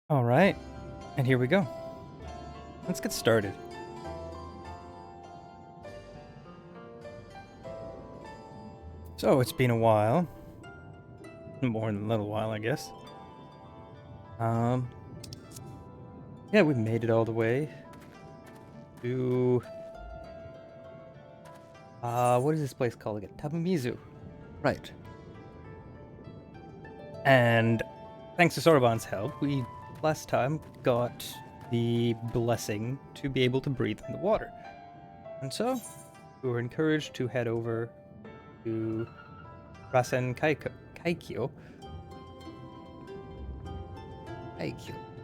All right, and here we go. Let's get started. So it's been a while, more than a little while, I guess. Um, yeah, we made it all the way to what is this place called again? Tabamizu, right? And thanks to Soroban's help, we last time got the blessing to be able to breathe in the water, and so we were encouraged to head over to Kaikyo. Kaikyo.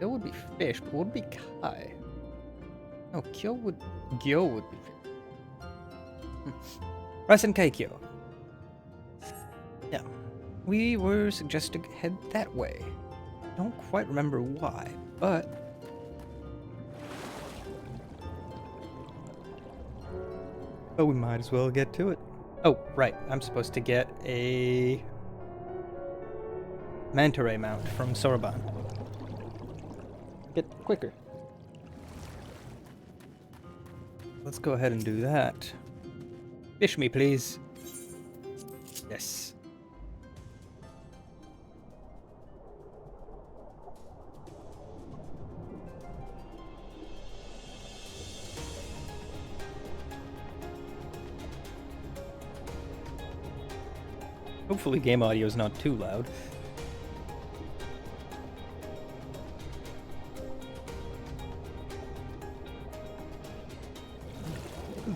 That would be fish, but would be kai. No, Gyo would be fish. Kaikyo. Yeah. We were suggested to head that way. Don't quite remember why, but we might as well get to it. Oh, right. I'm supposed to get a manta ray mount from Soroban. Get quicker. Let's go ahead and do that. Fish me, please. Yes. Hopefully game audio is not too loud.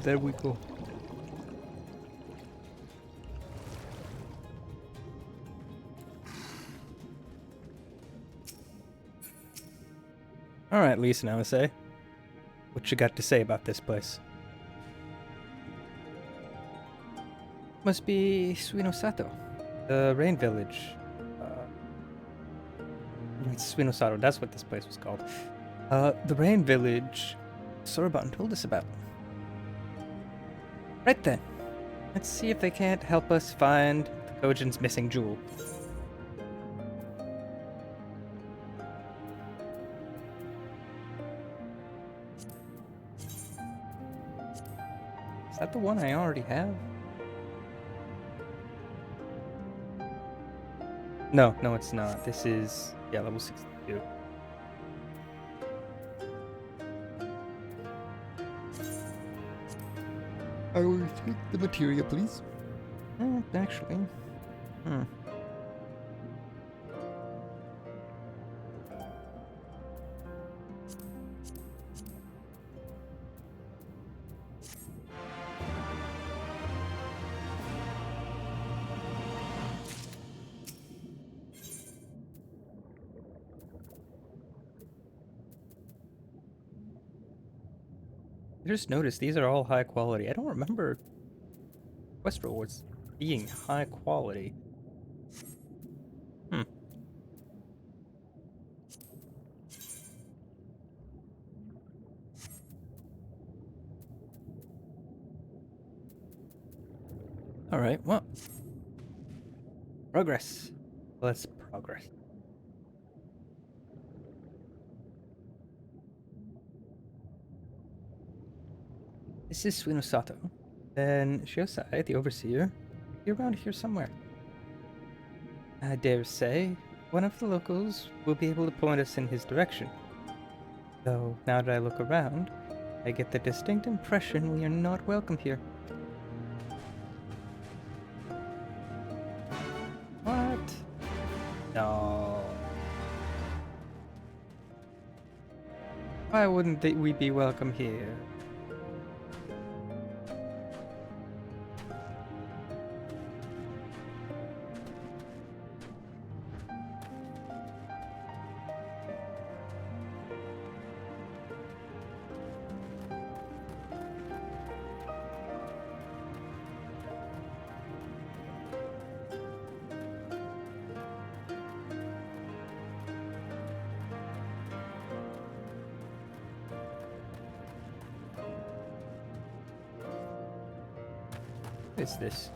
There we go. Alright, Lisa, now I say. What you got to say about this place? Must be Suinosato, the rain village. It's Suinosato, that's what this place was called. The rain village Soroban told us about. Right then. Let's see if they can't help us find the Kojin's missing jewel. Is that the one I already have? No, it's not. This is, yeah, level 62. I will take the materia, please. Actually. I just noticed these are all high quality. I don't remember Westro was being high quality. Alright, well. Progress. Let's progress. This is Suinosato. Then Shiosai, the overseer, be around here somewhere. I dare say, one of the locals will be able to point us in his direction. Though, now that I look around, I get the distinct impression we are not welcome here. What? No. Why wouldn't we be welcome here? What is this?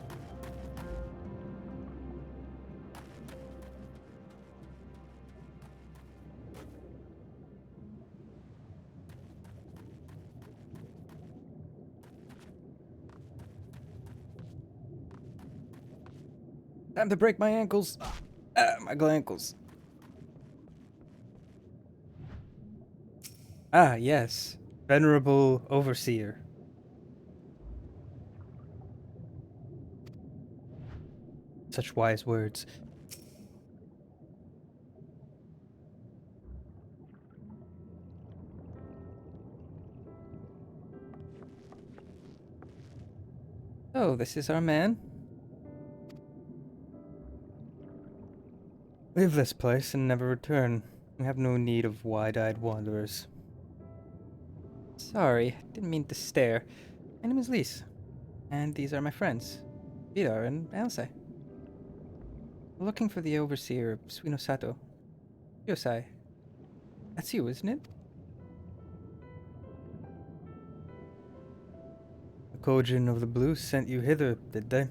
Time to break my ankles. My ankles. Ah, yes. Venerable Overseer. Such wise words. Oh, this is our man. Leave this place and never return. We have no need of wide-eyed wanderers. Sorry, didn't mean to stare. My name is Lise, and these are my friends, Vidar and Alcei. We're looking for the overseer, Suinosato. Yosai. That's you, isn't it? The Kojin of the Blue sent you hither, did they?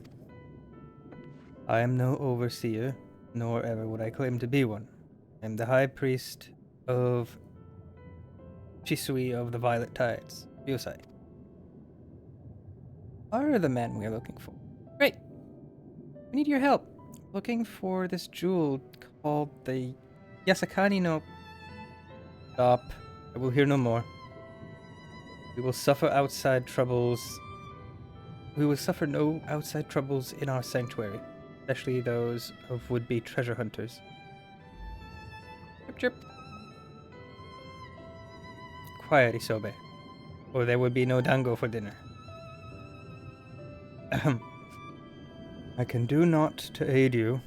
I am no overseer, nor ever would I claim to be one. I am the high priest of Shisui of the Violet Tides, Yosai. Are the men we are looking for? Great! We need your help. Looking for this jewel called the Yasakani no... Stop. I will hear no more. We will suffer outside troubles. We will suffer no outside troubles in our sanctuary, especially those of would-be treasure hunters. Chirp chirp. Quiet, Isobe, or there would be no dango for dinner. Ahem. I can do naught to aid you.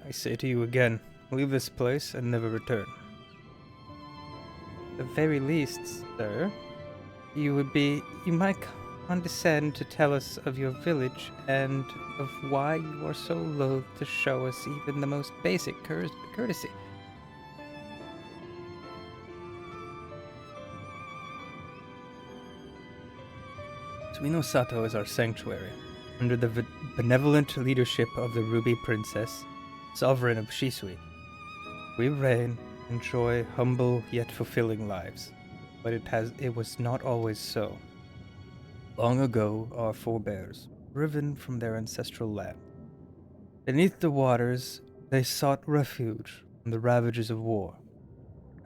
I say to you again, leave this place and never return. At the very least, sir, you might condescend to tell us of your village and of why you are so loath to show us even the most basic courtesy. Suinosato is our sanctuary, under the benevolent leadership of the Ruby Princess, sovereign of Shisui. We reign, enjoy humble yet fulfilling lives, but it was not always so. Long ago, our forebears, driven from their ancestral land, beneath the waters, they sought refuge from the ravages of war,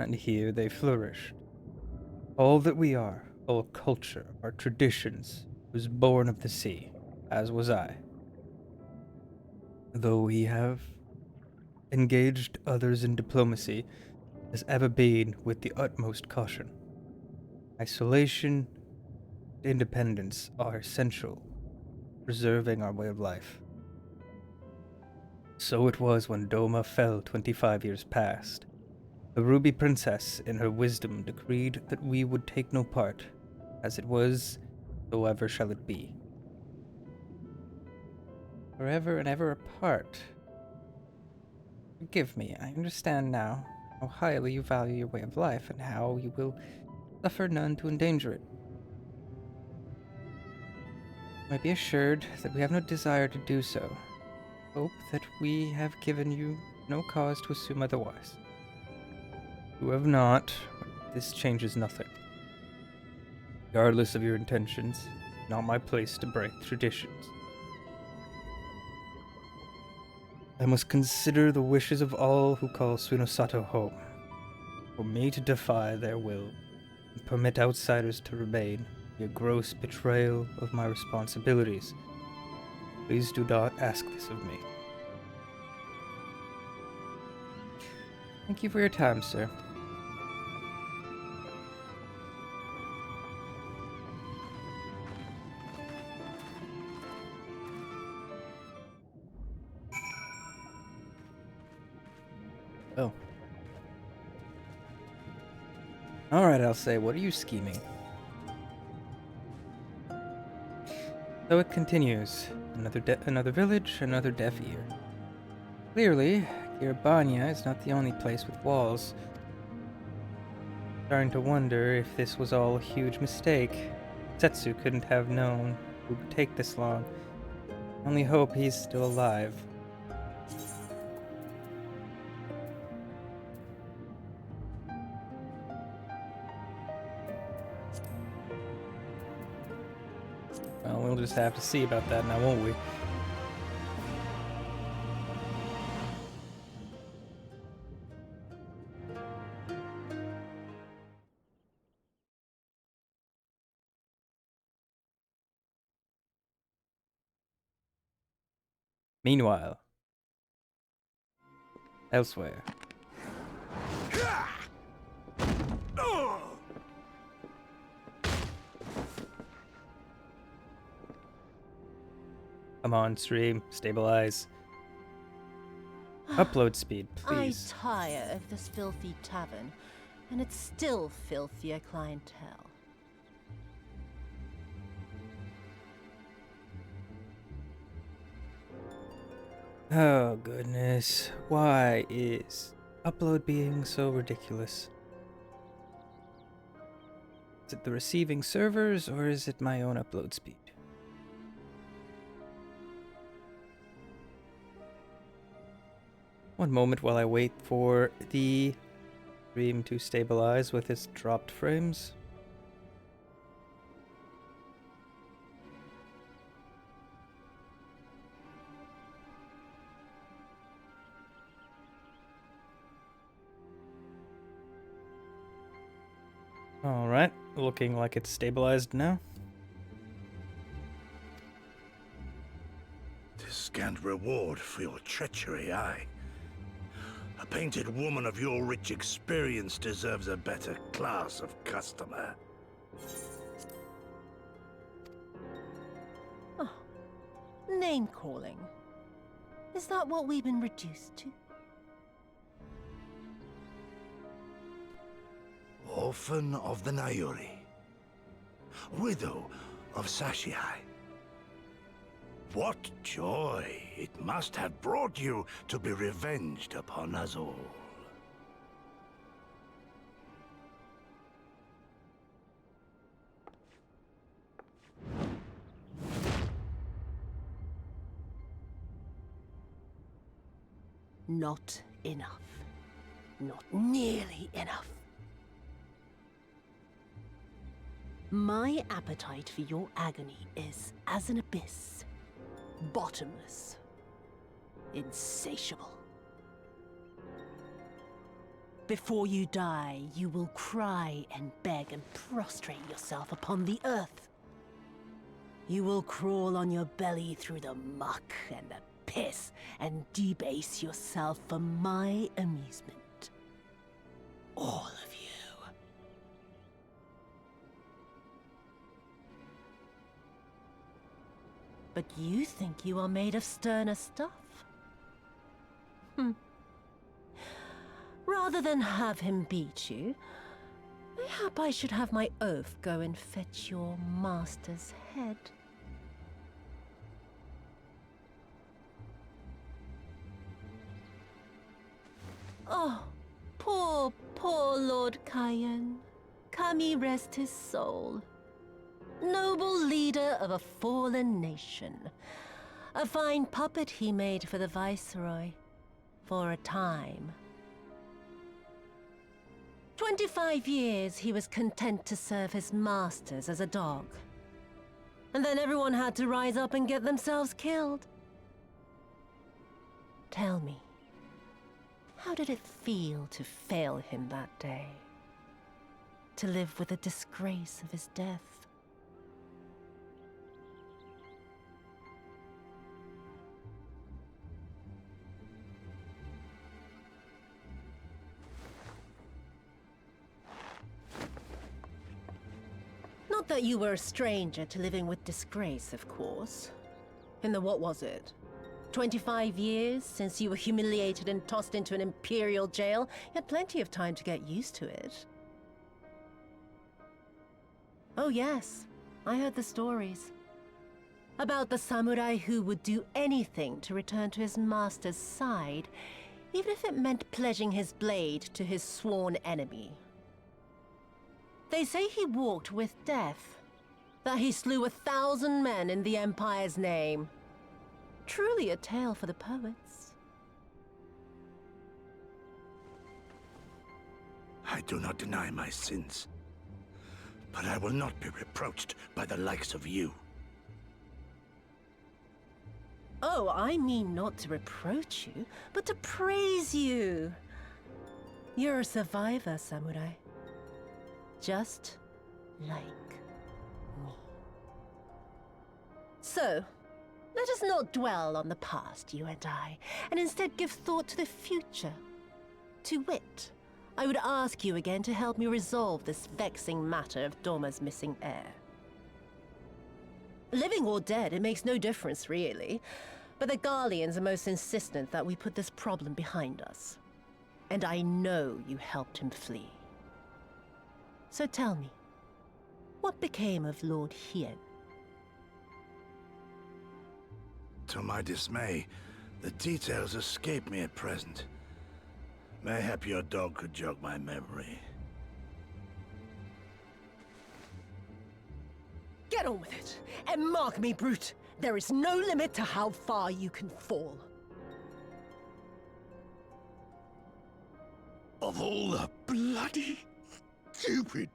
and here they flourished. All that we are, all culture, our traditions, was born of the sea, as was I. Though we have engaged others in diplomacy, has ever been with the utmost caution. Isolation and independence are essential, preserving our way of life. So it was when Doma fell 25 years past. The Ruby Princess, in her wisdom, decreed that we would take no part. As it was, so ever shall it be. Forever and ever apart. Forgive me, I understand now how highly you value your way of life and how you will suffer none to endanger it. You may be assured that we have no desire to do so. Hope that we have given you no cause to assume otherwise. You have not, but this changes nothing. Regardless of your intentions, not my place to break traditions. I must consider the wishes of all who call Suinosato home. For me to defy their will and permit outsiders to remain be a gross betrayal of my responsibilities. Please do not ask this of me. Thank you for your time, sir. Oh. Alright, I'll say, what are you scheming? So it continues. Another village, another deaf ear. Clearly, Kiribania is not the only place with walls. Starting to wonder if this was all a huge mistake. Setsu couldn't have known it would take this long. Only hope he's still alive. Well, we'll just have to see about that now, won't we? Meanwhile, elsewhere. Come on, stream. Stabilize. Upload speed, please. I tire of this filthy tavern, and it's still filthier clientele. Oh, goodness. Why is upload being so ridiculous? Is it the receiving servers, or is it my own upload speed? One moment while I wait for the stream to stabilize with its dropped frames. Alright, looking like it's stabilized now. Tis scant reward for your treachery, aye. A painted woman of your rich experience deserves a better class of customer. Oh, name-calling. Is that what we've been reduced to? Orphan of the Nayuri. Widow of Sashihai. What joy it must have brought you to be revenged upon us all. Not enough. Not nearly enough. My appetite for your agony is as an abyss. Bottomless. Insatiable. Before you die, you will cry and beg and prostrate yourself upon the earth. You will crawl on your belly through the muck and the piss and debase yourself for my amusement. All of you. But you think you are made of sterner stuff? Rather than have him beat you, mayhap I should have my oaf go and fetch your master's head. Oh, poor, poor Lord Kayan. Kami rest his soul. Noble leader of a fallen nation. A fine puppet he made for the Viceroy. For a time. 25 years he was content to serve his masters as a dog. And then everyone had to rise up and get themselves killed. Tell me, how did it feel to fail him that day? To live with the disgrace of his death? Not that you were a stranger to living with disgrace, of course. In the what was it? 25 years since you were humiliated and tossed into an imperial jail? You had plenty of time to get used to it. Oh yes, I heard the stories. About the samurai who would do anything to return to his master's side, even if it meant pledging his blade to his sworn enemy. They say he walked with death, that he slew 1,000 men in the Empire's name. Truly a tale for the poets. I do not deny my sins, but I will not be reproached by the likes of you. Oh, I mean not to reproach you, but to praise you. You're a survivor, samurai. Just like me. So, Let us not dwell on the past, you and I, and instead give thought to the future. To wit, I would ask you again to help me resolve this vexing matter of Doma's missing heir. Living or dead, it makes no difference, really. But the Garleans are most insistent that we put this problem behind us. And I know you helped him flee. So tell me, what became of Lord Hien? To my dismay, the details escape me at present. Mayhap your dog could jog my memory. Get on with it, and mark me, Brute. There is no limit to how far you can fall. Of all the bloody stupid...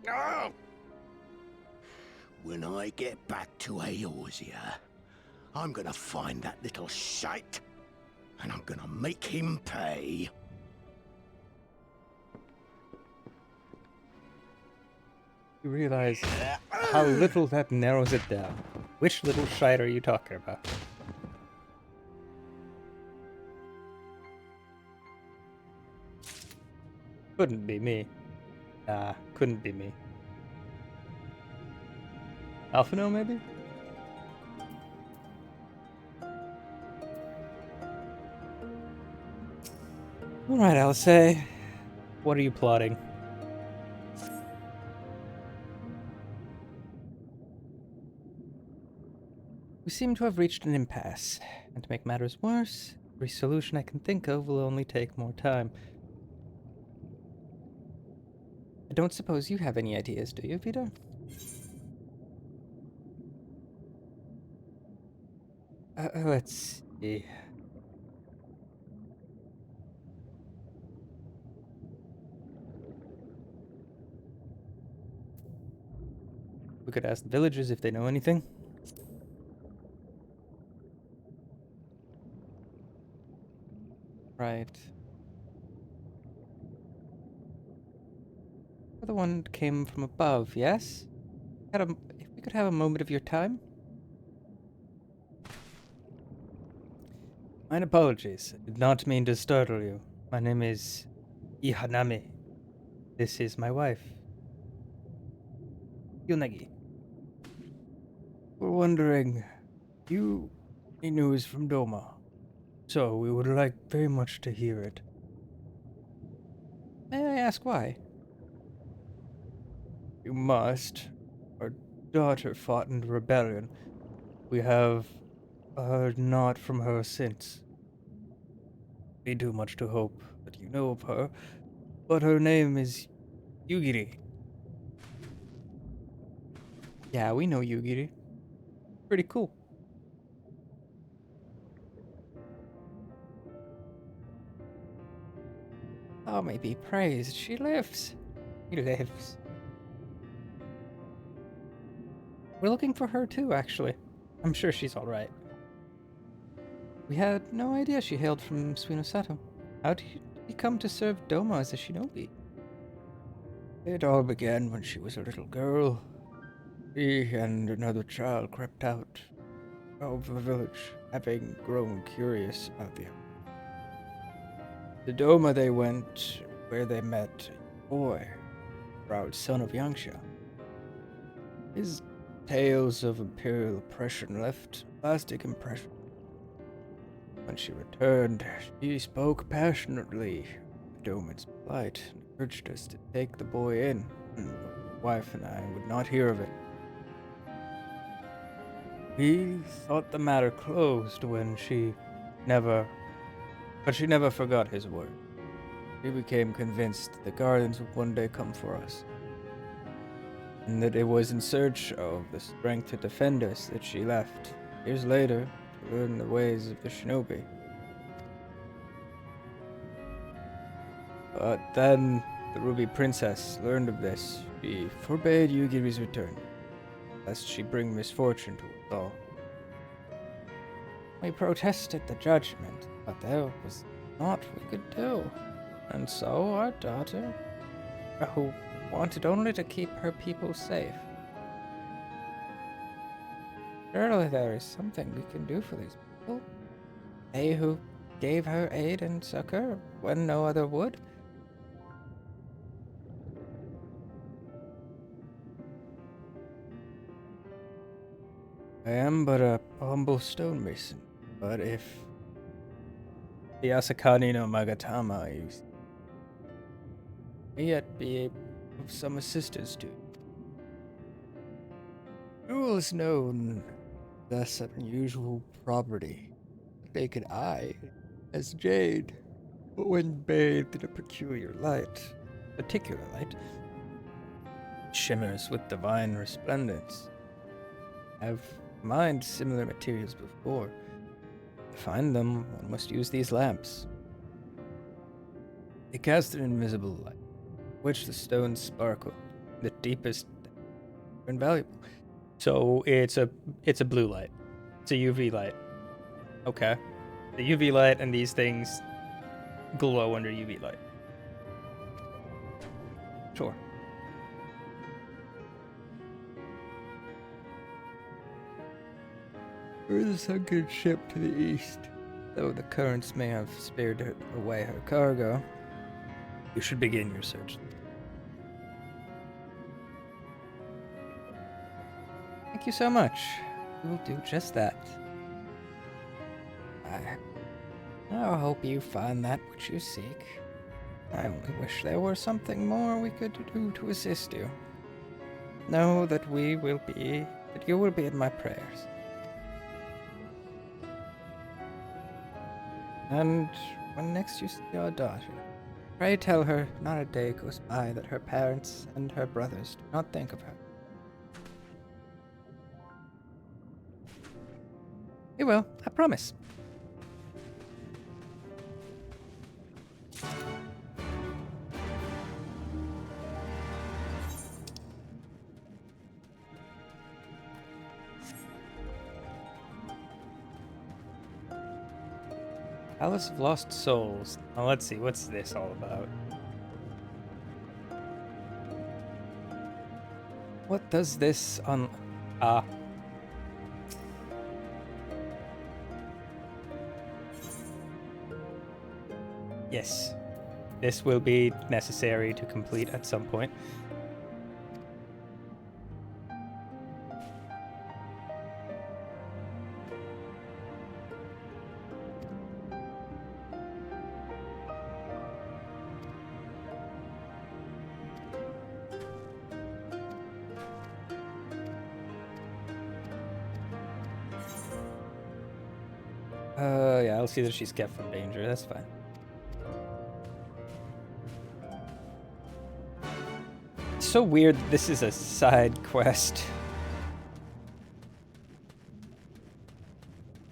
Ah! When I get back to Eorzea, I'm gonna find that little shite, and I'm gonna make him pay. You realize how little that narrows it down. Which little shite are you talking about? Couldn't be me. Nah, couldn't be me. Alphino, maybe? Alright, I'll say. What are you plotting? We seem to have reached an impasse, and to make matters worse, every solution I can think of will only take more time. I don't suppose you have any ideas, do you, Vito? Let's see. We could ask the villagers if they know anything. Right. The one came from above, yes? If we could have a moment of your time? My apologies. I did not mean to startle you. My name is Ihanami. This is my wife, Yunagi. We're wondering, any news from Doma? So we would like very much to hear it. May I ask why? You must. Our daughter fought in the rebellion. We have heard naught from her since. Be too much to hope that you know of her, but her name is Yugiri. Yeah, we know Yugiri. Pretty cool. Oh, may be praised. She lives. He lives. We're looking for her too, actually. I'm sure she's alright. We had no idea she hailed from Suinosato. How did you come to serve Doma as a shinobi? It all began when she was a little girl. She and another child crept out of the village, having grown curious about the To Doma they went, where they met a boy, proud son of Yangsha. His tales of imperial oppression left a lasting impression. When she returned, she spoke passionately of Doman's plight and urged us to take the boy in. My wife and I would not hear of it. We thought the matter closed when she never forgot his word. She became convinced the Guardians would one day come for us, and that it was in search of the strength to defend us that she left, years later, to learn the ways of the shinobi. But then the Ruby Princess learned of this. She forbade Yugiri's return, lest she bring misfortune to us all. We protested the judgment, but there was naught we could do. And so our daughter, who wanted only to keep her people safe, Surely there is something we can do for these people. They who gave her aid and succor when no other would. I am but a humble stonemason, but if the Asakani no Magatama is may yet be of some assistance to you. Jewel is known thus unusual property. Naked eye as jade, but when bathed in a particular light, shimmers with divine resplendence. I've mined similar materials before. To find them, one must use these lamps. They cast an invisible light, which the stones sparkle. The deepest invaluable. So it's a blue light. It's a UV light. Okay. The UV light and these things glow under UV light. Sure. Where is the sunken ship to the east? Though the currents may have spared away her cargo, you should begin your search. Thank you so much. We will do just that. I hope you find that which you seek. I only wish there were something more we could do to assist you. Know that you will be in my prayers. And when next you see your daughter, pray tell her not a day goes by that her parents and her brothers do not think of her. We will, I promise. Palace of Lost Souls. Now let's see, what's this all about? What does this on... Yes. This will be necessary to complete at some point. Yeah, I'll see that she's kept from danger. That's fine. It's so weird that this is a side quest.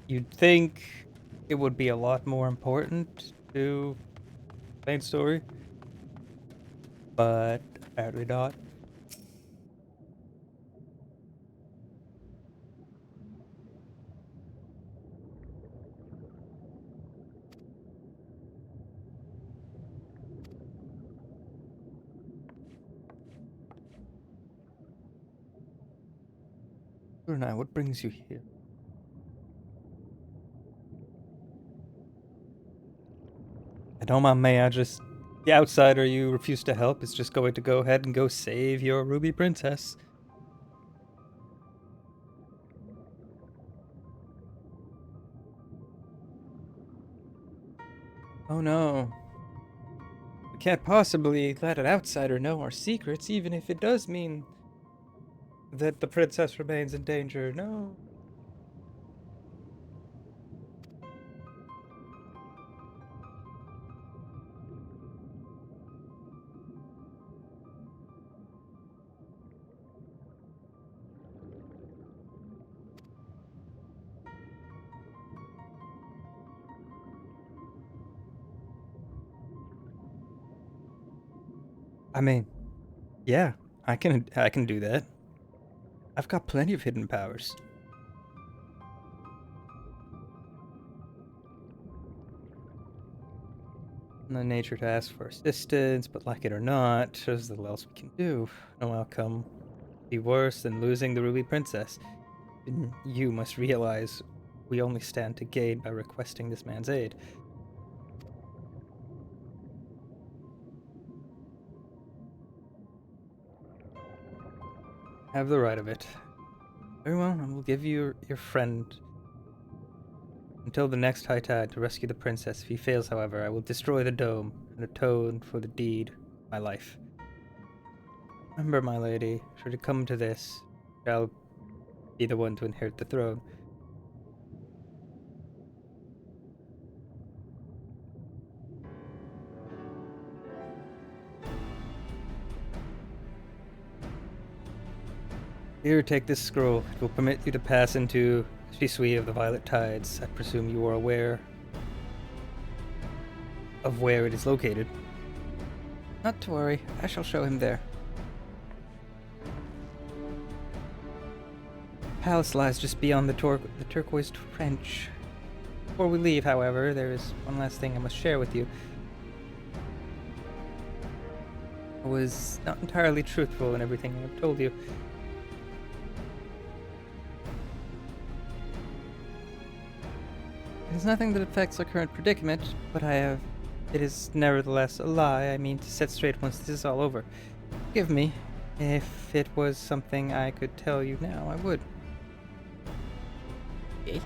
You'd think it would be a lot more important to the main story, but apparently not. Brunei, what brings you here? I don't mind, may I just... The outsider you refuse to help is just going to go ahead and go save your Ruby Princess. Oh no. We can't possibly let an outsider know our secrets, even if it does mean that the princess remains in danger. No. I mean, yeah, I can do that. I've got plenty of hidden powers. No nature to ask for assistance, but like it or not, there's little else we can do. No outcome be worse than losing the Ruby Princess. And you must realize we only stand to gain by requesting this man's aid. Have the right of it. Very well, I will give you your friend until the next high tide to rescue the princess. If he fails, however, I will destroy the dome and atone for the deed of my life. Remember, my lady, should it come to this, shall be the one to inherit the throne. Here, take this scroll. It will permit you to pass into Shisui of the Violet Tides. I presume you are aware of where it is located. Not to worry, I shall show him there. The palace lies just beyond the turquoise trench. Before we leave, however, there is one last thing I must share with you. I was not entirely truthful in everything I have told you. It is nothing that affects our current predicament, but it is nevertheless a lie I mean to set straight once this is all over. Forgive me. If it was something I could tell you now, I would. Okay.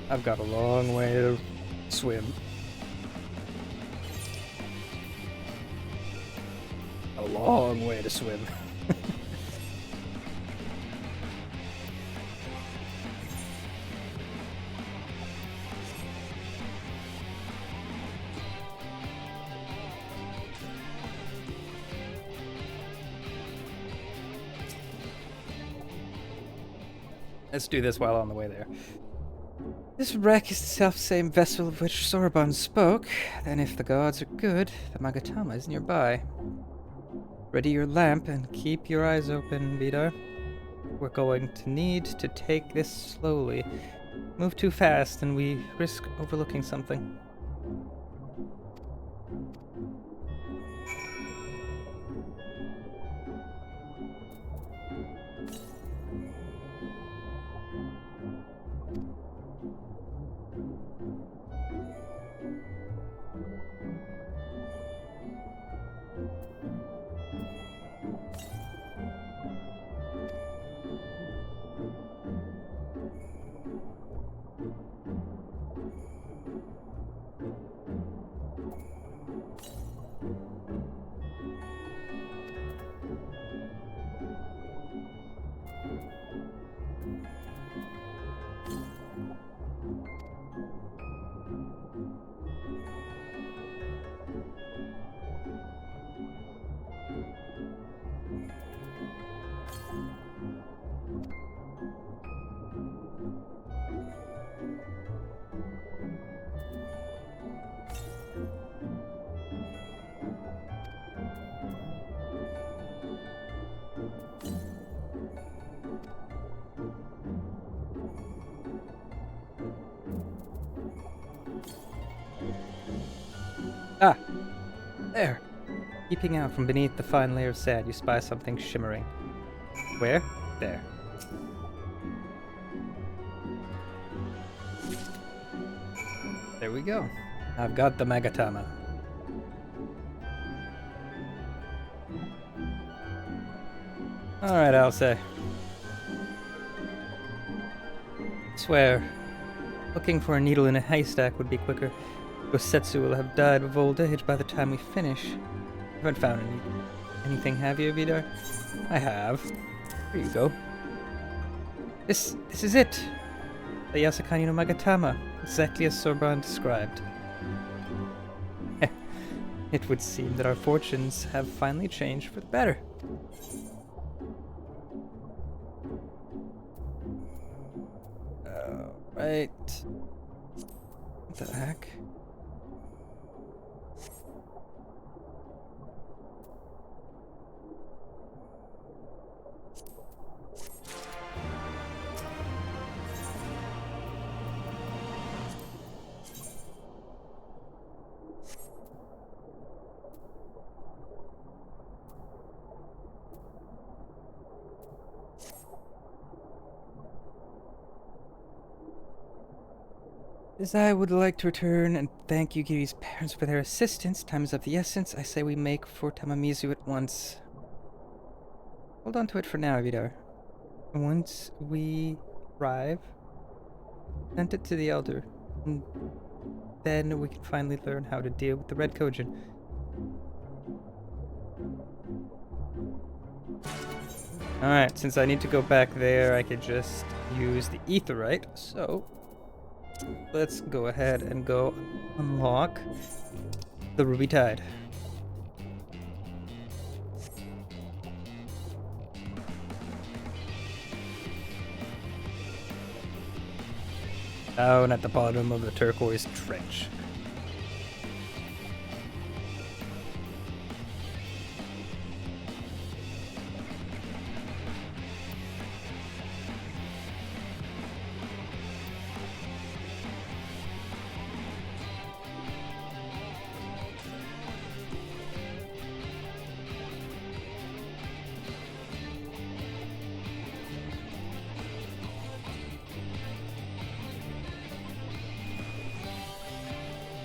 I've got a long way to swim. A long way to swim. Let's do this while on the way there. This wreck is the self-same vessel of which Sorbonne spoke. Then if the gods are good, the Magatama is nearby. Ready your lamp and keep your eyes open, Vidar. We're going to need to take this slowly. Move too fast and we risk overlooking something. Ah! There! Peeping out from beneath the fine layer of sand, you spy something shimmering. Where? There. There we go. I've got the Magatama. Alright, I'll say. Swear, looking for a needle in a haystack would be quicker. Gosetsu will have died of old age by the time we finish. You haven't found anything, have you, Vidar? I have. Here you go. This is it! The Yasakani no Magatama, exactly as Sorbonne described. It would seem that our fortunes have finally changed for the better. Right. What the heck? As I would like to return and thank Yugi's parents for their assistance, time is of the essence. I say we make for Tamamizu at once. Hold on to it for now, Vidar. Once we arrive, send it to the Elder, and then we can finally learn how to deal with the Red Kojin. Alright, since I need to go back there, I could just use the Aetheryte, so let's go ahead and go unlock the Ruby Tide. Down at the bottom of the turquoise trench.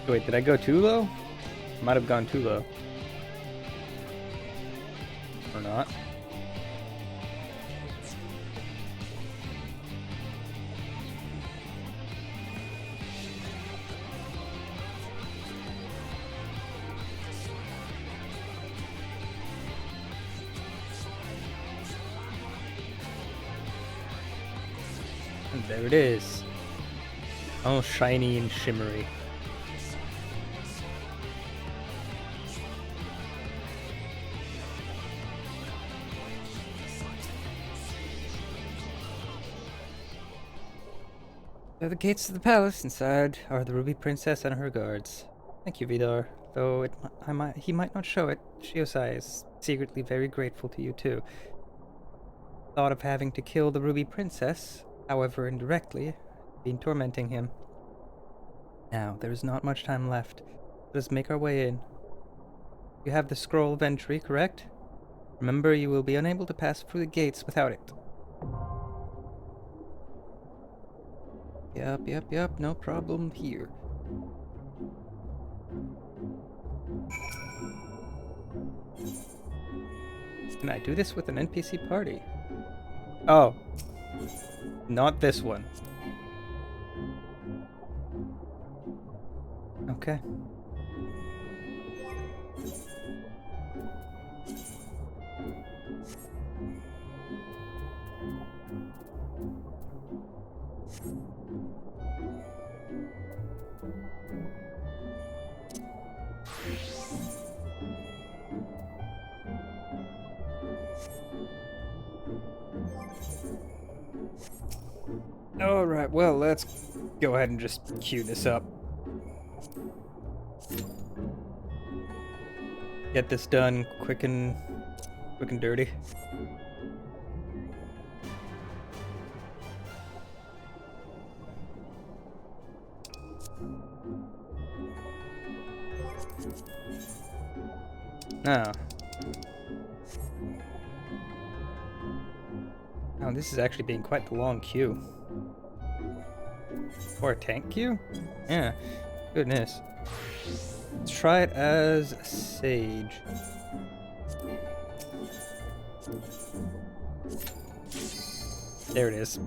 Wait, did I go too low? Might have gone too low. Or not. And there it is. All shiny and shimmery. There are the gates to the palace. Inside are the Ruby Princess and her guards. Thank you, Vidar. Though he might not show it, Shiosai is secretly very grateful to you too. Thought of having to kill the Ruby Princess, however indirectly, been tormenting him. Now, there is not much time left. Let us make our way in. You have the scroll of entry, correct? Remember, you will be unable to pass through the gates without it. Yep, no problem here. Can I do this with an NPC party? Oh. Not this one. Okay. Alright, well, let's go ahead and just queue this up. Get this done quick and dirty. Now. Oh, this is actually being quite the long queue. Or a tank queue? Yeah. Goodness. Let's try it as a sage. There it is.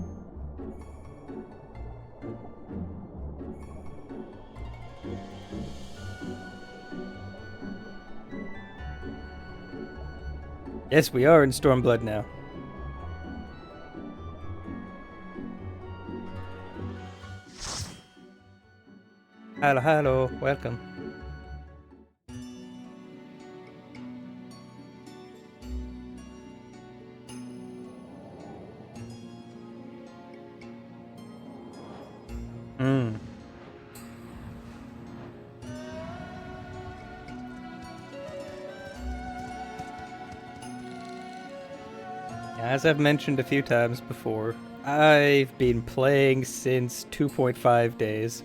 Yes, we are in Stormblood now. Hello, welcome. Hmm. As I've mentioned a few times before, I've been playing since 2.5 days.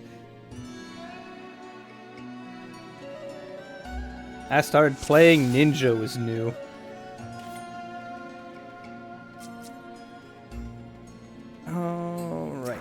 I started playing Ninja was new. Alright.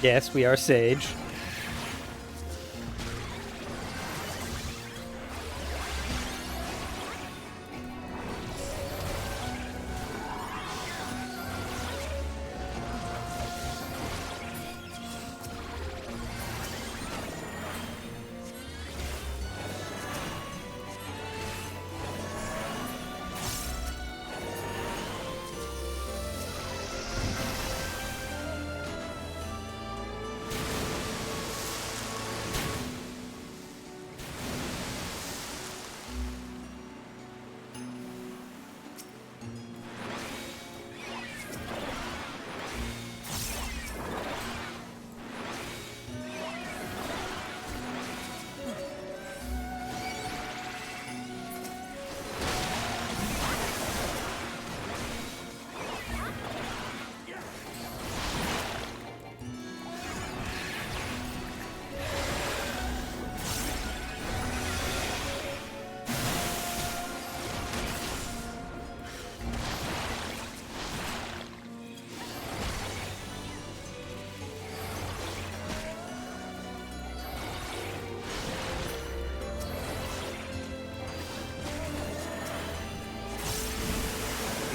Yes, we are Sage.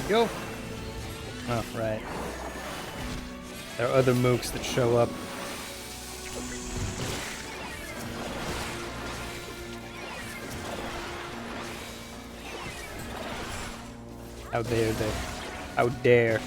Go. Oh, right. There are other mooks that show up. How dare they? How dare.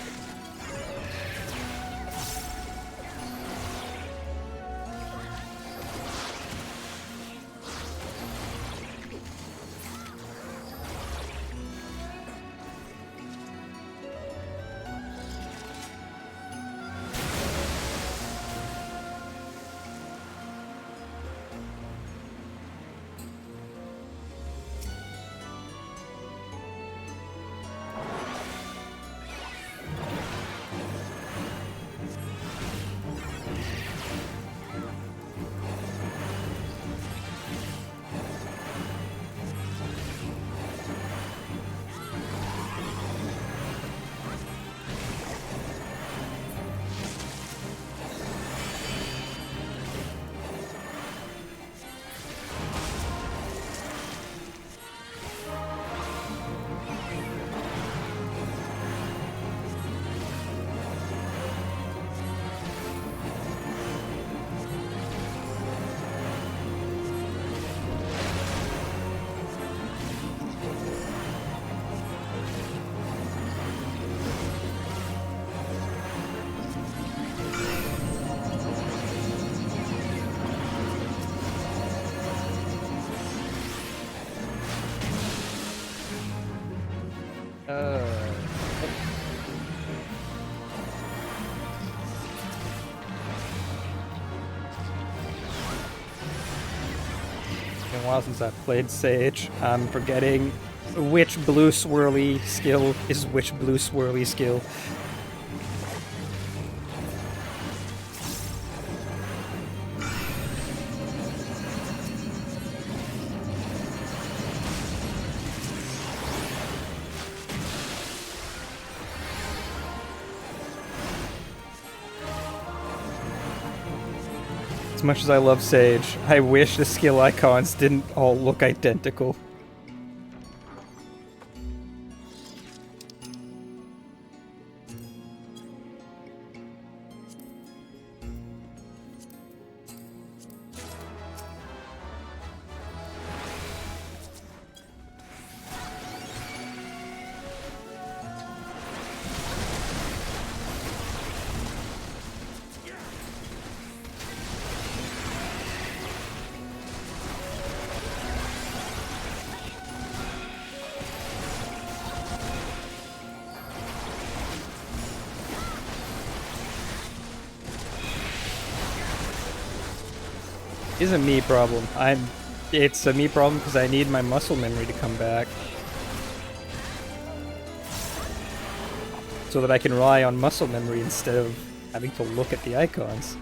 It's been a while since I've played Sage. I'm forgetting which blue swirly skill is which blue swirly skill. As much as I love Sage, I wish the skill icons didn't all look identical. is a me problem. It's a me problem because I need my muscle memory to come back. So that I can rely on muscle memory instead of having to look at the icons.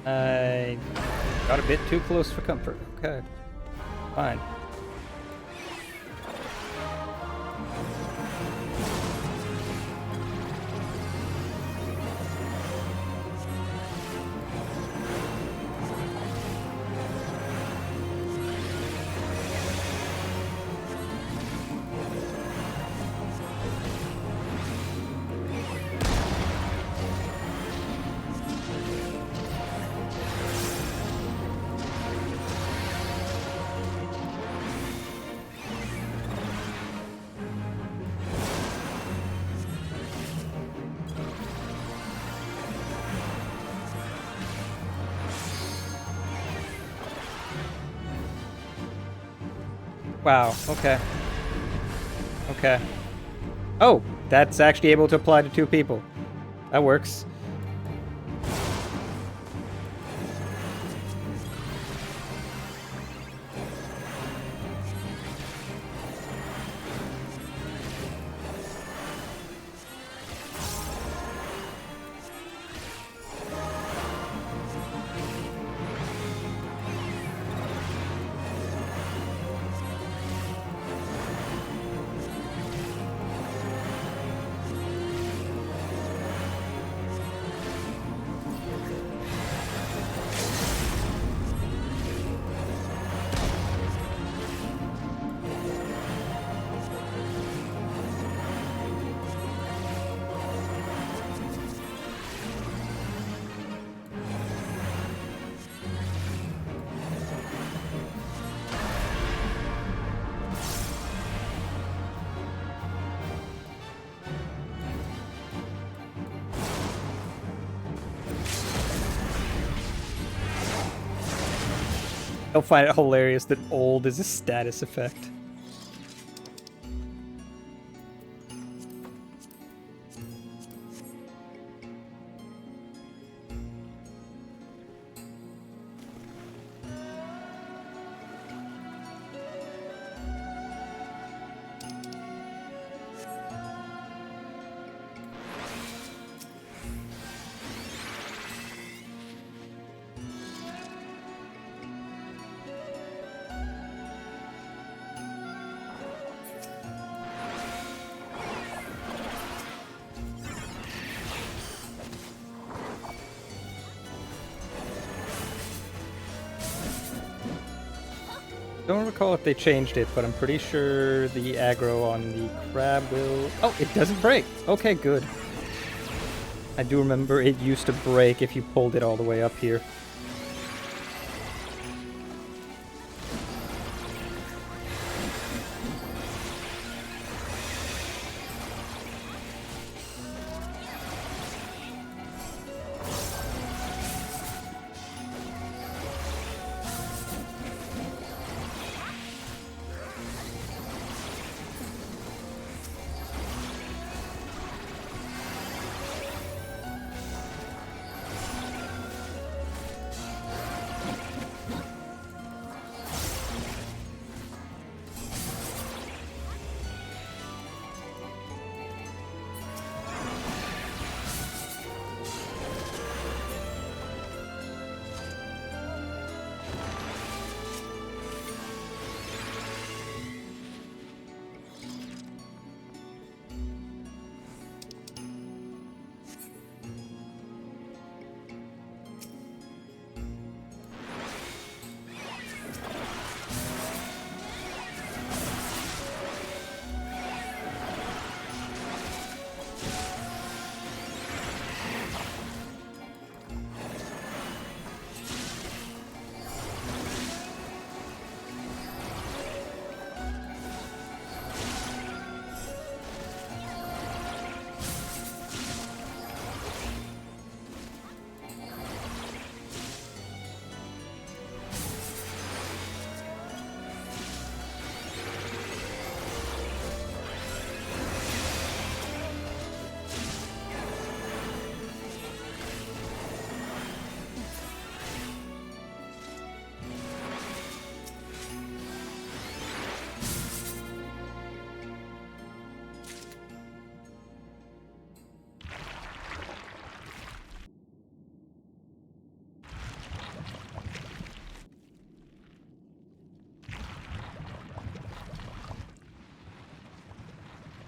I got a bit too close for comfort. Okay. Fine. Wow, okay. Okay. Oh, that's actually able to apply to 2 people. That works. They'll find it hilarious that old is a status effect. Don't recall if they changed it, but I'm pretty sure the aggro on the crab will... Oh, it doesn't break! Okay, good. I do remember it used to break if you pulled it all the way up here.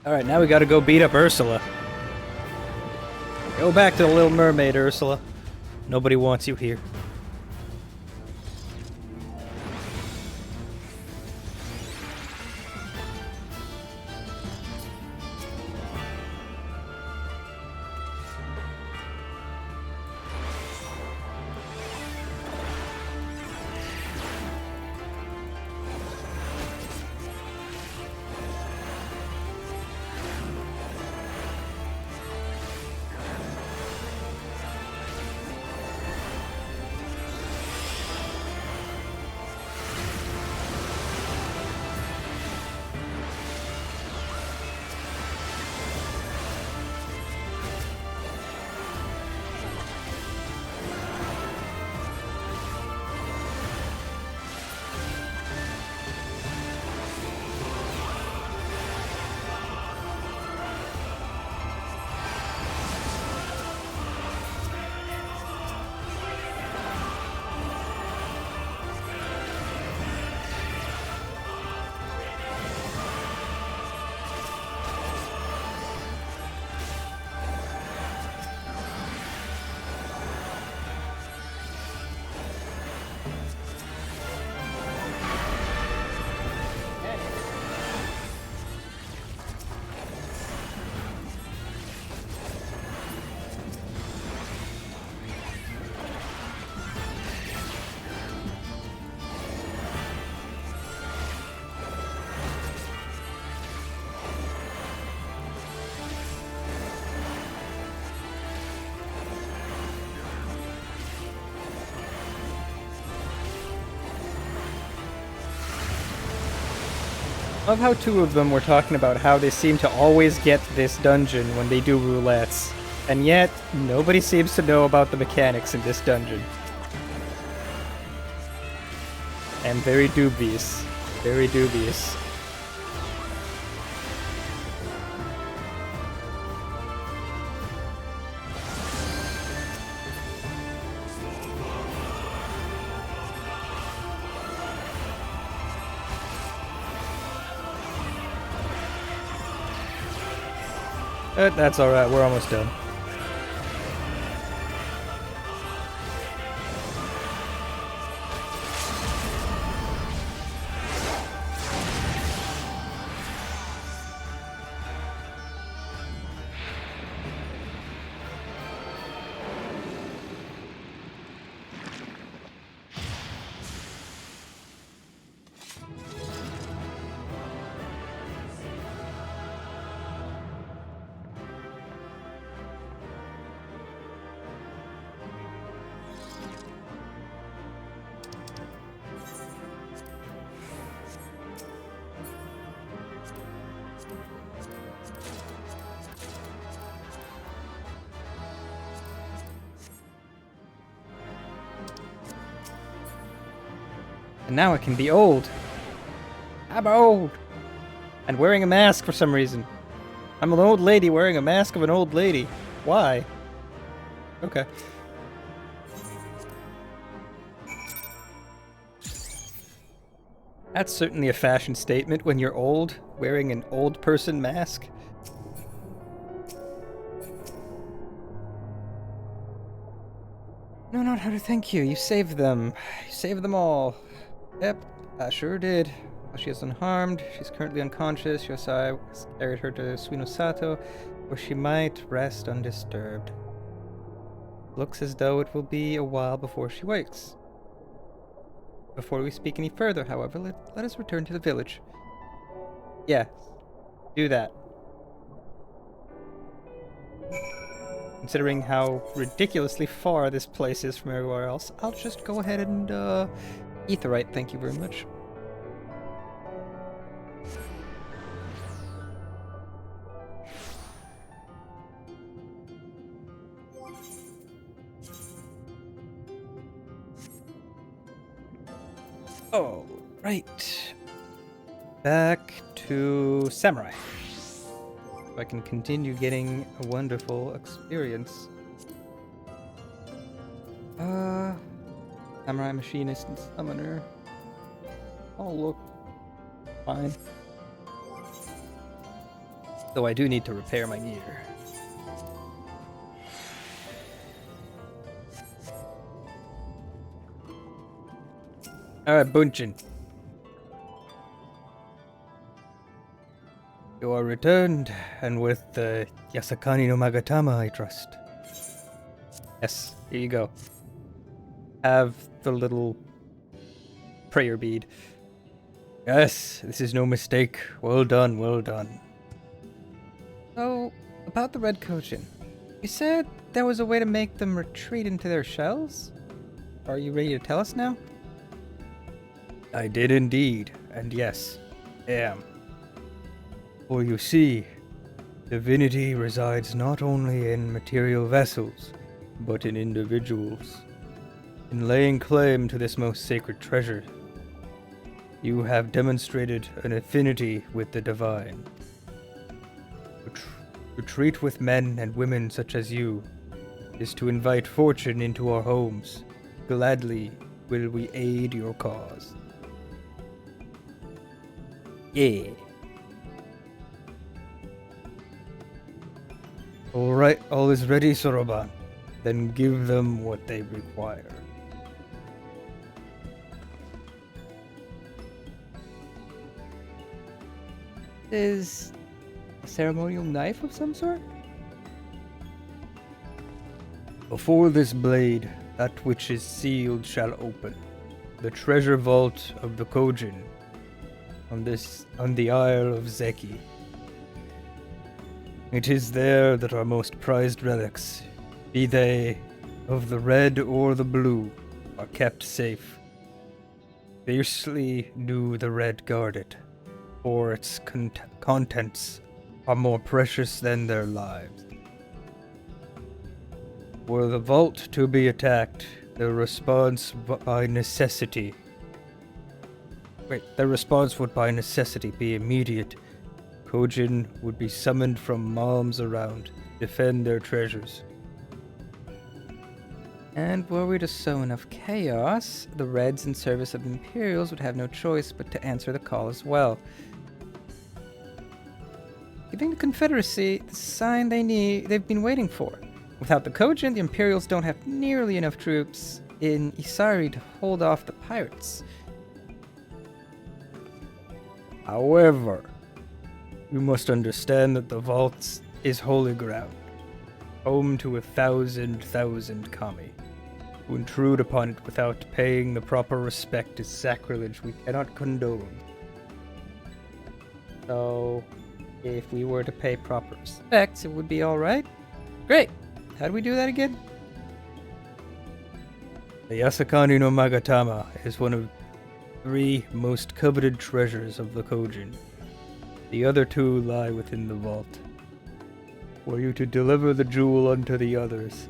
Alright, now we gotta go beat up Ursula. Go back to the Little Mermaid, Ursula. Nobody wants you here. Love how two of them were talking about how they seem to always get this dungeon when they do roulettes, and yet nobody seems to know about the mechanics in this dungeon. I am very dubious. Very dubious. That's alright, we're almost done. And now I can be old. I'm old. And wearing a mask for some reason. I'm an old lady wearing a mask of an old lady. Why? Okay. That's certainly a fashion statement when you're old, wearing an old person mask. No, not how to thank you. You saved them. You saved them all. Yep, I sure did. While she is unharmed, she's currently unconscious. Yosai carried her to Suinosato, where she might rest undisturbed. Looks as though it will be a while before she wakes. Before we speak any further, however, let us return to the village. Yeah, do that. Considering how ridiculously far this place is from everywhere else, I'll just go ahead and, Aetheryte, thank you very much. Oh, right. Back to Samurai. So I can continue getting a wonderful experience. Samurai Machinist and Summoner. All look fine. Though I do need to repair my gear. Alright, Bunchin. You are returned, and with the Yasakani no Magatama, I trust. Yes, here you go. Have the little prayer bead. Yes, this is no mistake. Well done, well done. So, about the Red Kojin. You said there was a way to make them retreat into their shells? Are you ready to tell us now? I did indeed, and yes, am. For you see, divinity resides not only in material vessels, but in individuals. In laying claim to this most sacred treasure, you have demonstrated an affinity with the divine. To treat with men and women such as you is to invite fortune into our homes. Gladly will we aid your cause. Yeah. Alright, all is ready, Soroban. Then give them what they require. Is a ceremonial knife of some sort? Before this blade, that which is sealed shall open. The treasure vault of the Kojin on the Isle of Zeki. It is there that our most prized relics, be they of the red or the blue, are kept safe. Fiercely do the red guard it, for its contents are more precious than their lives. Were the vault to be attacked, their response would by necessity be immediate. Kojin would be summoned from malms around to defend their treasures. And were we to sow enough chaos, the Reds in service of the Imperials would have no choice but to answer the call as well. Giving the Confederacy the sign they've been waiting for. Without the Kojin, the Imperials don't have nearly enough troops in Isari to hold off the pirates. However, you must understand that the vault is holy ground, home to 1,000 kami. To intrude upon it without paying the proper respect is sacrilege we cannot condone. So, if we were to pay proper respects, it would be alright? Great! How do we do that again? The Yasakani no Magatama is one of 3 most coveted treasures of the Kojin. The other 2 lie within the vault. Were you to deliver the jewel unto the others,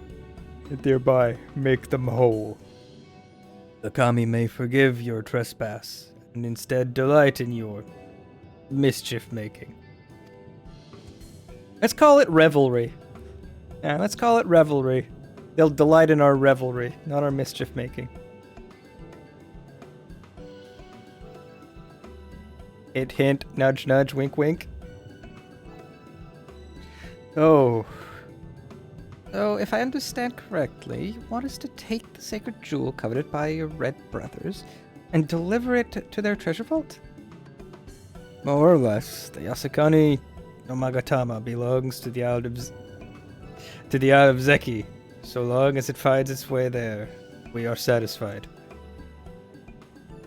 and thereby make them whole, the kami may forgive your trespass, and instead delight in your mischief-making. Let's call it revelry. Yeah, let's call it revelry. They'll delight in our revelry, not our mischief-making. Hint, hint, nudge, nudge, wink, wink. Oh. So, if I understand correctly, you want us to take the sacred jewel coveted by your Red Brothers and deliver it to their treasure vault? More or less, the Yasakani no Magatama belongs to the Isle of Zeki. So long as it finds its way there, we are satisfied.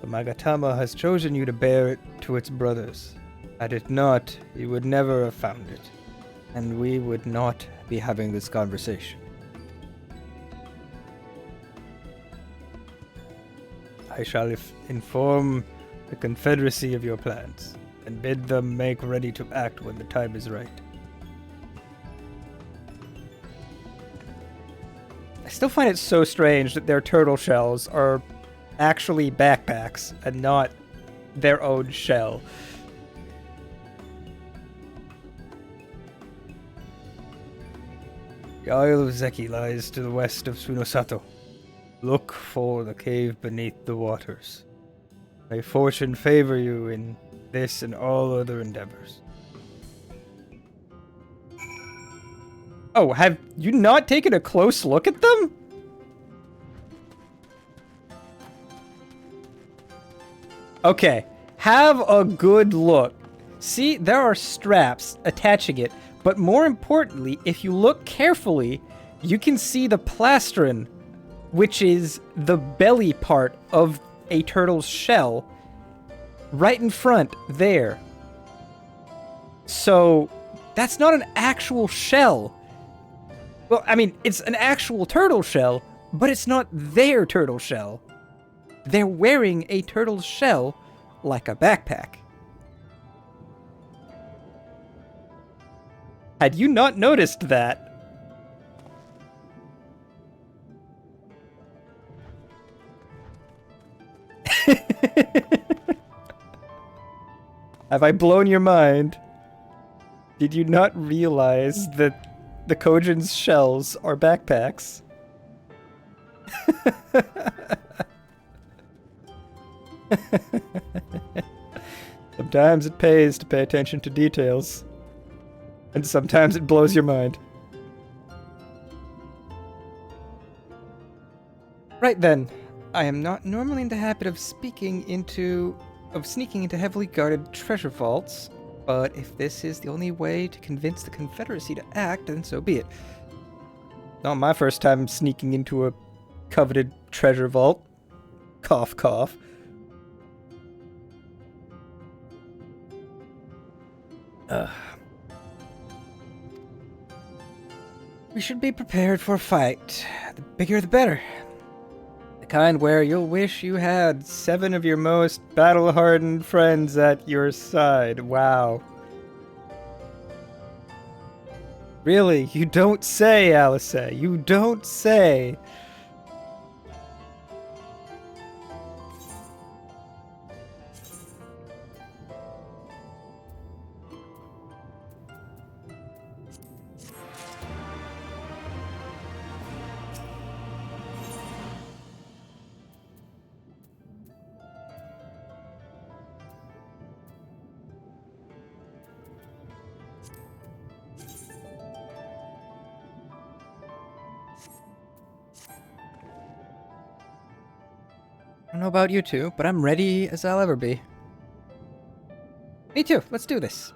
The Magatama has chosen you to bear it to its brothers. Had it not, he would never have found it, and we would not be having this conversation. I shall inform the Confederacy of your plans, and bid them make ready to act when the time is right. I still find it so strange that their turtle shells are actually backpacks and not their own shell. The Isle of Zeki lies to the west of Sunosato. Look for the cave beneath the waters. May fortune favor you in this and all other endeavors. Oh, have you not taken a close look at them? Okay, have a good look. See, there are straps attaching it, but more importantly, if you look carefully, you can see the plastron, which is the belly part of a turtle's shell, right in front there. So, that's not an actual shell. Well, I mean, it's an actual turtle shell, but it's not their turtle shell. They're wearing a turtle's shell like a backpack. Had you not noticed that? Have I blown your mind? Did you not realize that the Kojin's shells are backpacks? Sometimes it pays to pay attention to details. And sometimes it blows your mind. Right then. I am not normally in the habit of sneaking into heavily guarded treasure vaults, but if this is the only way to convince the Confederacy to act, then so be it. Not my first time sneaking into a coveted treasure vault. Cough, cough. We should be prepared for a fight. The bigger the better. The kind where you'll wish you had 7 of your most battle-hardened friends at your side. Wow. Really? You don't say, Alice. You don't say. I don't know about you two, but I'm ready as I'll ever be. Me too, let's do this.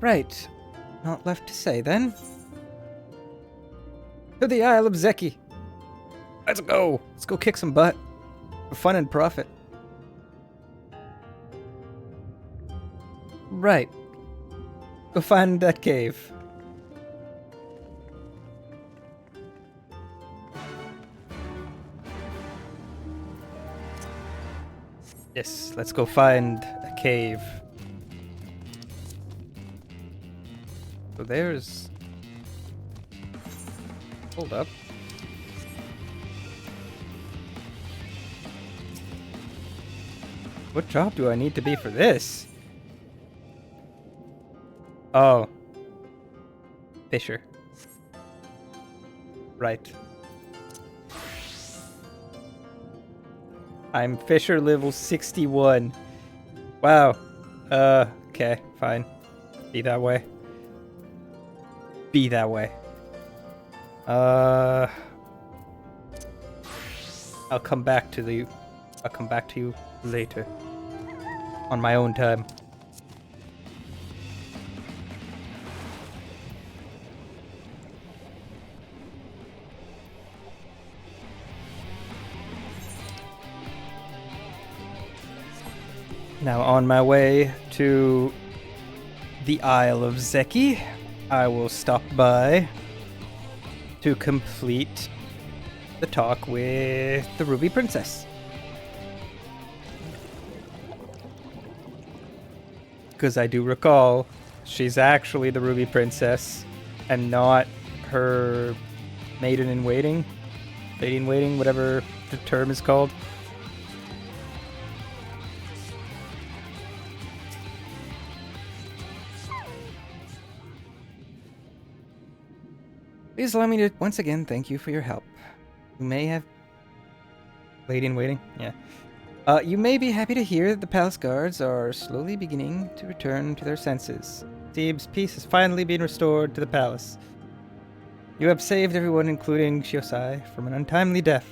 Right. Not left to say then. To the Isle of Zeki. Let's go. Let's go kick some butt. For fun and profit. Right. Go find that cave. Yes, let's go find a cave. So there's... Hold up. What job do I need to be for this? Oh. Fisher. Right. I'm Fisher level 61. Wow. Okay, fine. Be that way. Be that way. I'll come back to you. I'll come back to you later. On my own time. Now on my way to the Isle of Zeki, I will stop by to complete the talk with the Ruby Princess. Because I do recall she's actually the Ruby Princess and not her maiden in waiting, lady in waiting, whatever the term is called. Please allow me to once again thank you for your help. You may have... Lady in waiting? Yeah. You may be happy to hear that the palace guards are slowly beginning to return to their senses. Seems peace has finally been restored to the palace. You have saved everyone, including Shiosai, from an untimely death.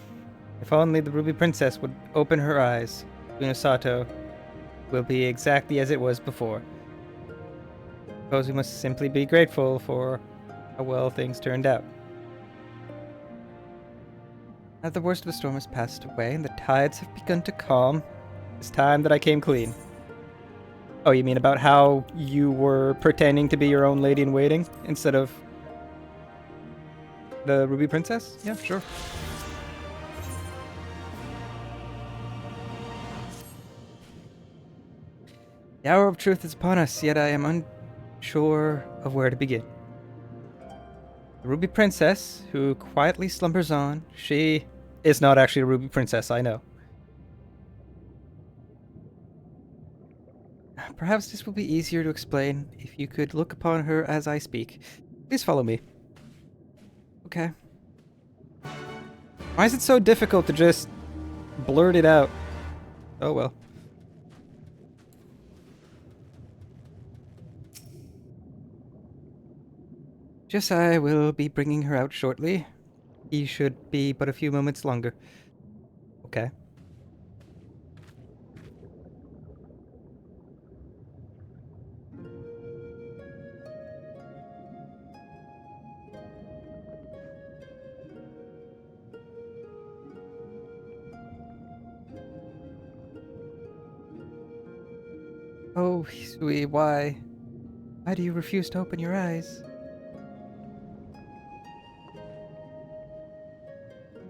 If only the Ruby Princess would open her eyes, Unosato will be exactly as it was before. Suppose we must simply be grateful for how well things turned out. Now the worst of the storm has passed away, and the tides have begun to calm. It's time that I came clean. Oh, you mean about how you were pretending to be your own lady in waiting instead of the Ruby Princess? Yeah, sure. The hour of truth is upon us, yet I am unsure of where to begin. The Ruby Princess, who quietly slumbers on, she is not actually a Ruby Princess, I know. Perhaps this will be easier to explain if you could look upon her as I speak. Please follow me. Okay. Why is it so difficult to just blurt it out? Oh well. Josiah will be bringing her out shortly. He should be but a few moments longer. Okay. Oh, Hisui, why? Why do you refuse to open your eyes?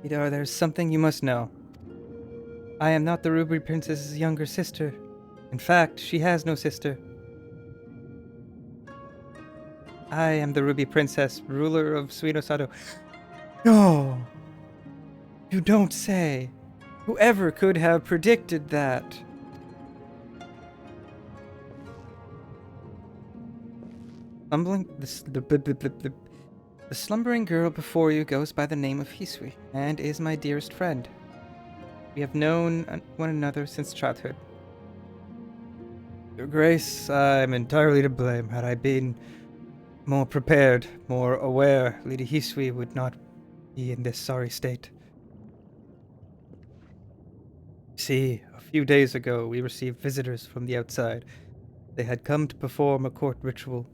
Idar, there's something you must know. I am not the Ruby Princess's younger sister. In fact, she has no sister. I am the Ruby Princess, ruler of Suinosato. No! You don't say. Whoever could have predicted that? The slumbering girl before you goes by the name of Hisui, and is my dearest friend. We have known one another since childhood. Your Grace, I'm entirely to blame. Had I been more prepared, more aware, Lady Hisui would not be in this sorry state. See, a few days ago we received visitors from the outside. They had come to perform a court ritual.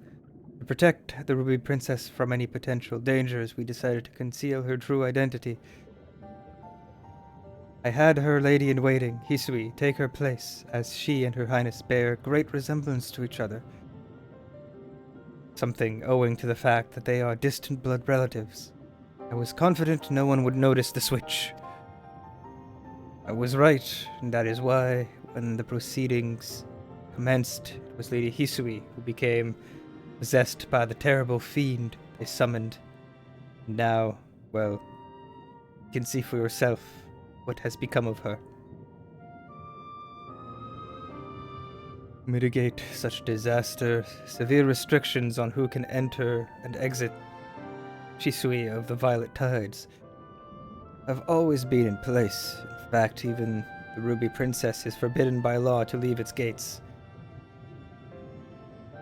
To protect the Ruby Princess from any potential dangers, we decided to conceal her true identity. I had her lady-in-waiting, Hisui, take her place, as she and her highness bear great resemblance to each other. Something owing to the fact that they are distant blood relatives. I was confident no one would notice the switch. I was right, and that is why, when the proceedings commenced, it was Lady Hisui who became possessed by the terrible fiend they summoned. And now, well, you can see for yourself what has become of her. Mitigate such disaster, severe restrictions on who can enter and exit Shisui of the Violet Tides have always been in place. In fact, even the Ruby Princess is forbidden by law to leave its gates.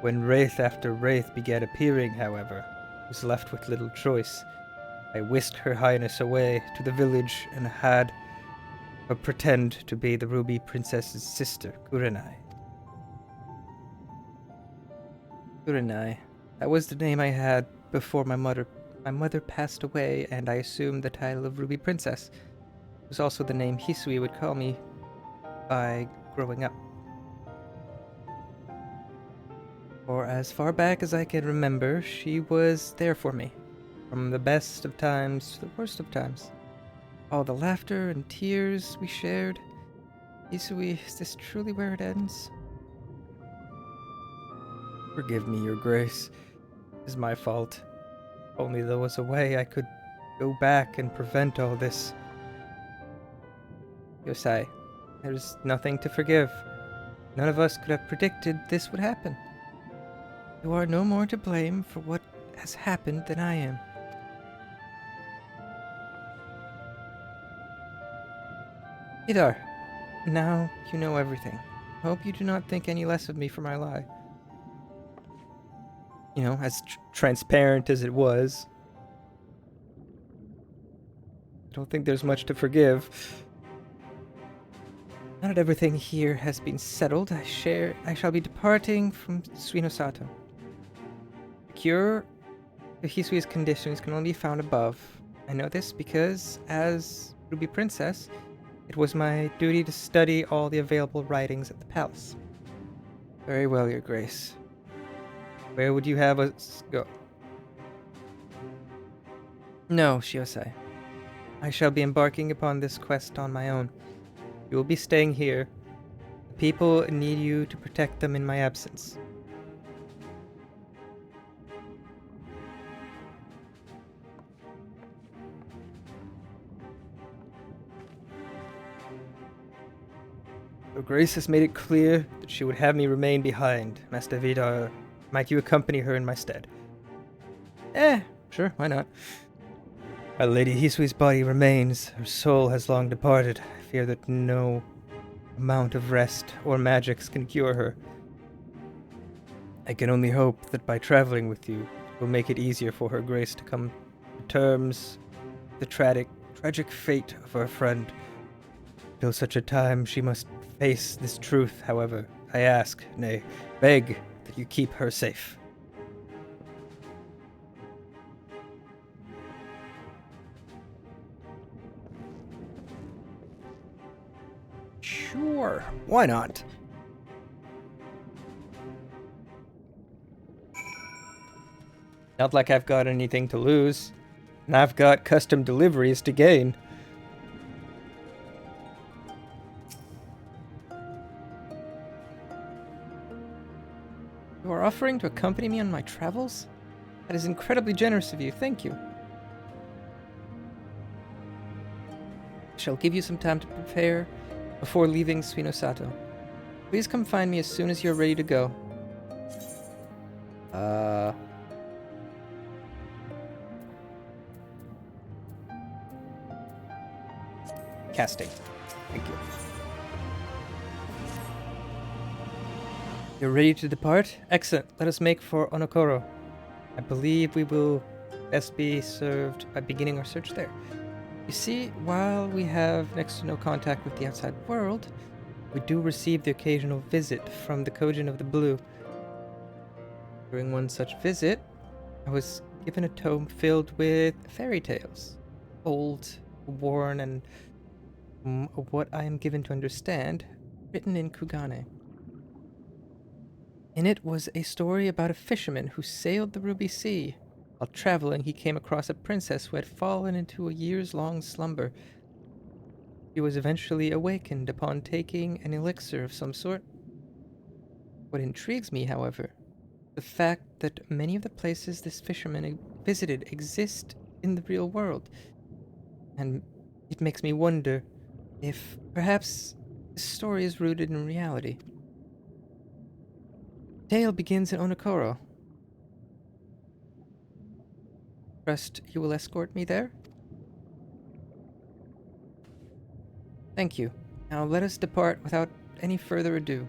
When wraith after wraith began appearing, however, I was left with little choice. I whisked Her Highness away to the village and had her pretend to be the Ruby Princess's sister, Kurenai. Kurenai. That was the name I had before my mother passed away, and I assumed the title of Ruby Princess. It was also the name Hisui would call me by growing up. For as far back as I can remember, she was there for me. From the best of times to the worst of times. All the laughter and tears we shared. Hisui, is this truly where it ends? Forgive me, Your Grace. It is my fault. If only there was a way I could go back and prevent all this. Yosai, there's nothing to forgive. None of us could have predicted this would happen. You are no more to blame for what has happened than I am. Idar, now you know everything. I hope you do not think any less of me for my lie. you know, as transparent as it was. I don't think there's much to forgive. Now that everything here has been settled, I shall be departing from Suinosato. The cure to Hisui's conditions can only be found above. I know this because, as Ruby Princess, it was my duty to study all the available writings at the palace. Very well, Your Grace. Where would you have us go? No, Shiosai. I shall be embarking upon this quest on my own. You will be staying here. The people need you to protect them in my absence. Her Grace has made it clear that she would have me remain behind. Master Vidar, might you accompany her in my stead? Sure, why not? While Lady Hisui's body remains, her soul has long departed. I fear that no amount of rest or magics can cure her. I can only hope that by traveling with you, it will make it easier for Her Grace to come to terms with the tragic fate of her friend. Till such a time, she must face this truth, however. I ask, nay, beg, that you keep her safe. Sure, why not? Not like I've got anything to lose, and I've got custom deliveries to gain. You are offering to accompany me on my travels? That is incredibly generous of you, thank you. I shall give you some time to prepare before leaving Suinosato. Please come find me as soon as you're ready to go. Casting. Thank you. You're ready to depart? Excellent. Let us make for Onokoro. I believe we will best be served by beginning our search there. You see, while we have next to no contact with the outside world, we do receive the occasional visit from the Kojin of the Blue. During one such visit, I was given a tome filled with fairy tales. Old, worn, and what I am given to understand, written in Kugane. In it was a story about a fisherman who sailed the Ruby Sea. While traveling, he came across a princess who had fallen into a years-long slumber. She was eventually awakened upon taking an elixir of some sort. What intrigues me, however, the fact that many of the places this fisherman visited exist in the real world. And it makes me wonder if perhaps this story is rooted in reality. The tale begins in Onokoro. Trust you will escort me there? Thank you. Now let us depart without any further ado.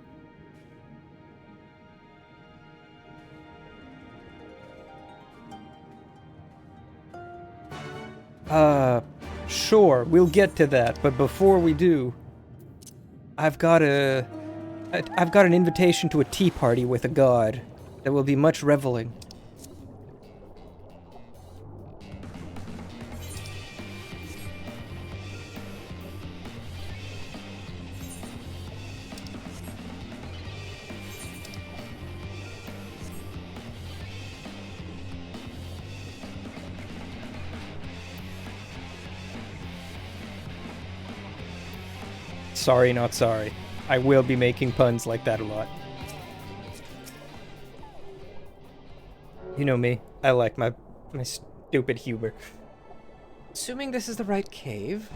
Sure, we'll get to that, but before we do, I've got an invitation to a tea party with a god. There will be much reveling. Sorry, not sorry. I will be making puns like that a lot. You know me. I like my stupid humor. Assuming this is the right cave,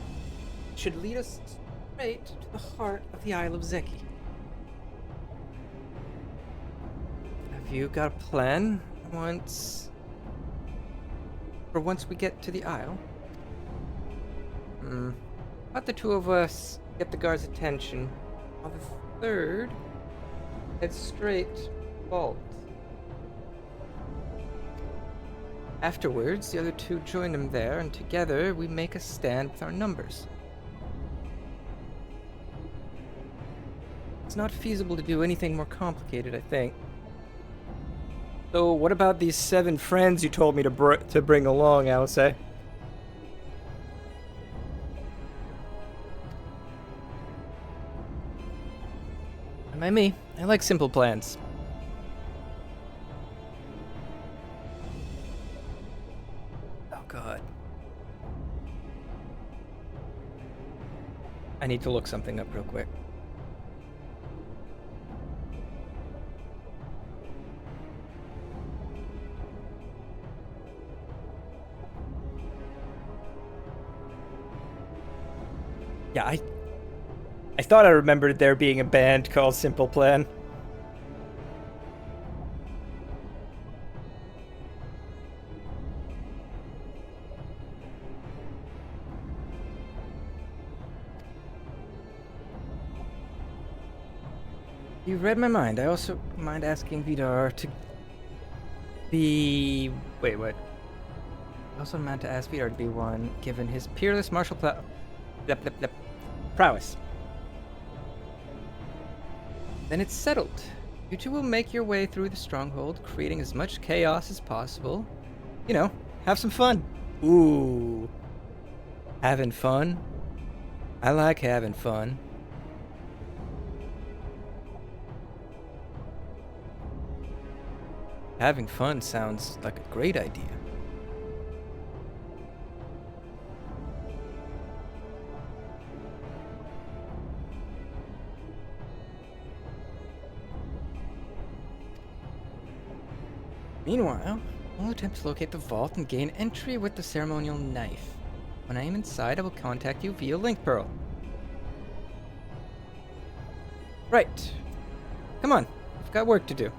it should lead us straight to the heart of the Isle of Zeki. Have you got a plan once we get to the Isle? Let the two of us get the guard's attention, while the third head straight vault. Afterwards, the other two join him there, and together we make a stand with our numbers. It's not feasible to do anything more complicated, I think. So, what about these 7 friends you told me to bring along, Alice? Am I me? I like simple plans. Oh god. I need to look something up real quick. Yeah, I thought I remembered there being a band called Simple Plan. You read my mind. I also mind asking Vidar to be... Wait, what? I also meant to ask Vidar to be one, given his peerless martial prowess. Then it's settled. You two will make your way through the stronghold, creating as much chaos as possible. You know, have some fun. Ooh. Having fun? I like having fun. Having fun sounds like a great idea. Meanwhile, I'll attempt to locate the vault and gain entry with the ceremonial knife. When I am inside, I will contact you via Link Pearl. Right. Come on, I've got work to do.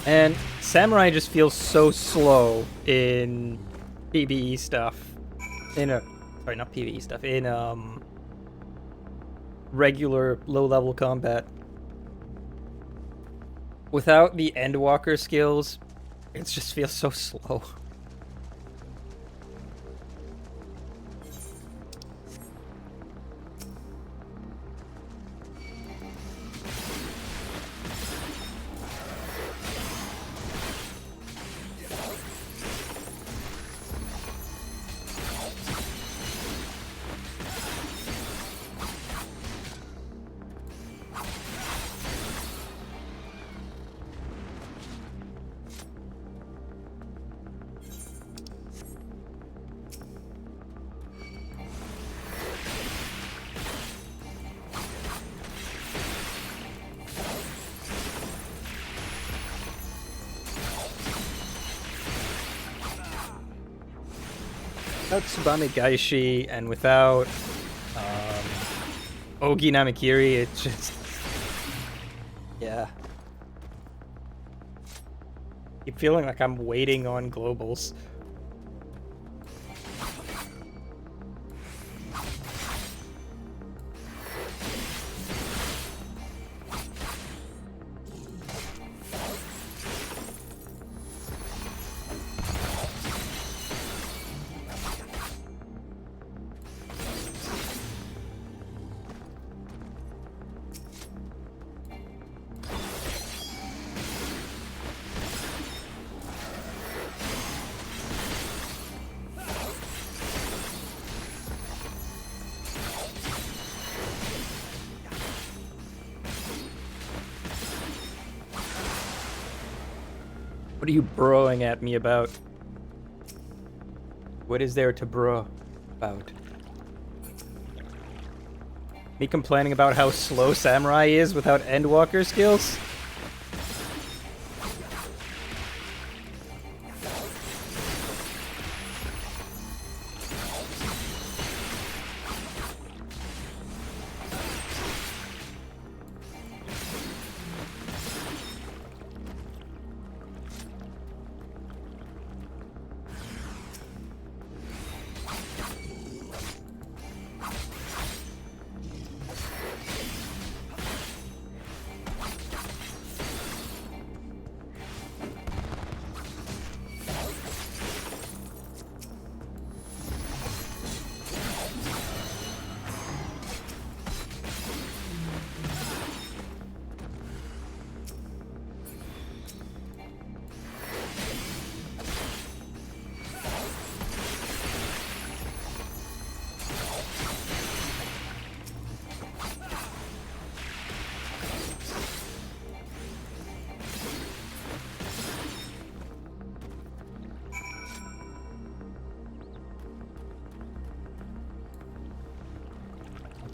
And Samurai just feels so slow in PvE stuff. Sorry, not PvE stuff. In regular low-level combat. Without the Endwalker skills, it just feels so slow. Without Tsubame Gaishi and without Ogi Namakiri, it's just... yeah. Keep feeling like I'm waiting on globals. What are you broing at me about? What is there to bro about? Me complaining about how slow Samurai is without Endwalker skills?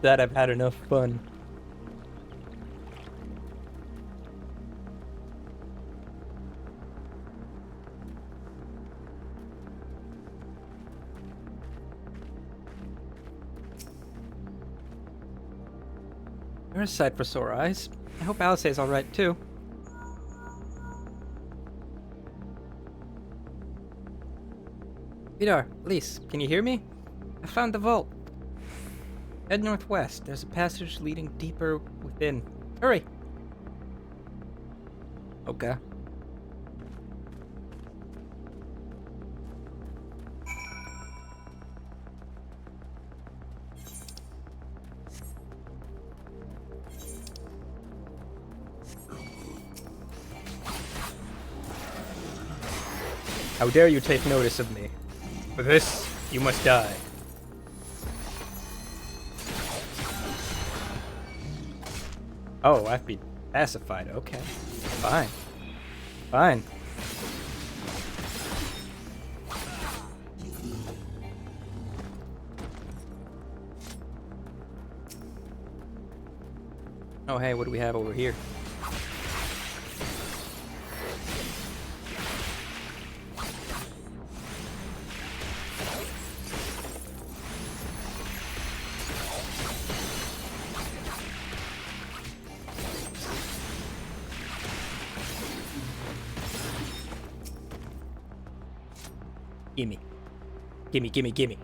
That I've had enough fun. There's a sight for sore eyes. I hope Alice's alright too. Vidar, Lise, can you hear me? I found the vault. Head northwest. There's a passage leading deeper within. Hurry! Okay. How dare you take notice of me? For this, you must die. Oh, I have to be pacified. Okay. Fine. Fine. Oh, hey, what do we have over here? Gimme. Gimme, gimme, gimme.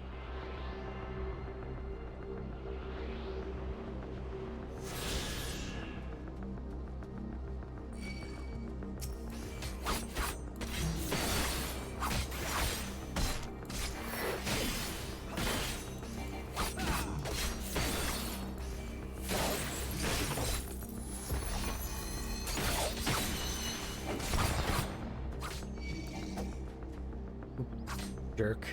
Jerk.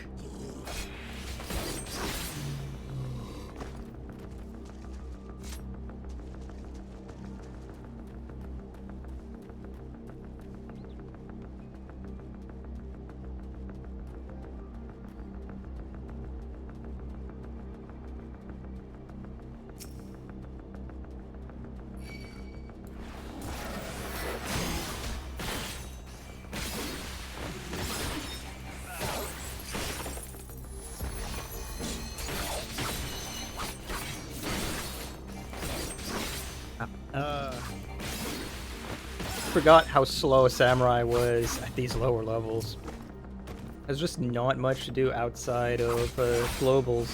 Forgot how slow Samurai was at these lower levels. There's just not much to do outside of globals.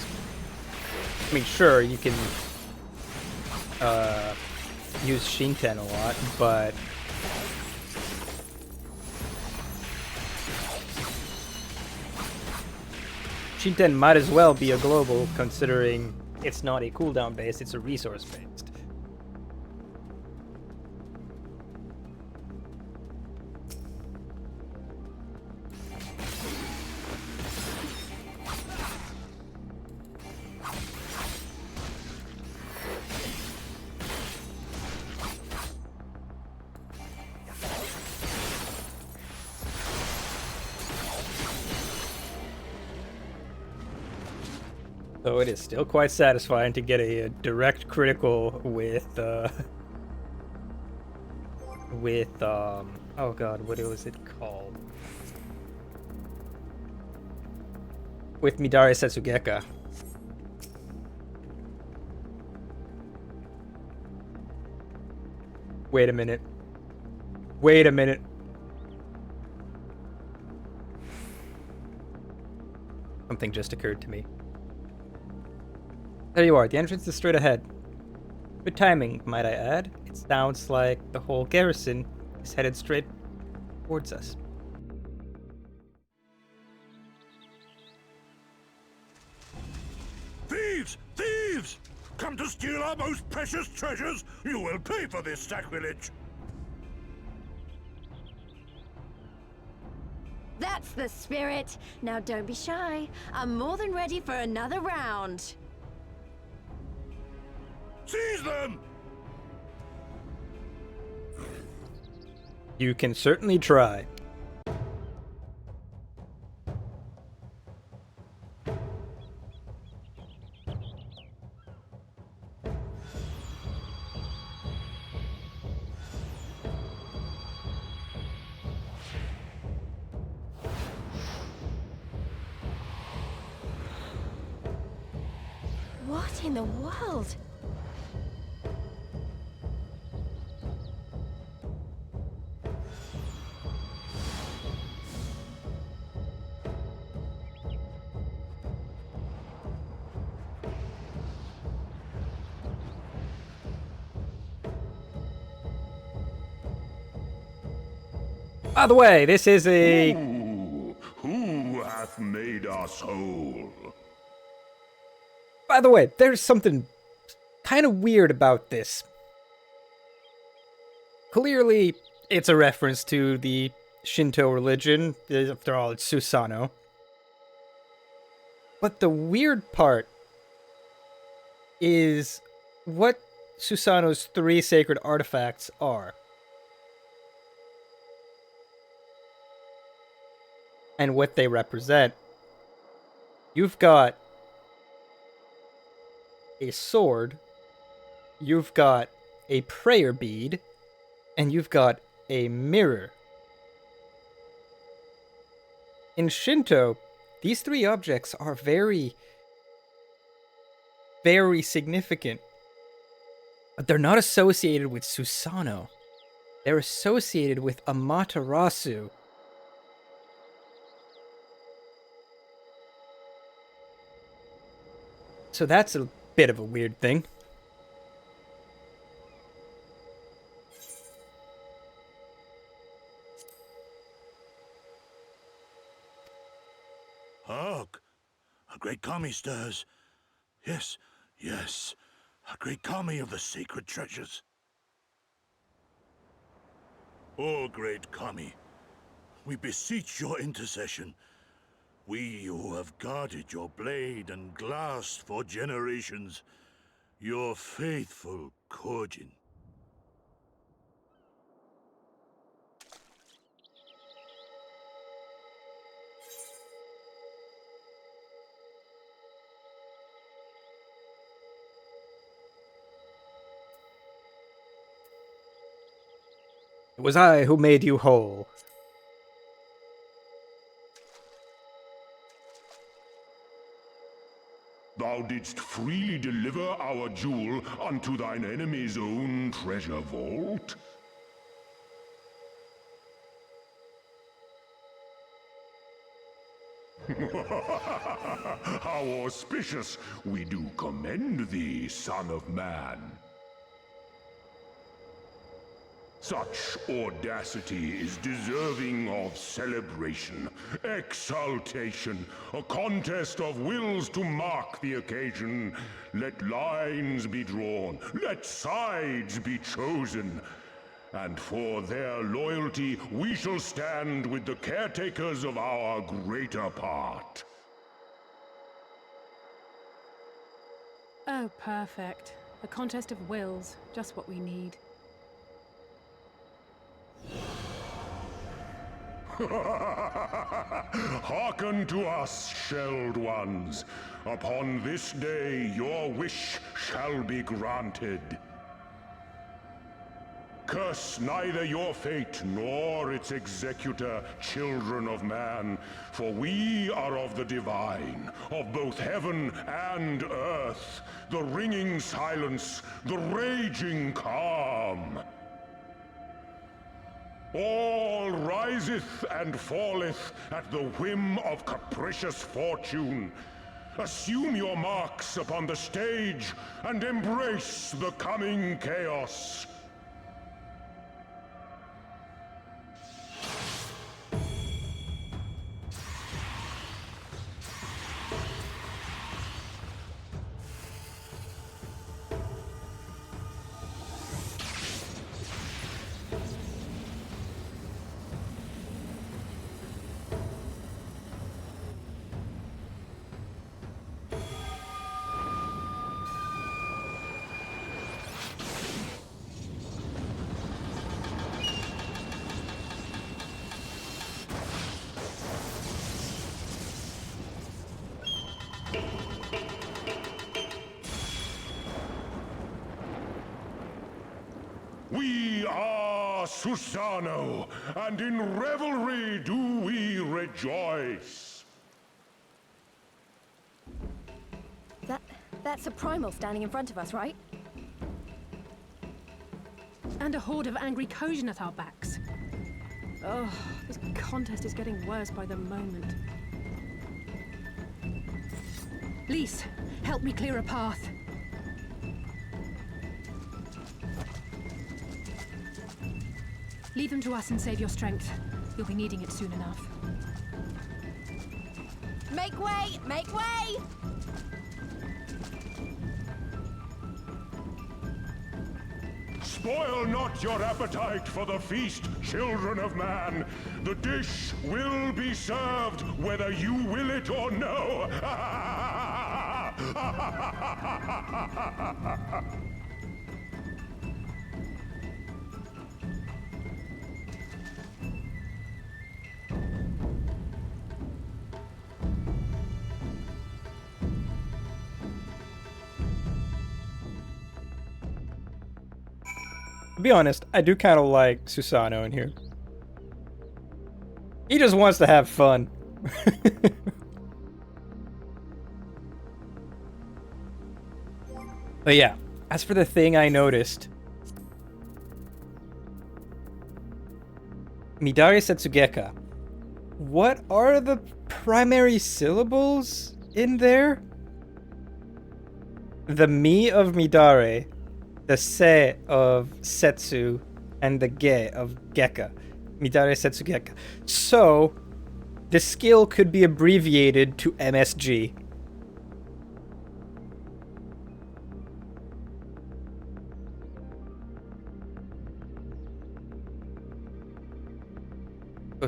I mean, sure, you can use Shinten a lot, but Shinten might as well be a global, considering it's not a cooldown based, it's a resource based. Though it is still quite satisfying to get a direct critical with oh god, what was it called? With Midari Setsugeka. Wait a minute. Wait a minute. Something just occurred to me. There you are, the entrance is straight ahead. Good timing, might I add. It sounds like the whole garrison is headed straight towards us. Thieves! Thieves! Come to steal our most precious treasures? You will pay for this sacrilege! That's the spirit! Now don't be shy. I'm more than ready for another round. Seize them! You can certainly try. What in the world? By the way, this is a... Who hath made us whole? By the way, there's something kind of weird about this. Clearly, it's a reference to the Shinto religion. After all, it's Susanoo. But the weird part is what Susanoo's 3 sacred artifacts are. And what they represent. You've got a sword, you've got a prayer bead, and you've got a mirror. In Shinto, these 3 objects are very, very significant. But they're not associated with Susanoo. They're associated with Amaterasu. So that's a bit of a weird thing. Hark! A great kami stirs. Yes, yes. A great kami of the sacred treasures. O great kami, we beseech your intercession. We who have guarded your blade and glass for generations, your faithful Kojin. It was I who made you whole. Thou didst freely deliver our jewel unto thine enemy's own treasure vault? How auspicious! We do commend thee, son of man. Such audacity is deserving of celebration, exaltation, a contest of wills to mark the occasion. Let lines be drawn, let sides be chosen, and for their loyalty we shall stand with the caretakers of our greater part. Oh, perfect. A contest of wills, just what we need. Hearken to us, shelled ones. Upon this day, your wish shall be granted. Curse neither your fate nor its executor, children of man, for we are of the divine, of both heaven and earth, the ringing silence, the raging calm. All riseth and falleth at the whim of capricious fortune. Assume your marks upon the stage and embrace the coming chaos. We are Susano, and in revelry do we rejoice. That's a primal standing in front of us, right? And a horde of angry Kojin at our backs. Oh, this contest is getting worse by the moment. Lise, help me clear a path. Leave them to us and save your strength. You'll be needing it soon enough. Make way! Make way! Spoil not your appetite for the feast, children of man. The dish will be served whether you will it or no. To be honest, I do kind of like Susano in here. He just wants to have fun. But yeah, as for the thing I noticed, Midare Setsugeka. What are the primary syllables in there? The mi of Midare, the se of Setsu, and the ge of Geka. Midare Setsugeka. So, the skill could be abbreviated to MSG. So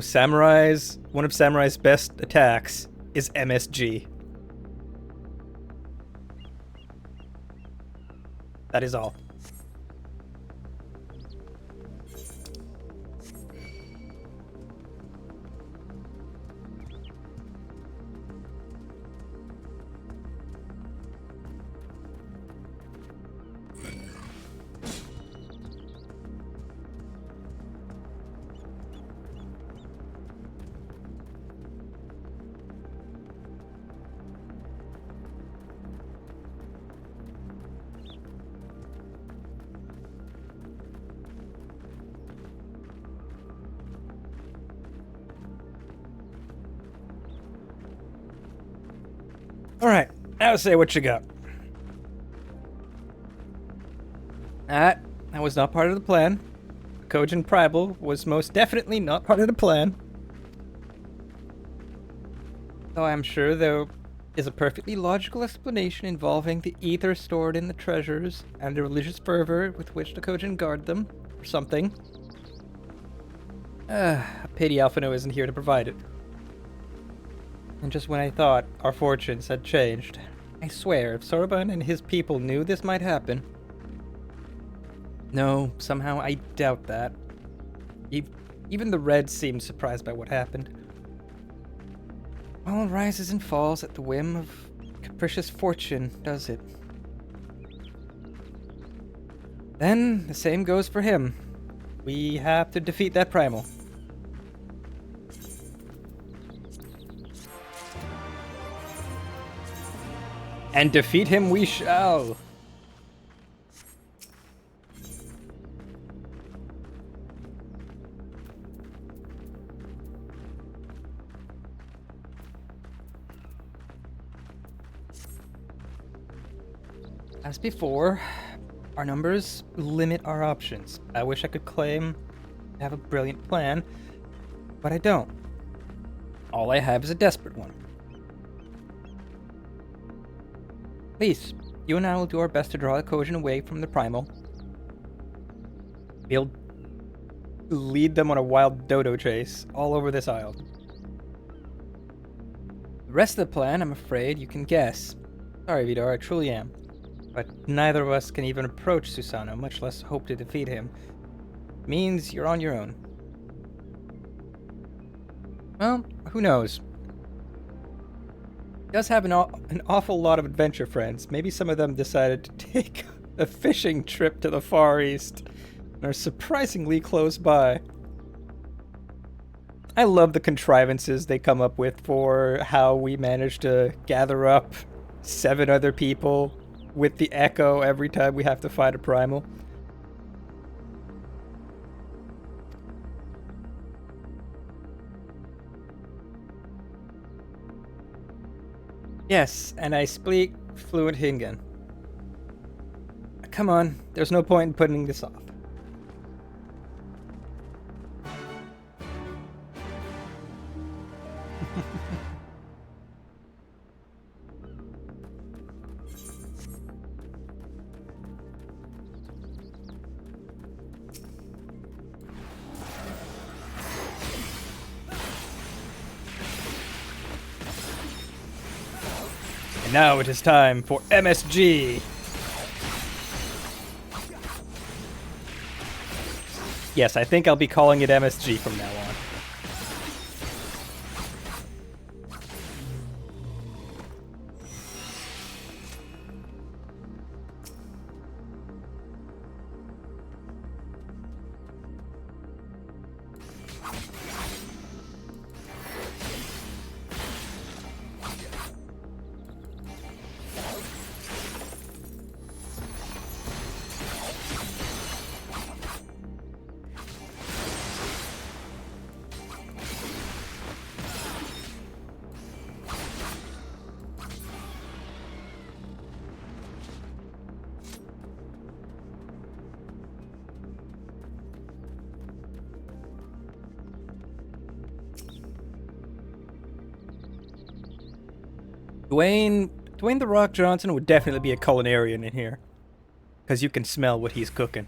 one of Samurai's best attacks is MSG. That is all. Alright, now say what you got. That was not part of the plan. Kojin Primal was most definitely not part of the plan. Though I'm sure there is a perfectly logical explanation involving the ether stored in the treasures and the religious fervor with which the Kojin guard them, or something. A pity Alphino isn't here to provide it. And just when I thought our fortunes had changed, I swear if Soroban and his people knew this might happen. No, somehow I doubt that. Even the Reds seemed surprised by what happened. All rises and falls at the whim of capricious fortune, does it? Then, the same goes for him. We have to defeat that primal. And defeat him we shall. As before, our numbers limit our options. I wish I could claim I have a brilliant plan, but I don't. All I have is a desperate one. Please, you and I will do our best to draw the Kojin away from the primal. We'll lead them on a wild dodo chase all over this isle. The rest of the plan, I'm afraid, you can guess. Sorry, Vidar, I truly am. But neither of us can even approach Susano, much less hope to defeat him. Means you're on your own. Well, who knows? He does have an awful lot of adventure friends. Maybe some of them decided to take a fishing trip to the Far East and are surprisingly close by. I love the contrivances they come up with for how we manage to gather up 7 other people with the echo every time we have to fight a primal. Yes, and I speak fluent Hingan. Come on, there's no point in putting this off. And now it is time for MSG. Yes, I think I'll be calling it MSG from now on. Dwayne the Rock Johnson would definitely be a culinarian in here, because you can smell what he's cooking.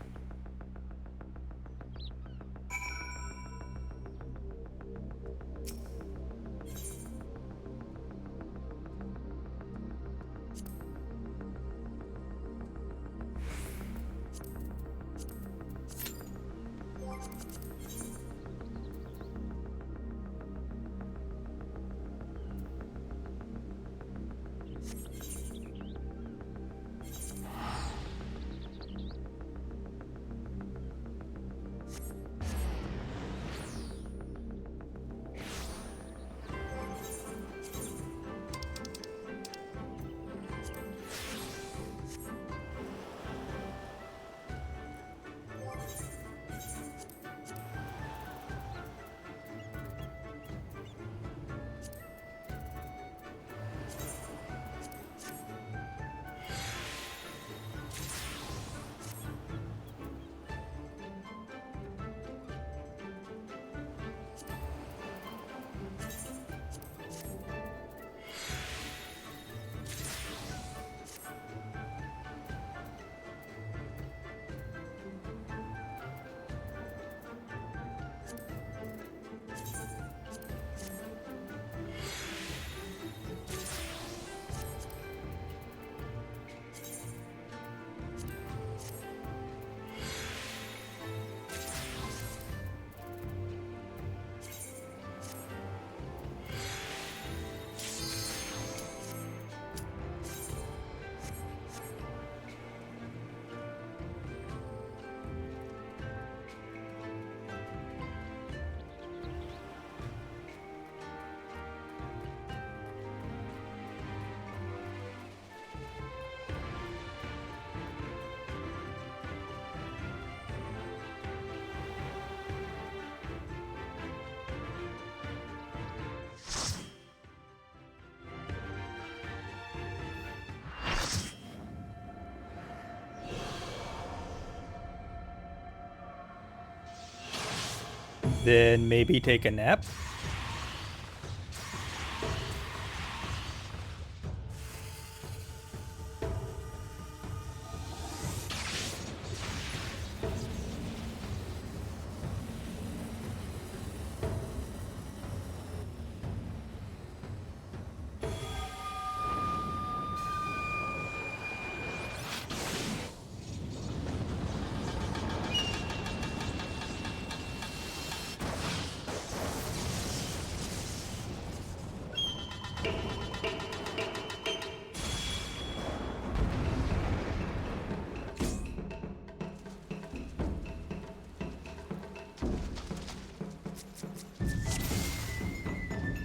Then maybe take a nap?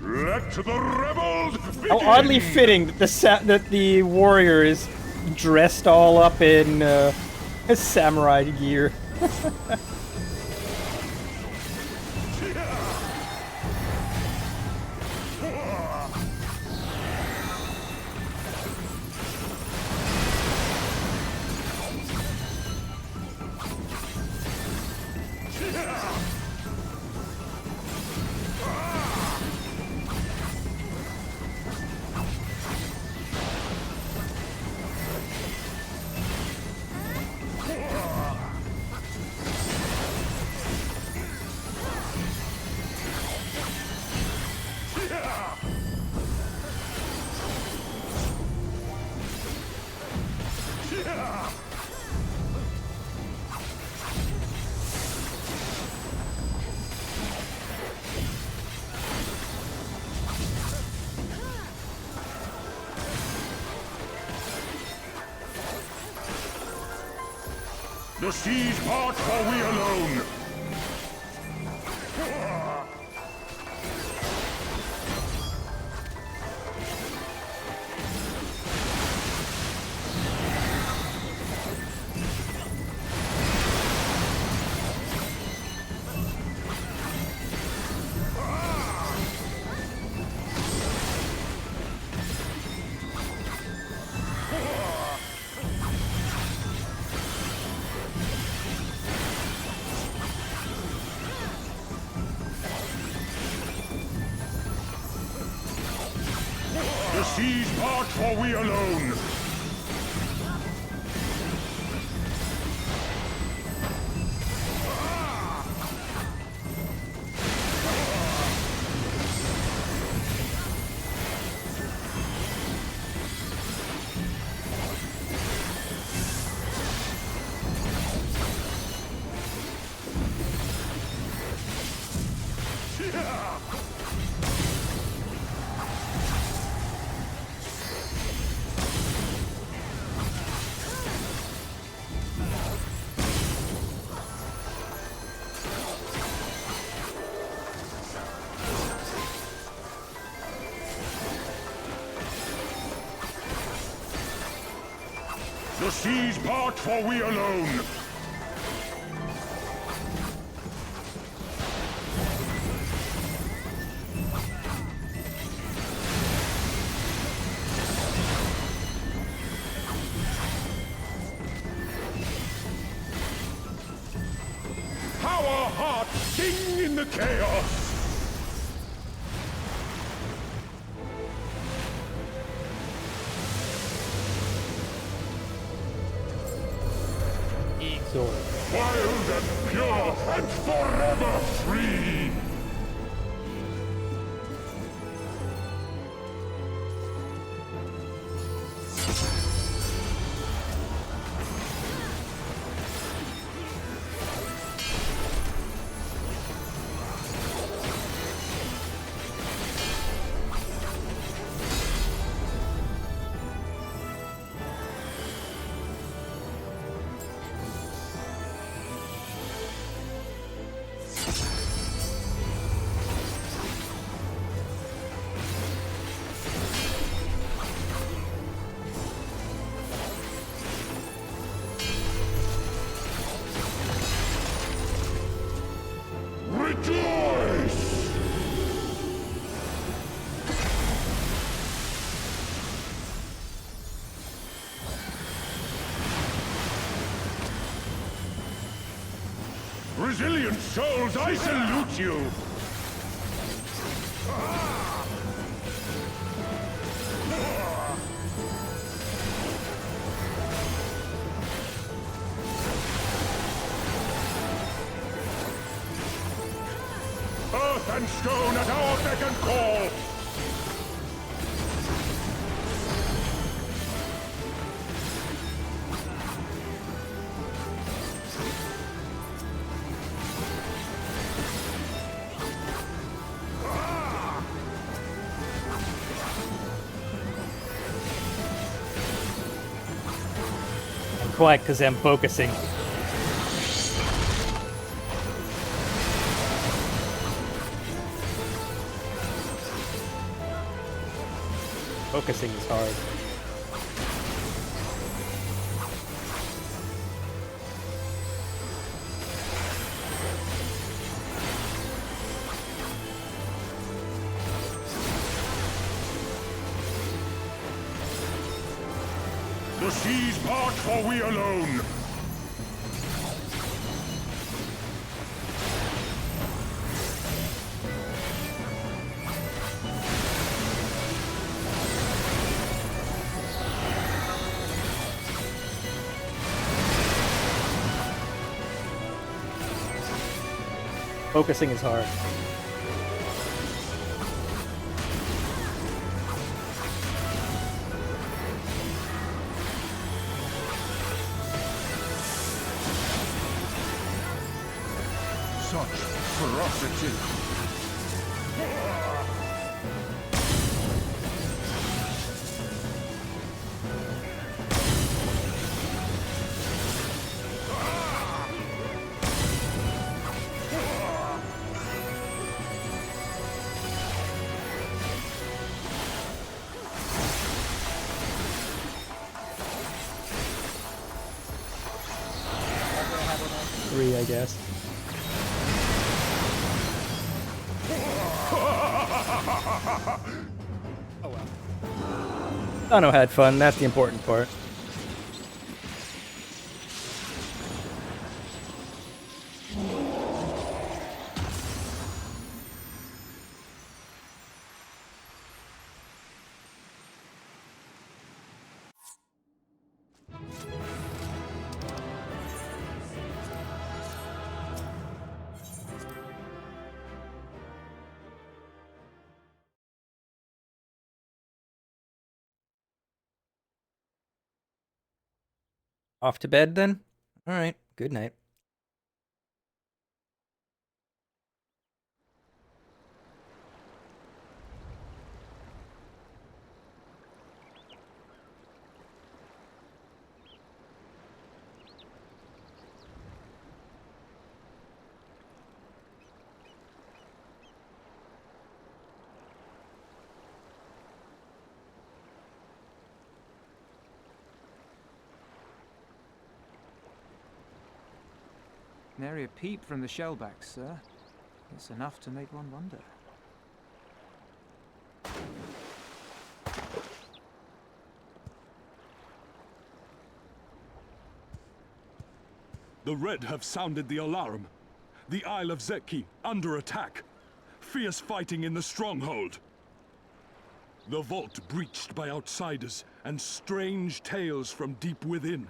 Let the rebels begin! How oddly fitting that that the warrior is dressed all up in samurai gear. The seas part, for we alone. The seas part, for we alone. The seas part, for we alone. Our hearts sing in the chaos. Wild and pure and forever free! Rejoice! Resilient Radiant souls, I salute you! Earth and stone at our beck and call! Quiet, because I'm focusing. Focusing is hard. The seas part, for we alone! Focusing is hard. Such ferocity! Three, I guess. Oh well. Dano had fun, that's the important part. Off to bed then? Alright, good night. Nary a peep from the shellbacks, sir. It's enough to make one wonder. The Red have sounded the alarm. The Isle of Zeki under attack. Fierce fighting in the stronghold. The vault breached by outsiders and strange tales from deep within.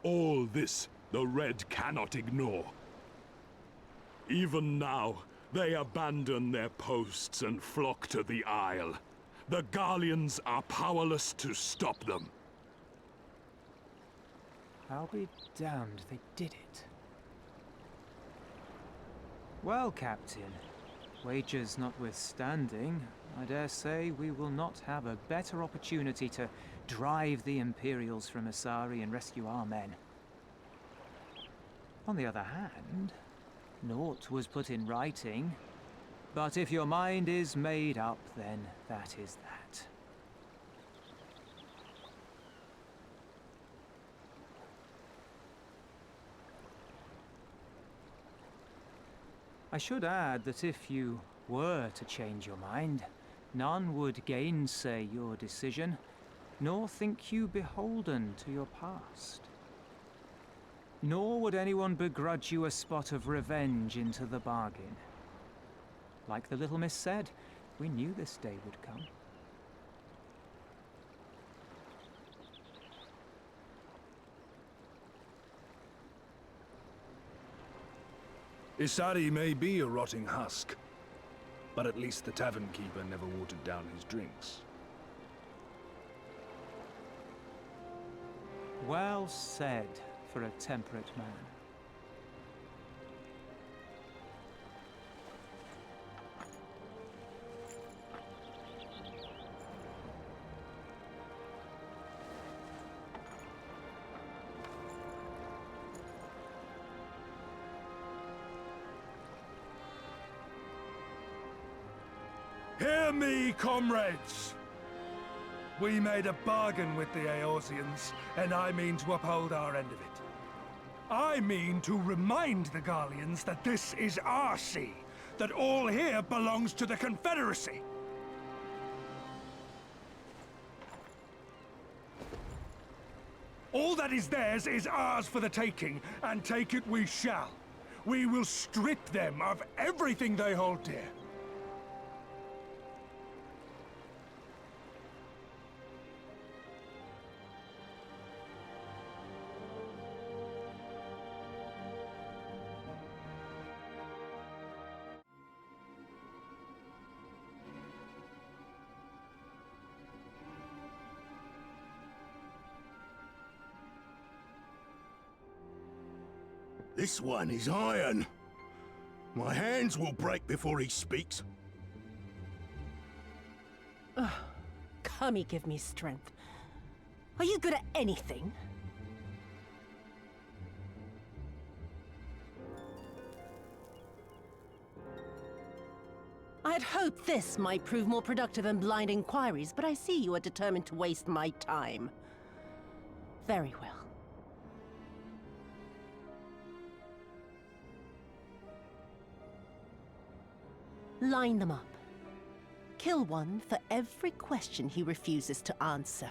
All this the Red cannot ignore. Even now, they abandon their posts and flock to the Isle. The Garleans are powerless to stop them. I'll be damned they did it. Well, Captain, wagers notwithstanding, I dare say we will not have a better opportunity to drive the Imperials from Asari and rescue our men. On the other hand, naught was put in writing, but if your mind is made up, then that is that. I should add that if you were to change your mind, none would gainsay your decision, nor think you beholden to your past. Nor would anyone begrudge you a spot of revenge into the bargain. Like the little miss said, we knew this day would come. Isari may be a rotting husk, but at least the tavern keeper never watered down his drinks. Well said for a temperate man. Hear me, comrades! We made a bargain with the Eorzeans, and I mean to uphold our end of it. I mean to remind the Garleans that this is our sea, that all here belongs to the Confederacy. All that is theirs is ours for the taking, and take it we shall. We will strip them of everything they hold dear. This one is iron. My hands will break before he speaks. Kami, give me strength. Are you good at anything? I had hoped this might prove more productive than blind inquiries, but I see you are determined to waste my time. Very well. Line them up. Kill one for every question he refuses to answer.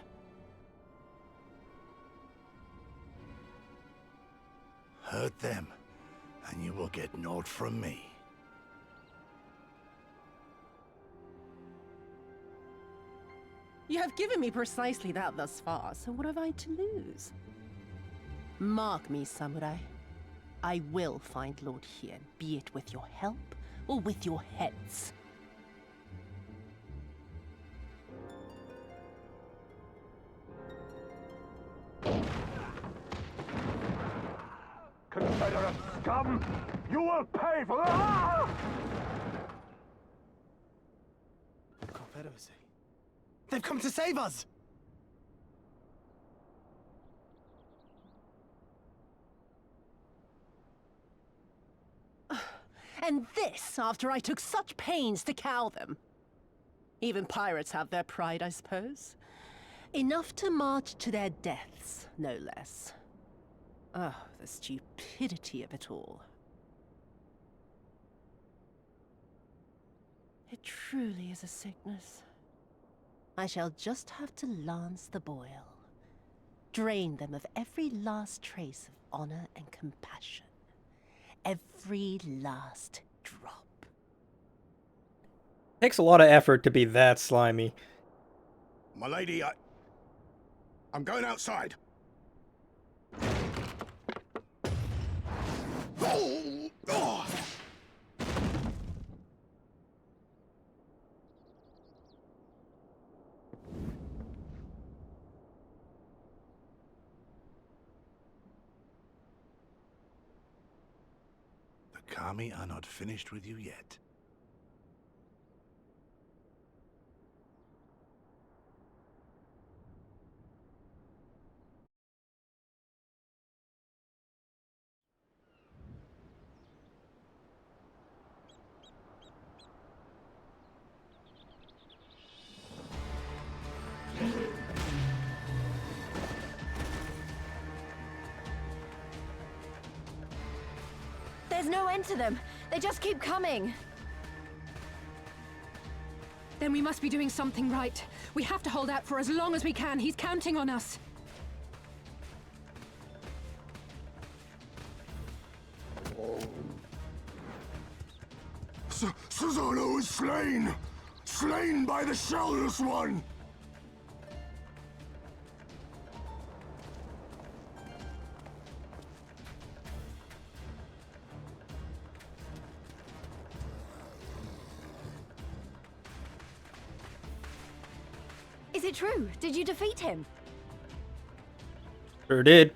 Hurt them, and you will get naught from me. You have given me precisely that thus far, so what have I to lose? Mark me, samurai. I will find Lord Hien, be it with your help or with your heads. Confederate scum! You will pay for that! Confederacy. They've come to save us! And this after I took such pains to cow them. Even pirates have their pride, I suppose. Enough to march to their deaths, no less. Oh, the stupidity of it all. It truly is a sickness. I shall just have to lance the boil. Drain them of every last trace of honor and compassion. Every last drop. Takes a lot of effort to be that slimy. My lady, I'm going outside. Oh! Oh! The Kami are not finished with you yet. There's no end to them. They just keep coming. Then we must be doing something right. We have to hold out for as long as we can. He's counting on us. Susanoo is slain! Slain by the Shellless One! Is it true? Did you defeat him? Sure did.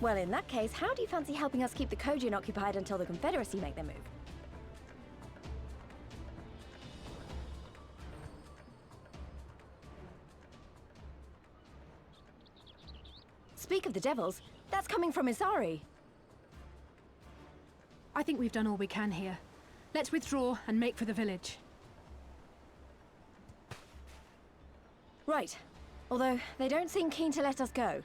Well, in that case, how do you fancy helping us keep the Kojin occupied until the Confederacy make their move? Speak of the devils, that's coming from Isari. I think we've done all we can here. Let's withdraw and make for the village. Right. Although, they don't seem keen to let us go.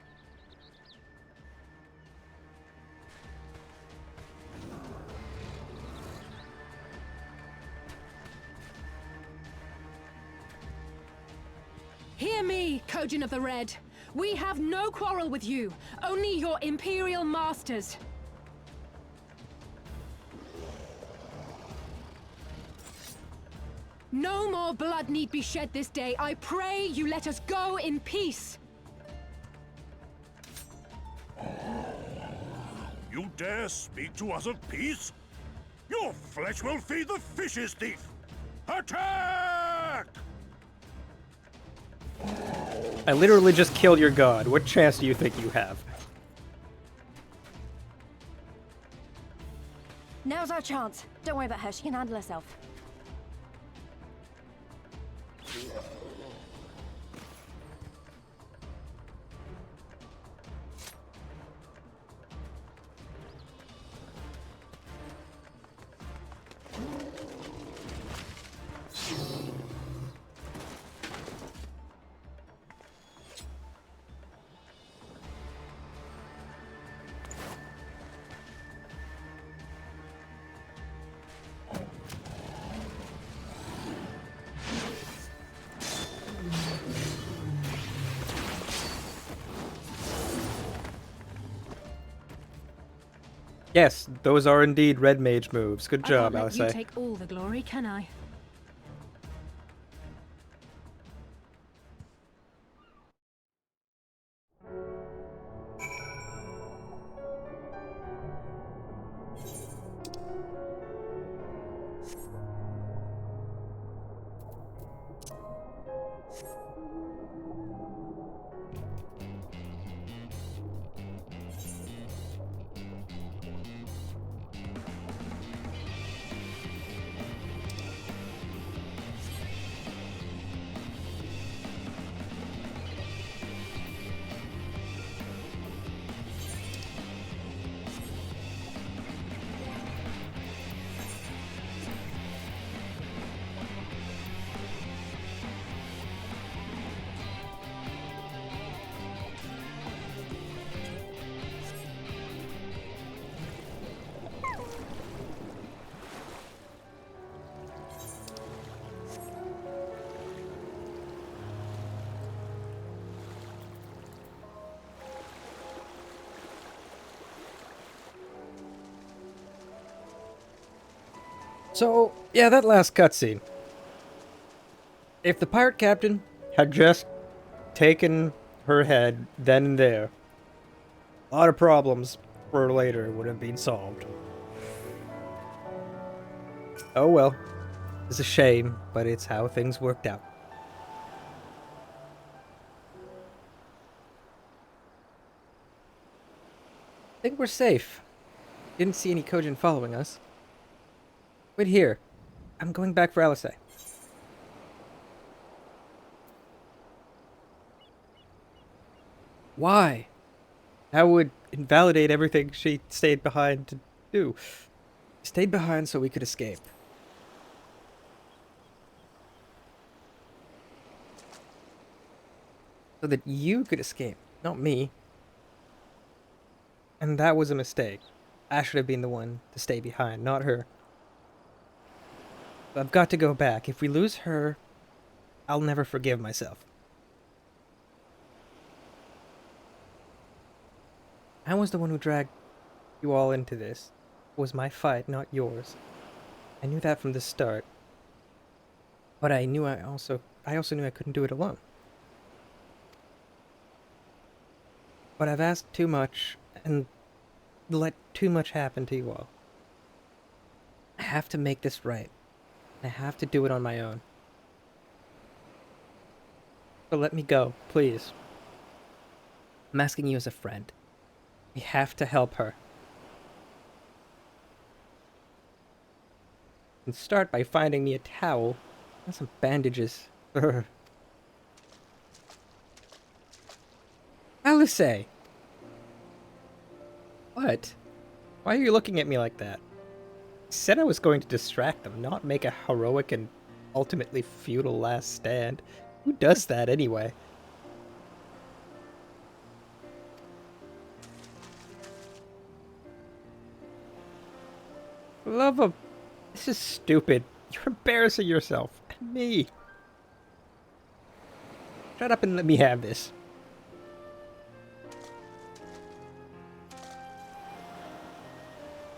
Hear me, Kojin of the Red. We have no quarrel with you, only your Imperial masters. No more blood need be shed this day. I pray you let us go in peace. You dare speak to us of peace? Your flesh will feed the fishes, thief! Attack! I literally just killed your god. What chance do you think you have? Now's our chance. Don't worry about her, she can handle herself. Yes, those are indeed red mage moves. Good job, I can't let you Alisei. take all the glory, can I? So, yeah, that last cutscene. If the pirate captain had just taken her head then and there, a lot of problems for later would have been solved. Oh well. It's a shame, but it's how things worked out. I think we're safe. Didn't see any Kojin following us. Wait here. I'm going back for Alisei. Why? That would invalidate everything she stayed behind to do. Stayed behind so we could escape. So that you could escape, not me. And that was a mistake. I should have been the one to stay behind, not her. I've got to go back. If we lose her, I'll never forgive myself. I was the one who dragged you all into this. It was my fight, not yours. I knew that from the start. But I also knew I couldn't do it alone. But I've asked too much and let too much happen to you all. I have to make this right. I have to do it on my own. So let me go, please. I'm asking you as a friend. We have to help her. And start by finding me a towel and some bandages for her. Alice! What? Why are you looking at me like that? I said I was going to distract them, not make a heroic and ultimately futile last stand. Who does that anyway? Love of... This is stupid. You're embarrassing yourself. And me. Shut up and let me have this.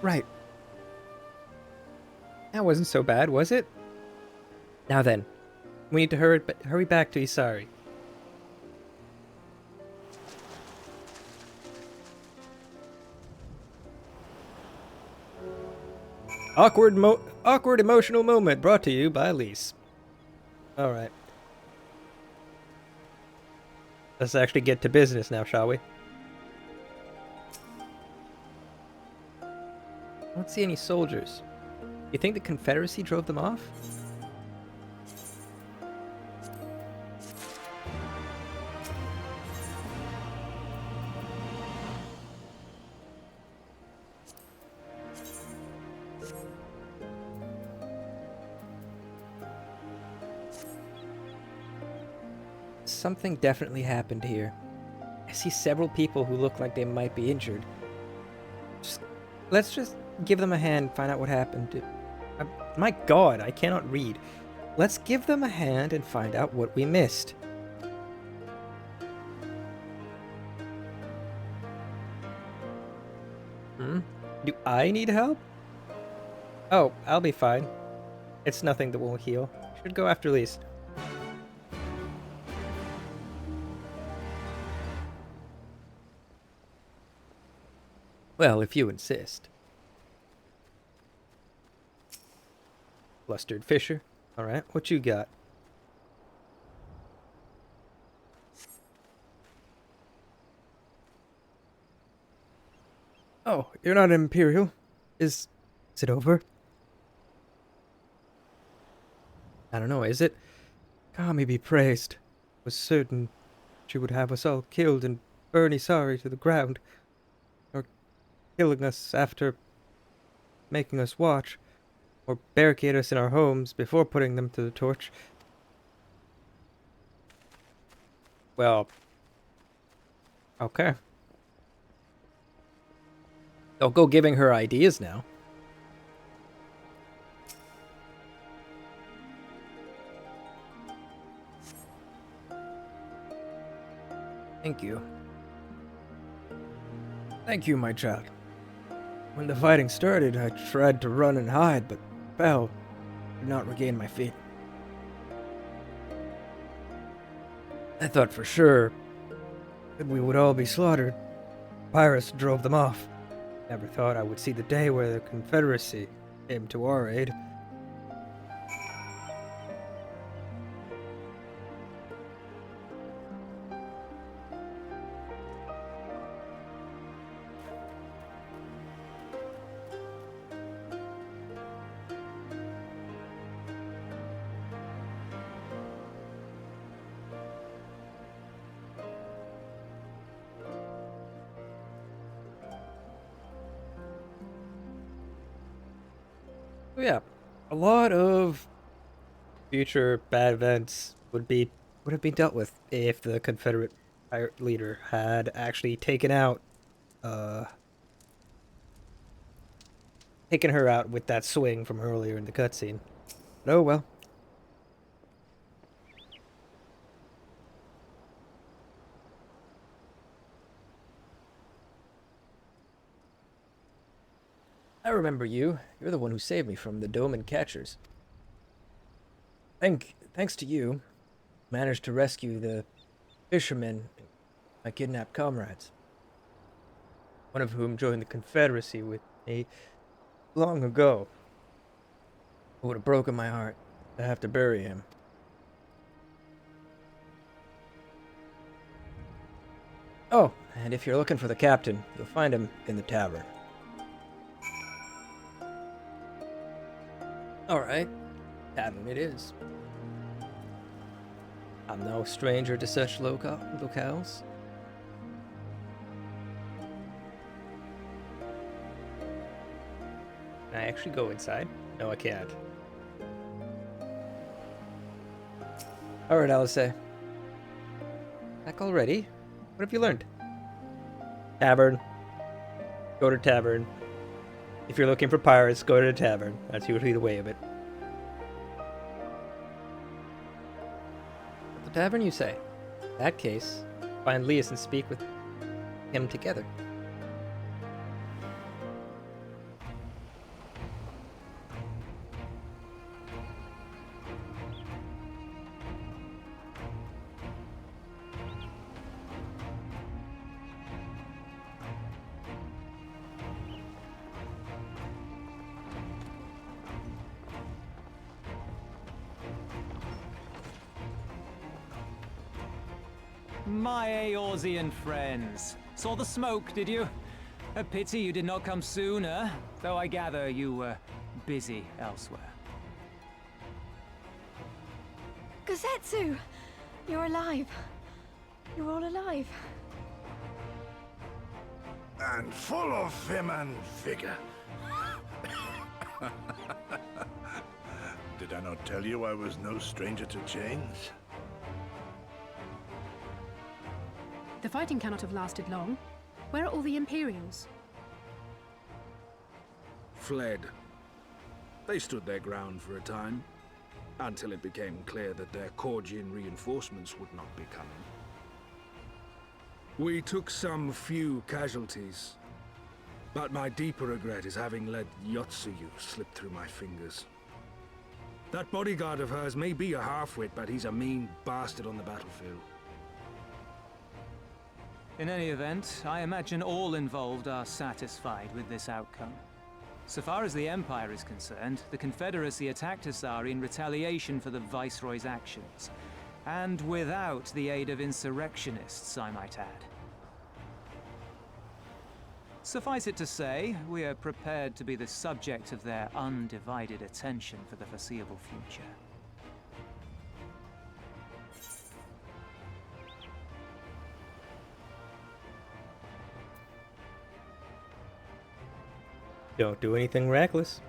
Right. That wasn't so bad, was it? Now then, we need to hurry back to Isari. Awkward emotional moment brought to you by Lise. Alright. Let's actually get to business now, shall we? I don't see any soldiers. You think the Confederacy drove them off? Something definitely happened here. I see several people who look like they might be injured. Let's just give them a hand and find out what happened. My god, I cannot read. Let's give them a hand and find out what we missed. Do I need help? Oh, I'll be fine. It's nothing that won't heal. Should go after Lise. Well, if you insist. Flustered Fisher. Alright, what you got? Oh, you're not an Imperial? Is it over? I don't know, is it? Kami be praised. Was certain she would have us all killed and burn Isari to the ground. Or killing us after making us watch. Or barricade us in our homes before putting them to the torch. Well... Okay. Don't go giving her ideas now. Thank you. Thank you, my child. When the fighting started, I tried to run and hide, but fell. Did not regain my feet. I thought for sure that we would all be slaughtered. Pirates drove them off. Never thought I would see the day where the Confederacy came to our aid. Yeah, a lot of future bad events would have been dealt with if the Confederate pirate leader had actually taken her out with that swing from earlier in the cutscene. Oh well. remember you. You're the one who saved me from the Doman catchers. Thanks to you, managed to rescue the fishermen, my kidnapped comrades. One of whom joined the Confederacy with me long ago. It would have broken my heart to have to bury him. Oh, and if you're looking for the captain, you'll find him in the tavern. Alright, tavern it is. I'm no stranger to such locales. Can I actually go inside? No, I can't. Alright, Alice. Back already? What have you learned? Tavern. Go to tavern. If you're looking for pirates, go to the tavern. That's usually the way of it. The tavern, you say? In that case, find Leas and speak with him together. My Eorzean friends. Saw the smoke, did you? A pity you did not come sooner, though I gather you were busy elsewhere. Gozetsu! You're alive. You're all alive. And full of vim and vigor. Did I not tell you I was no stranger to chains? The fighting cannot have lasted long. Where are all the Imperials? Fled. They stood their ground for a time, until it became clear that their Korgian reinforcements would not be coming. We took some few casualties, but my deeper regret is having let Yotsuyu slip through my fingers. That bodyguard of hers may be a half-wit, but he's a mean bastard on the battlefield. In any event, I imagine all involved are satisfied with this outcome. So far as the Empire is concerned, the Confederacy attacked Asari in retaliation for the Viceroy's actions. And without the aid of insurrectionists, I might add. Suffice it to say, we are prepared to be the subject of their undivided attention for the foreseeable future. Don't do anything reckless.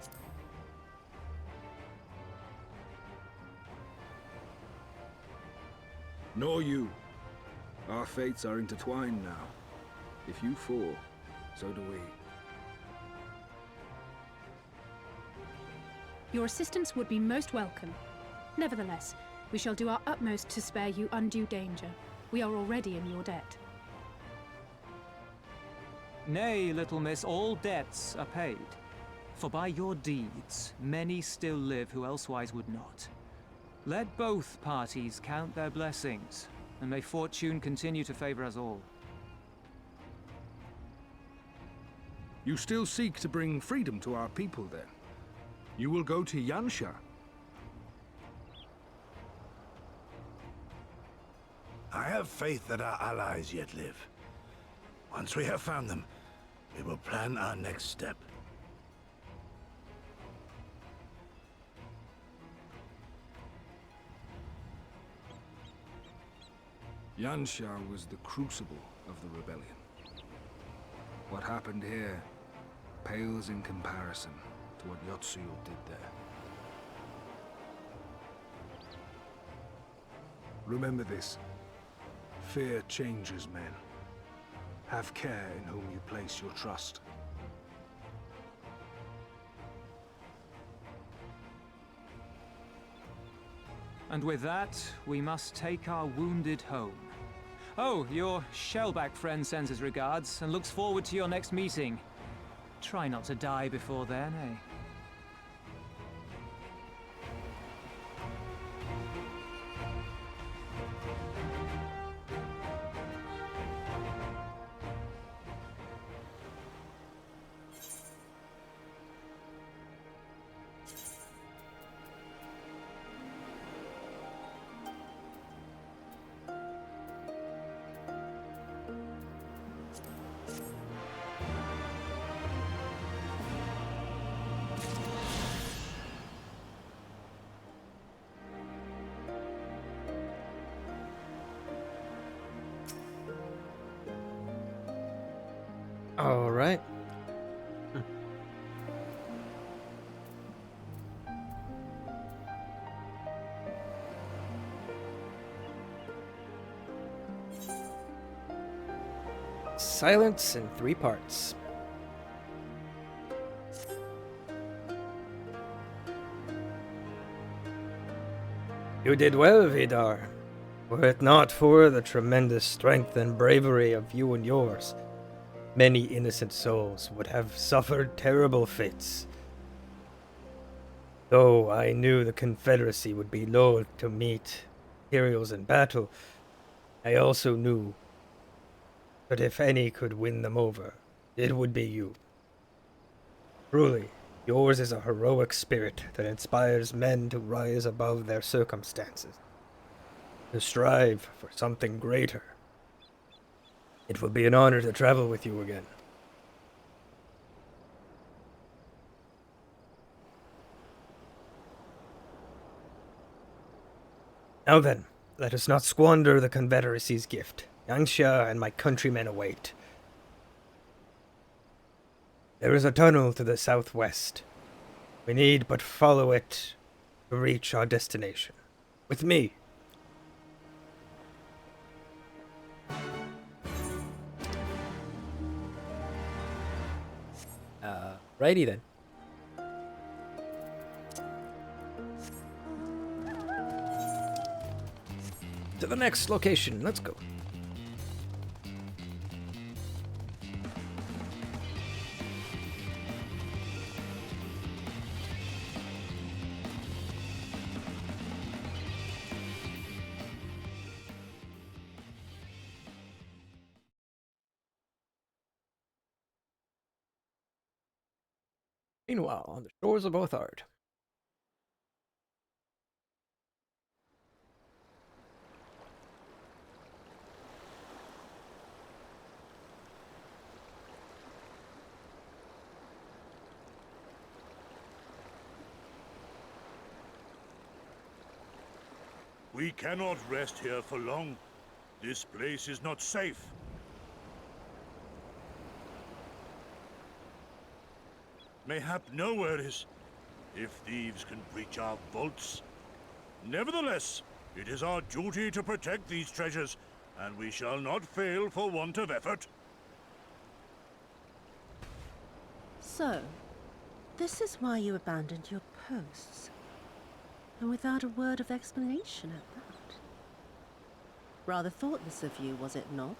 Nor you. Our fates are intertwined now. If you fall, so do we. Your assistance would be most welcome. Nevertheless, we shall do our utmost to spare you undue danger. We are already in your debt. Nay, little miss, all debts are paid. For by your deeds, many still live who elsewise would not. Let both parties count their blessings, and may fortune continue to favor us all. You still seek to bring freedom to our people, then? You will go to Yansha. I have faith that our allies yet live. Once we have found them, we will plan our next step. Yansha was the crucible of the rebellion. What happened here pales in comparison to what Yotsuyu did there. Remember this. Fear changes men. Have care in whom you place your trust. And with that, we must take our wounded home. Oh, your Shellback friend sends his regards and looks forward to your next meeting. Try not to die before then, eh? All right. Silence in 3 parts. You did well, Vidar. Were it not for the tremendous strength and bravery of you and yours, many innocent souls would have suffered terrible fates. Though I knew the Confederacy would be loath to meet Imperials in battle, I also knew that if any could win them over, it would be you. Truly, yours is a heroic spirit that inspires men to rise above their circumstances, to strive for something greater. It will be an honor to travel with you again. Now then, let us not squander the Confederacy's gift. Yangsha and my countrymen await. There is a tunnel to the southwest. We need but follow it to reach our destination. With me. Righty then. To the next location. Let's go. Meanwhile, on the shores of Othard. We cannot rest here for long. This place is not safe. Mayhap nowhere is, if thieves can breach our vaults. Nevertheless, it is our duty to protect these treasures, and we shall not fail for want of effort. So, this is why you abandoned your posts. And without a word of explanation at that. Rather thoughtless of you, was it not?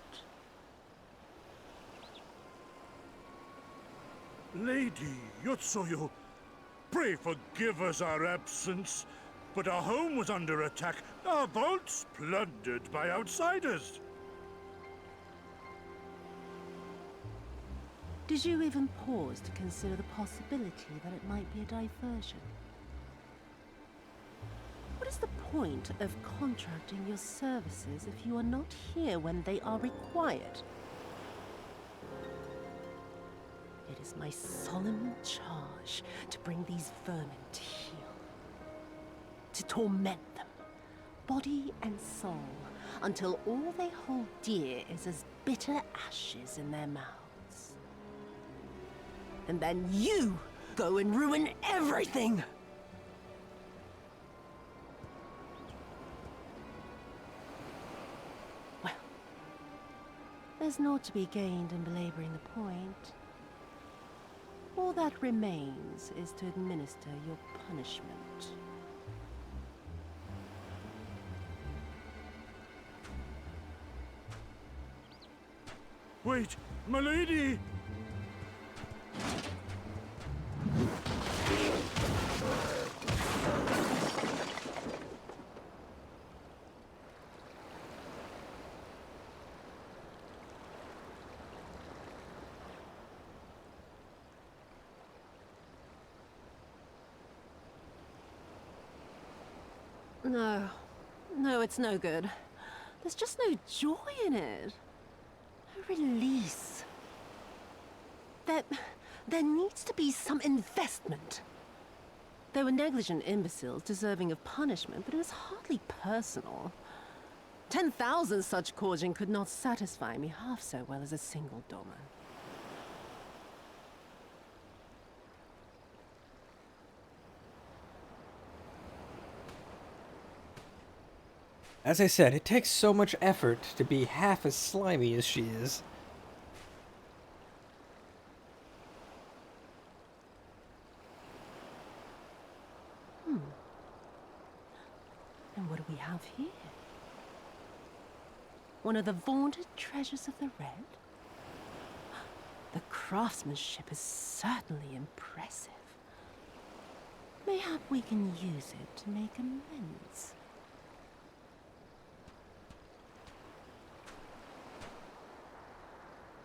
Lady Yotsuyu, pray forgive us our absence, but our home was under attack, our vaults plundered by outsiders. Did you even pause to consider the possibility that it might be a diversion? What is the point of contracting your services if you are not here when they are required? It is my solemn charge to bring these vermin to heel. To torment them, body and soul, until all they hold dear is as bitter ashes in their mouths. And then you go and ruin everything! Well, there's naught to be gained in belaboring the point. All that remains is to administer your punishment. Wait, my lady! No. No, it's no good. There's just no joy in it. No release. There needs to be some investment. They were negligent imbeciles deserving of punishment, but it was hardly personal. 10,000 such courting could not satisfy me half so well as a single doorman. As I said, it takes so much effort to be half as slimy as she is. And what do we have here? One of the vaunted treasures of the Red? The craftsmanship is certainly impressive. Mayhap we can use it to make amends.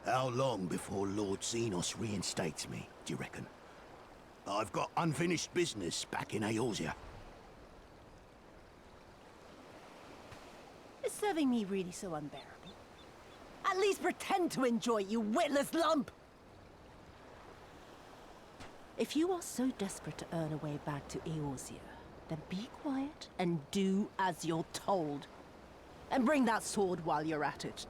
How long before Lord Xenos reinstates me, do you reckon? I've got unfinished business back in Eorzea. Is serving me really so unbearable? At least pretend to enjoy it, you witless lump! If you are so desperate to earn a way back to Eorzea, then be quiet and do as you're told. And bring that sword while you're at it.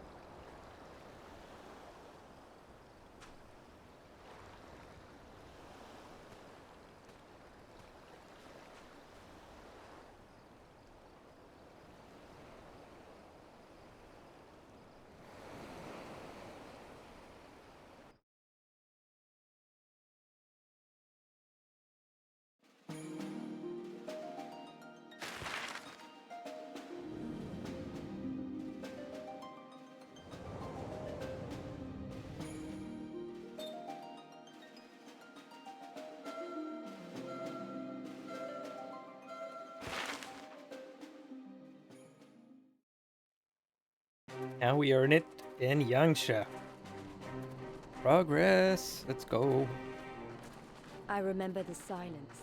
Now we earn it in Yangsha. Progress. Let's go. I remember the silence.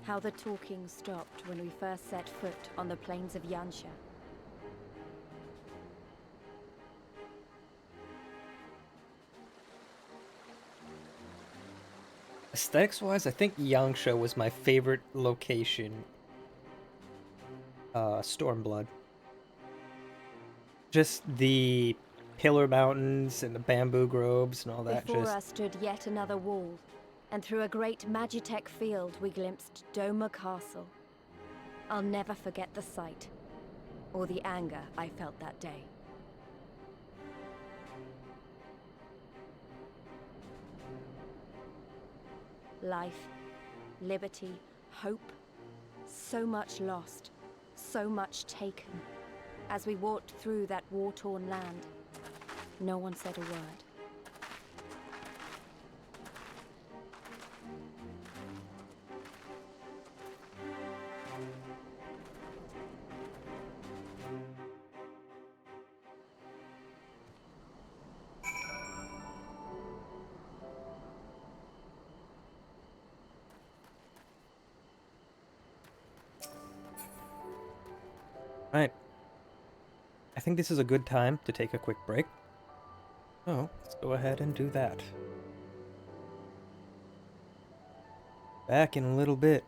How the talking stopped when we first set foot on the plains of Yansha. Aesthetics-wise, I think Yangsha was my favorite location. Stormblood. Just the pillar mountains and the bamboo groves and all that. Before us stood yet another wall, and through a great Magitech field we glimpsed Doma Castle. I'll never forget the sight, or the anger I felt that day. Life, liberty, hope, so much lost, so much taken. As we walked through that war-torn land, no one said a word. Right. I think this is a good time to take a quick break. So, let's go ahead and do that. Back in a little bit.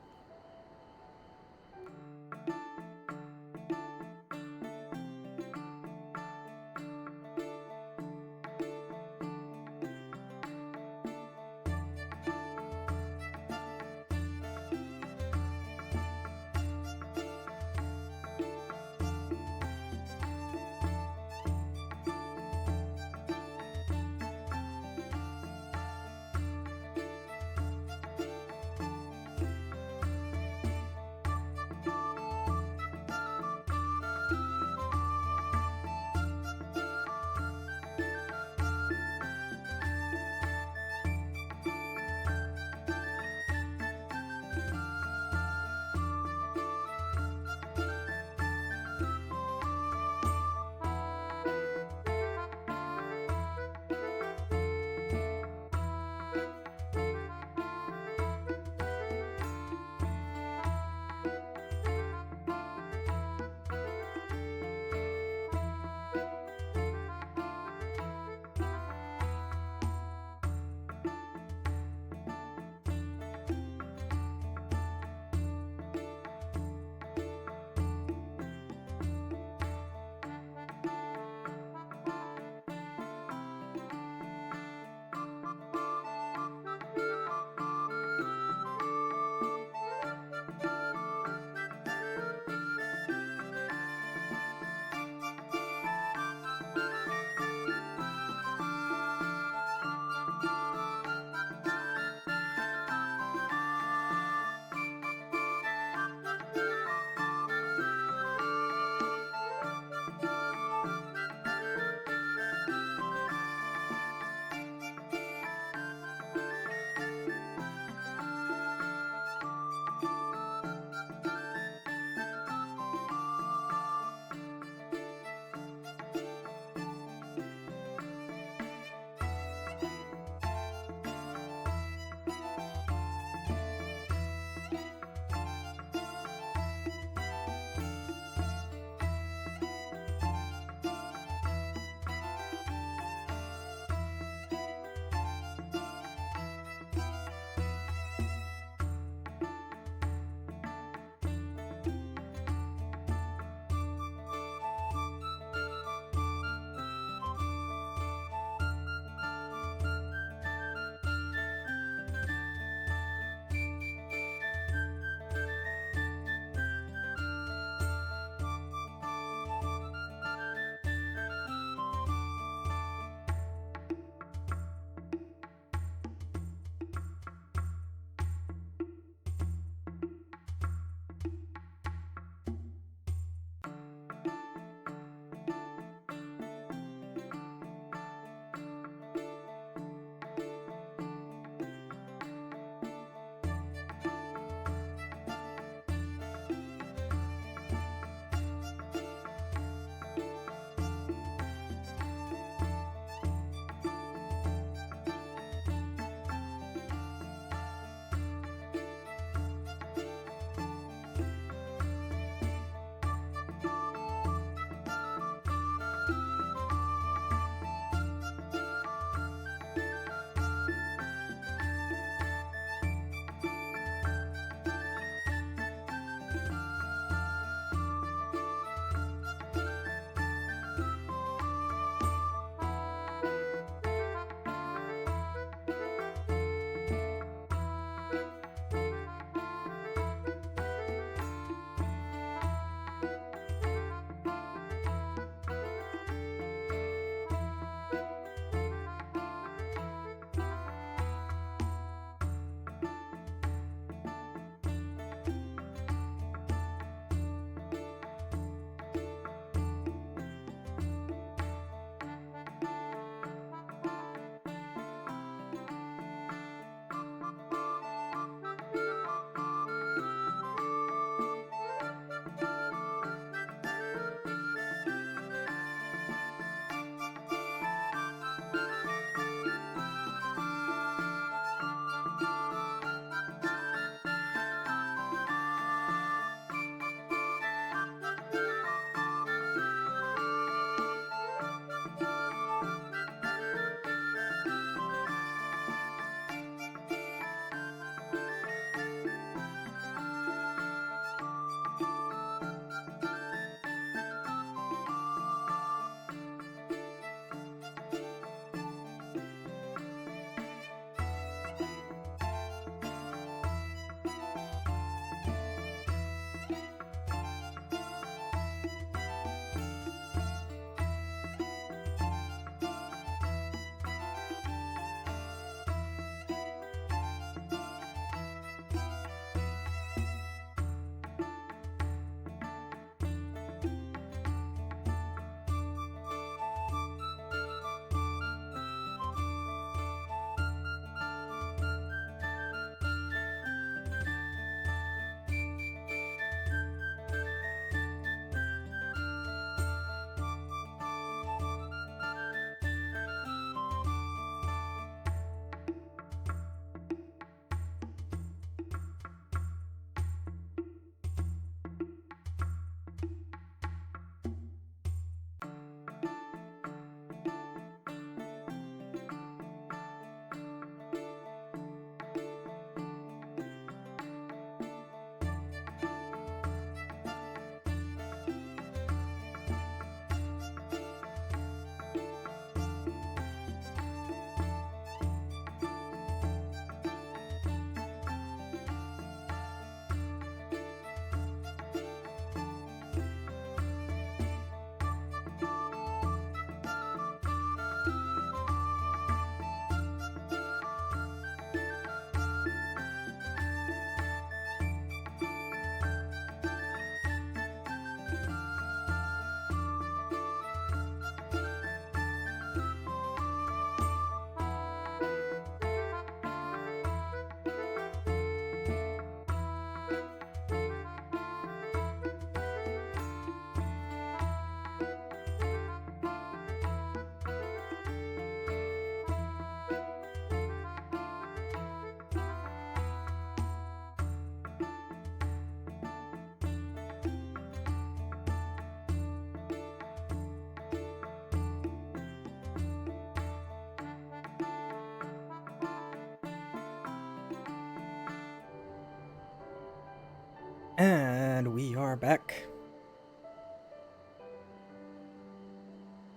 And we are back.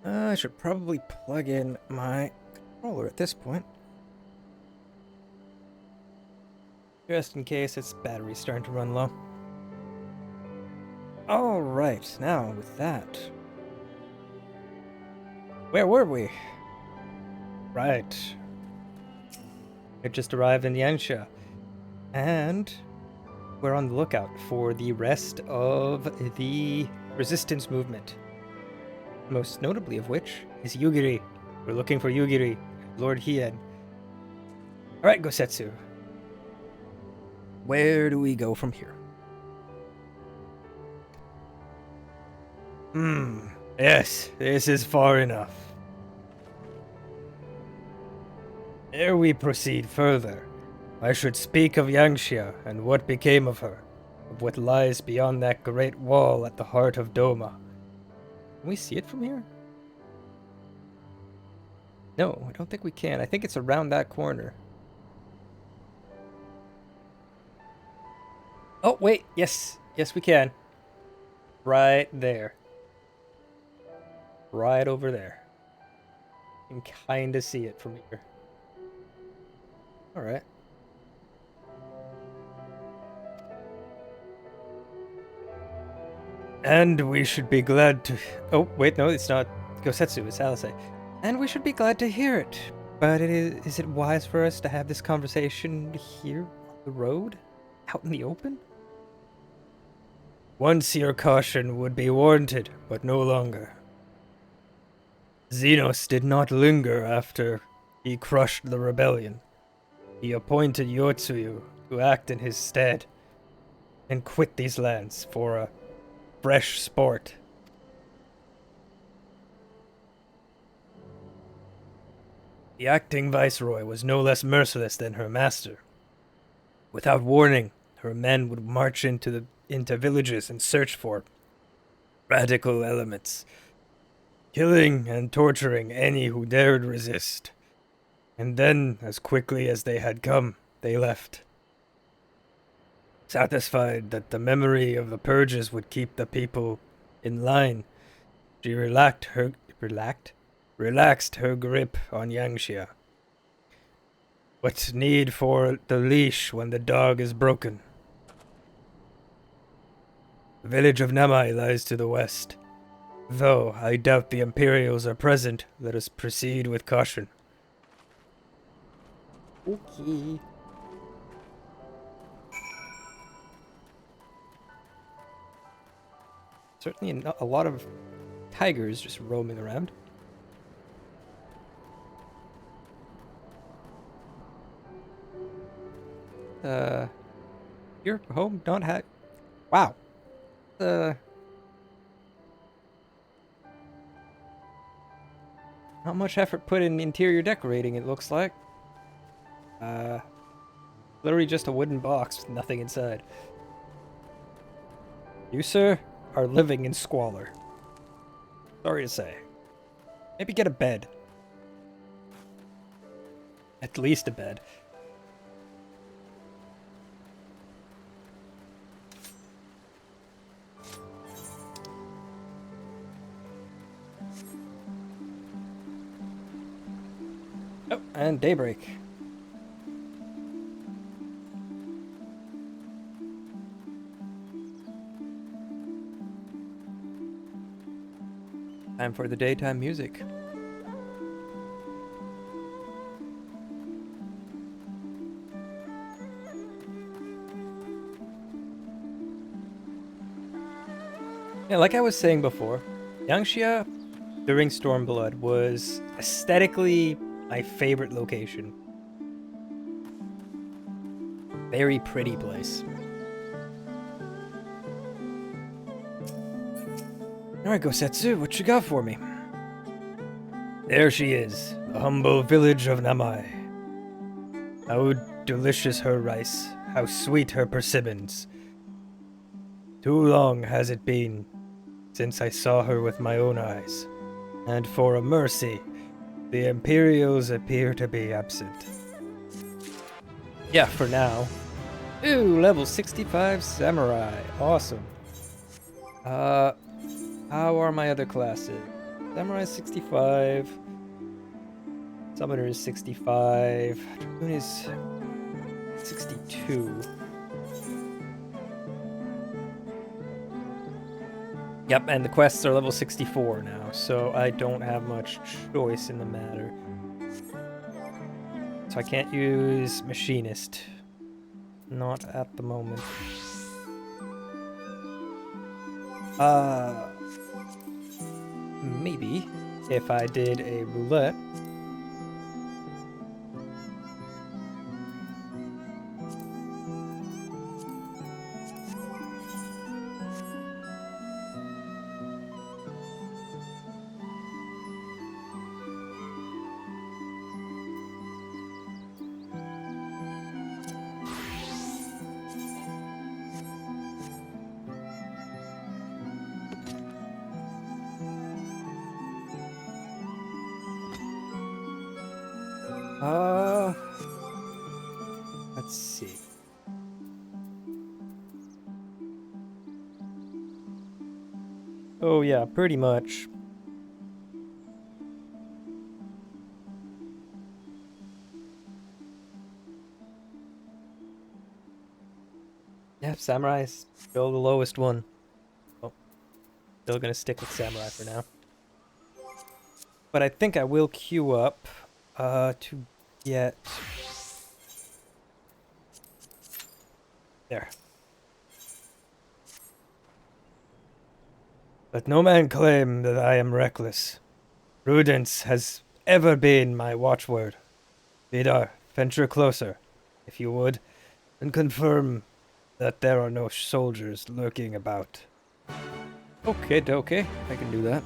I should probably plug in my controller at this point. Just in case its battery's starting to run low. Alright, now with that. Where were we? Right. It just arrived in Yansha. And we're on the lookout for the rest of the resistance movement. Most notably of which is Yugiri. We're looking for Yugiri, Lord Hien. Alright, Gosetsu. Where do we go from here? Yes, this is far enough. Ere we proceed further, I should speak of Yangxia and what became of her, of what lies beyond that great wall at the heart of Doma. Can we see it from here? No, I don't think we can. I think it's around that corner. Oh, wait. Yes. Yes, we can. Right there. Right over there. You can kind of see it from here. Alright. And we should be glad to... Oh, wait, no, it's not Gosetsu, it's Alisei. And we should be glad to hear it. But is it wise for us to have this conversation here on the road? Out in the open? Once your caution would be warranted, but no longer. Xenos did not linger after he crushed the rebellion. He appointed Yotsuyu to act in his stead, and quit these lands for a fresh sport. The acting viceroy was no less merciless than her master. Without warning, her men would march into villages and search for radical elements, killing and torturing any who dared resist. And then, as quickly as they had come, they left. Satisfied that the memory of the purges would keep the people in line, she relaxed her grip on Yangxia. What need for the leash when the dog is broken? The village of Namai lies to the west. Though I doubt the Imperials are present, let us proceed with caution. Okay. Certainly a lot of tigers just roaming around. Your home don't have... Wow. Not much effort put in interior decorating, it looks like. Literally just a wooden box with nothing inside. You, sir, are living in squalor. Sorry to say. Maybe get a bed. At least a bed. Oh, and daybreak. Time for the daytime music. Yeah, like I was saying before, Yangxia during Stormblood was aesthetically my favorite location. Very pretty place. Alright, Gosetsu, what you got for me? There she is, the humble village of Namai. How delicious her rice, how sweet her persimmons. Too long has it been since I saw her with my own eyes, and for a mercy, the Imperials appear to be absent. Yeah, for now. Ooh, level 65 samurai. Awesome. How are my other classes? Samurai is 65. Summoner is 65. Dragoon is 62. Yep, and the quests are level 64 now, so I don't have much choice in the matter. So I can't use Machinist. Not at the moment. Maybe if I did a roulette. Let's see. Oh yeah, pretty much. Yeah, Samurai is still the lowest one. Oh, still gonna stick with Samurai for now. But I think I will queue up to get... There. Let no man claim that I am reckless. Prudence has ever been my watchword. Vidar, venture closer, if you would, and confirm that there are no soldiers lurking about. Okay, dokie, I can do that.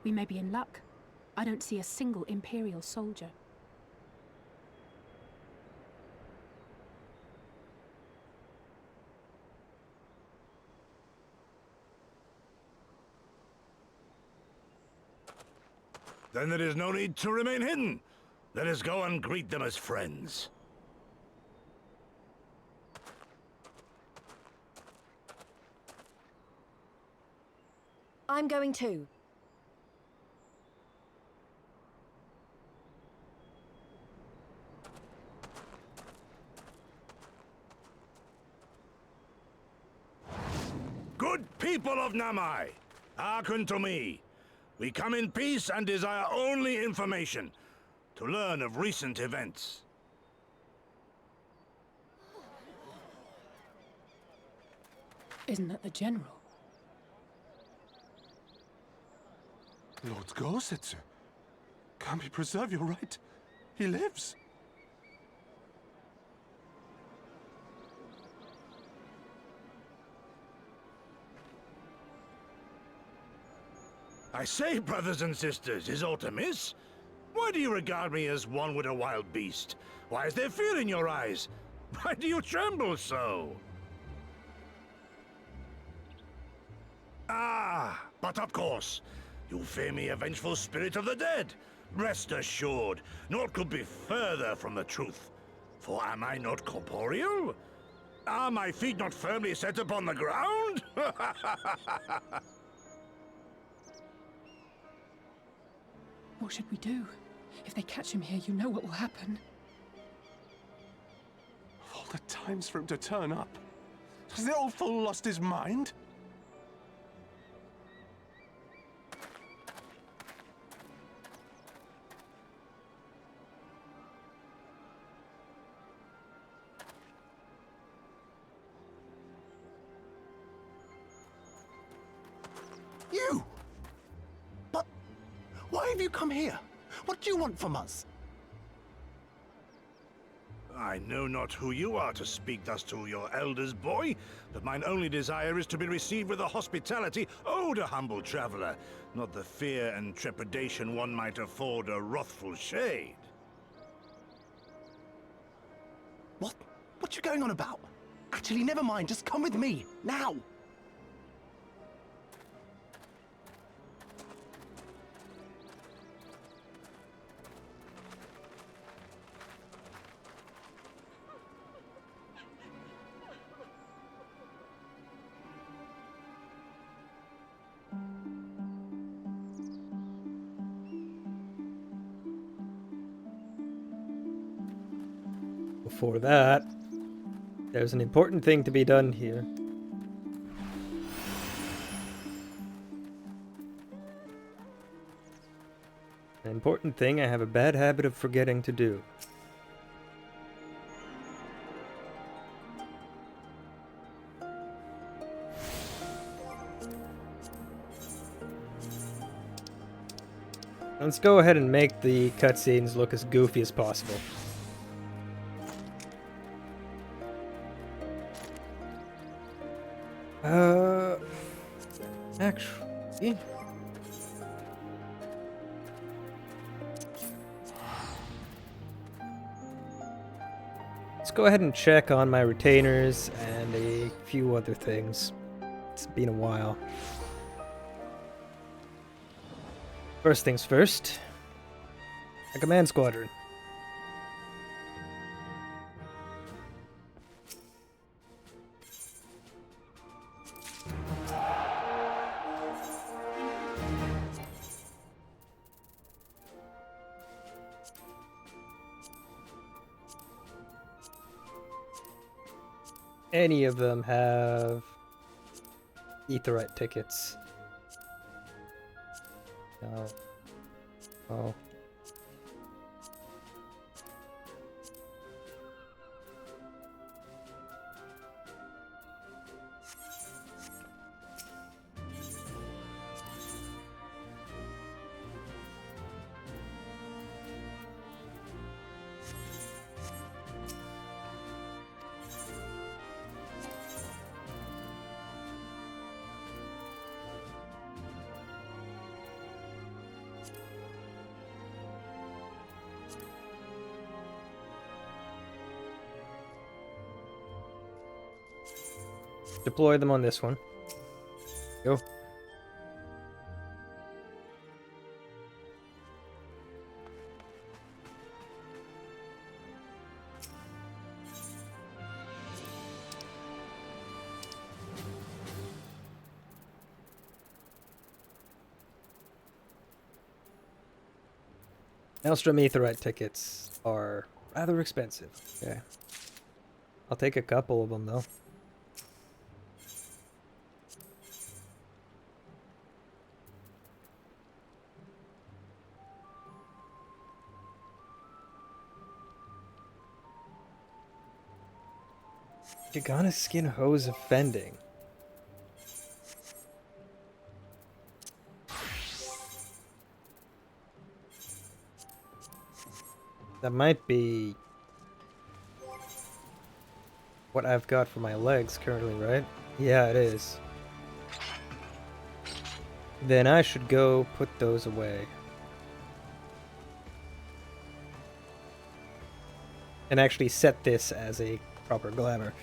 We may be in luck. I don't see a single Imperial soldier. Then there is no need to remain hidden. Let us go and greet them as friends. I'm going too. Good people of Namai, hearken to me. We come in peace and desire only information to learn of recent events. Isn't that the General? Lord Gorsetsu. Kami, preserve your right. He lives. I say, brothers and sisters, is aught amiss? Why do you regard me as one with a wild beast? Why is there fear in your eyes? Why do you tremble so? Ah, but of course, you fear me a vengeful spirit of the dead. Rest assured, naught could be further from the truth. For am I not corporeal? Are my feet not firmly set upon the ground? What should we do? If they catch him here, you know what will happen. Of all the times for him to turn up, has the old fool lost his mind? You! But why have you come here? What do you want from us? I know not who you are to speak thus to your elders, boy, but mine only desire is to be received with the hospitality owed a humble traveler, not the fear and trepidation one might afford a wrathful shade. What? What you going on about? Actually, never mind. Just come with me, now! Before that, there's an important thing to be done here. An important thing I have a bad habit of forgetting to do. Let's go ahead and make the cutscenes look as goofy as possible. Actually... let's go ahead and check on my retainers and a few other things. It's been a while. First things first. A command squadron. Any of them have Aetheryte tickets. No. Oh. Deploy them on this one. Go. Maelstrom Aetheryte tickets are rather expensive. Okay. I'll take a couple of them though. Gigana skin hose of fending. That might be what I've got for my legs currently, right? Yeah, it is. Then I should go put those away. And actually set this as a proper glamour.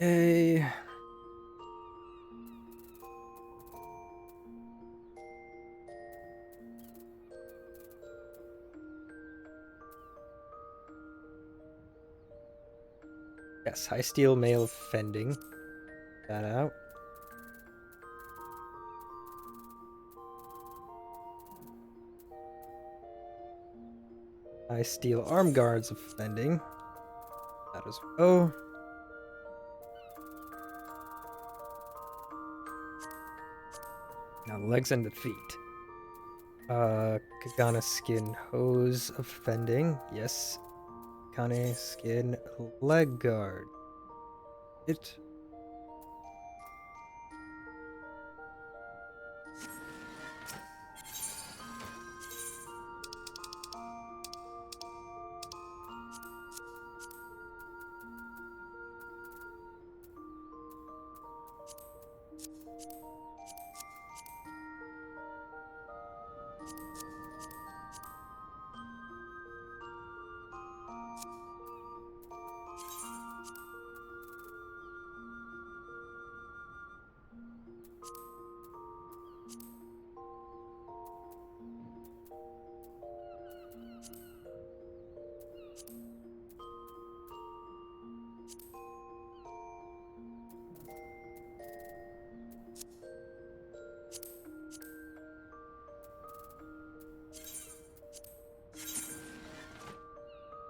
Okay. Yes, high steel mail fending. That out. High steel arm guards of fending. That as well. Now legs and the feet. Kagana skin hose offending. Yes. Kane skin leg guard. It.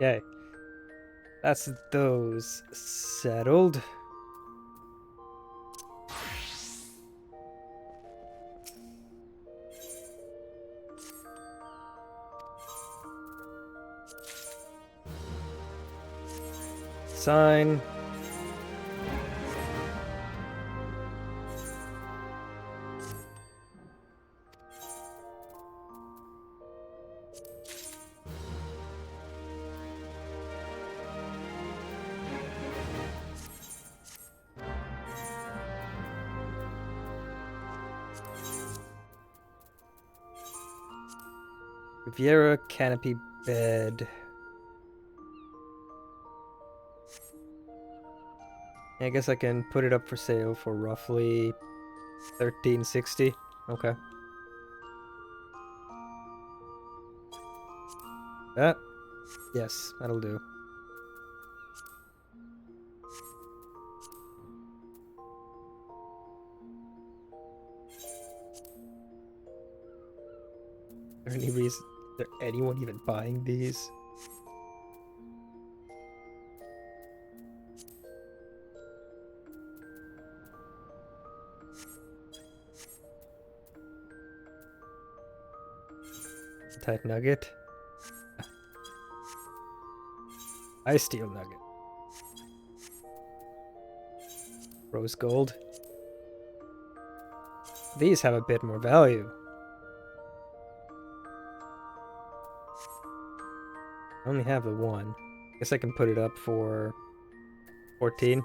Okay. That's those settled. Sign. Riviera canopy bed. I guess I can put it up for sale for roughly $13.60. Okay. That? Yes, that'll do. Is there any reason? Is there anyone even buying these? Tight nugget. Ice steel nugget. Rose gold. These have a bit more value. I only have the one. Guess I can put it up for 14.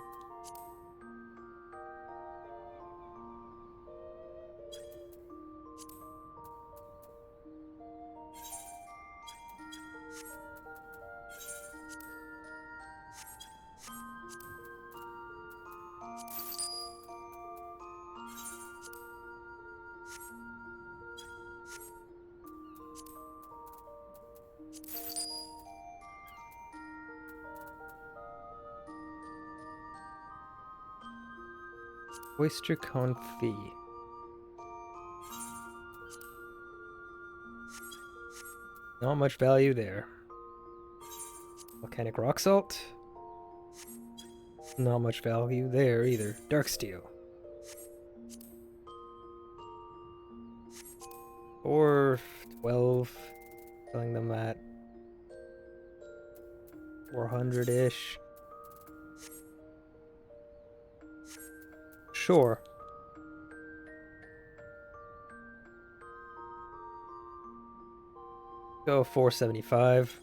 Oyster confit. Not much value there. Volcanic rock salt. Not much value there either. Dark steel. Or 12. Selling them at 400-ish. Sure. Go 475.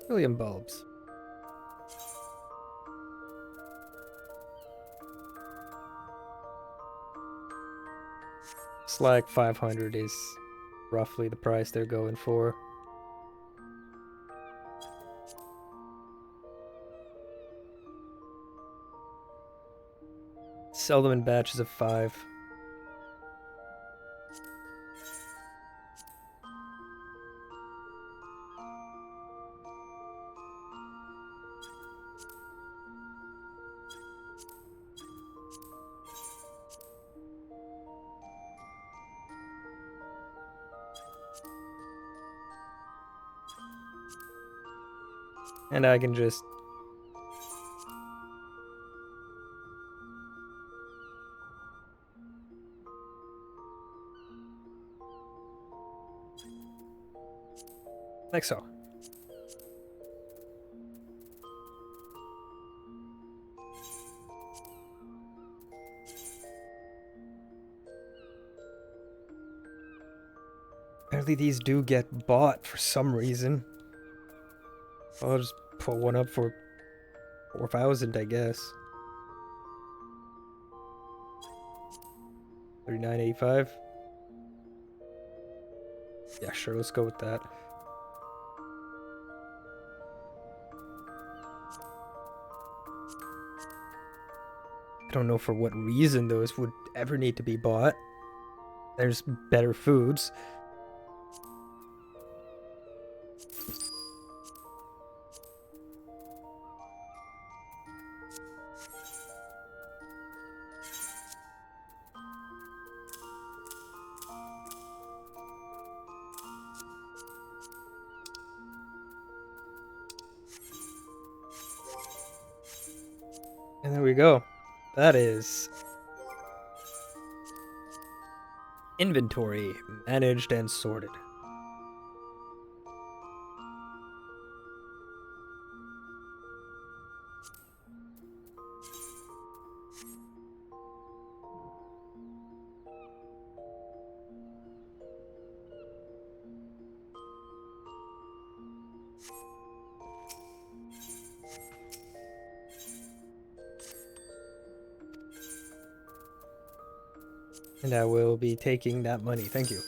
Helium bulbs. It's like 500 is roughly the price they're going for. Sell them in batches of 5. And I can just... like so. Apparently these do get bought for some reason. I'll just pull one up for 4,000, I guess. 39.85. Yeah, sure, let's go with that. I don't know for what reason those would ever need to be bought. There's better foods. And there we go. That is inventory managed and sorted. And I will be taking that money. Thank you.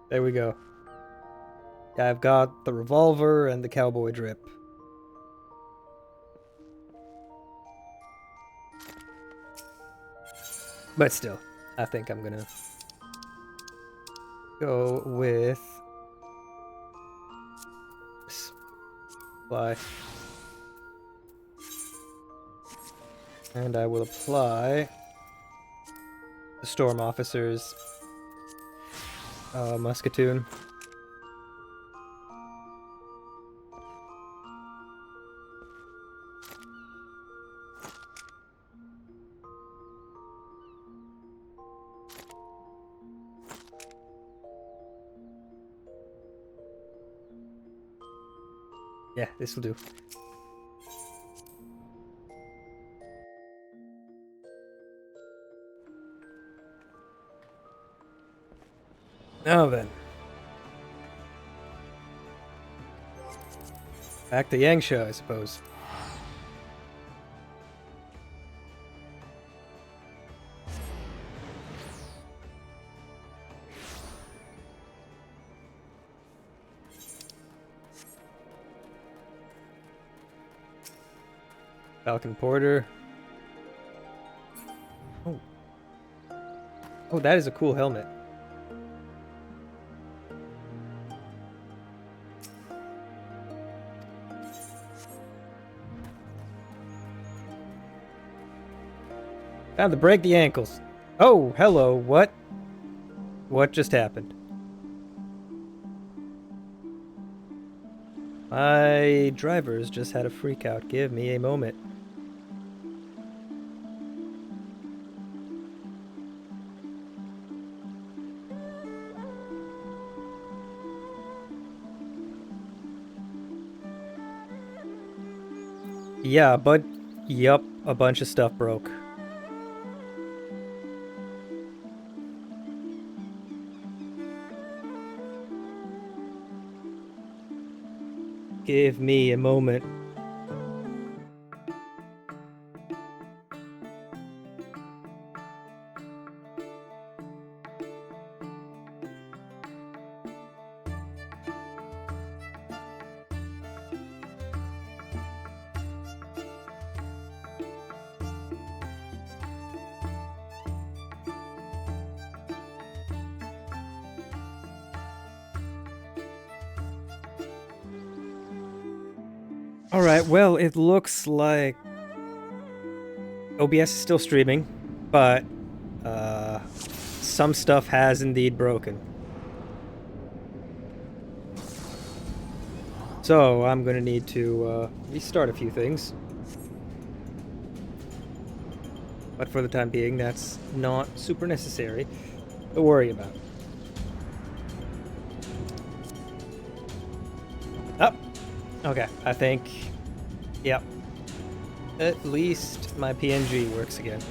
There we go. Yeah, I've got the revolver and the cowboy drip. But still, I think I'm gonna go with apply. And I will apply the Storm Officer's musketoon. Yeah, this will do. Now then. Back to Yangsha, I suppose. Falcon Porter. Oh. Oh, that is a cool helmet. Time to break the ankles. Oh, hello, what? What just happened? My drivers just had a freak out. Give me a moment. Yeah, but yup, a bunch of stuff broke. Give me a moment. Alright, well, it looks like OBS is still streaming, but some stuff has indeed broken. So I'm gonna need to restart a few things. But for the time being, that's not super necessary to worry about. Oh, okay, I think, yep. At least my PNG works again.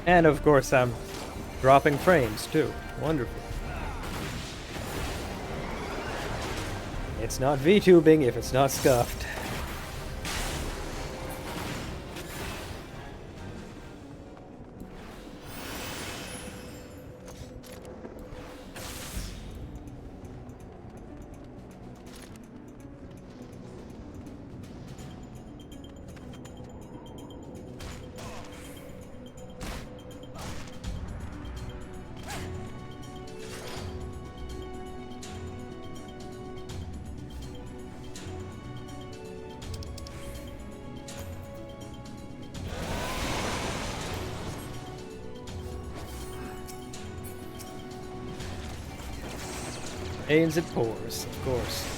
And of course, I'm dropping frames too. Wonderful. It's not VTubing if it's not scuffed. Rains it pours, of course.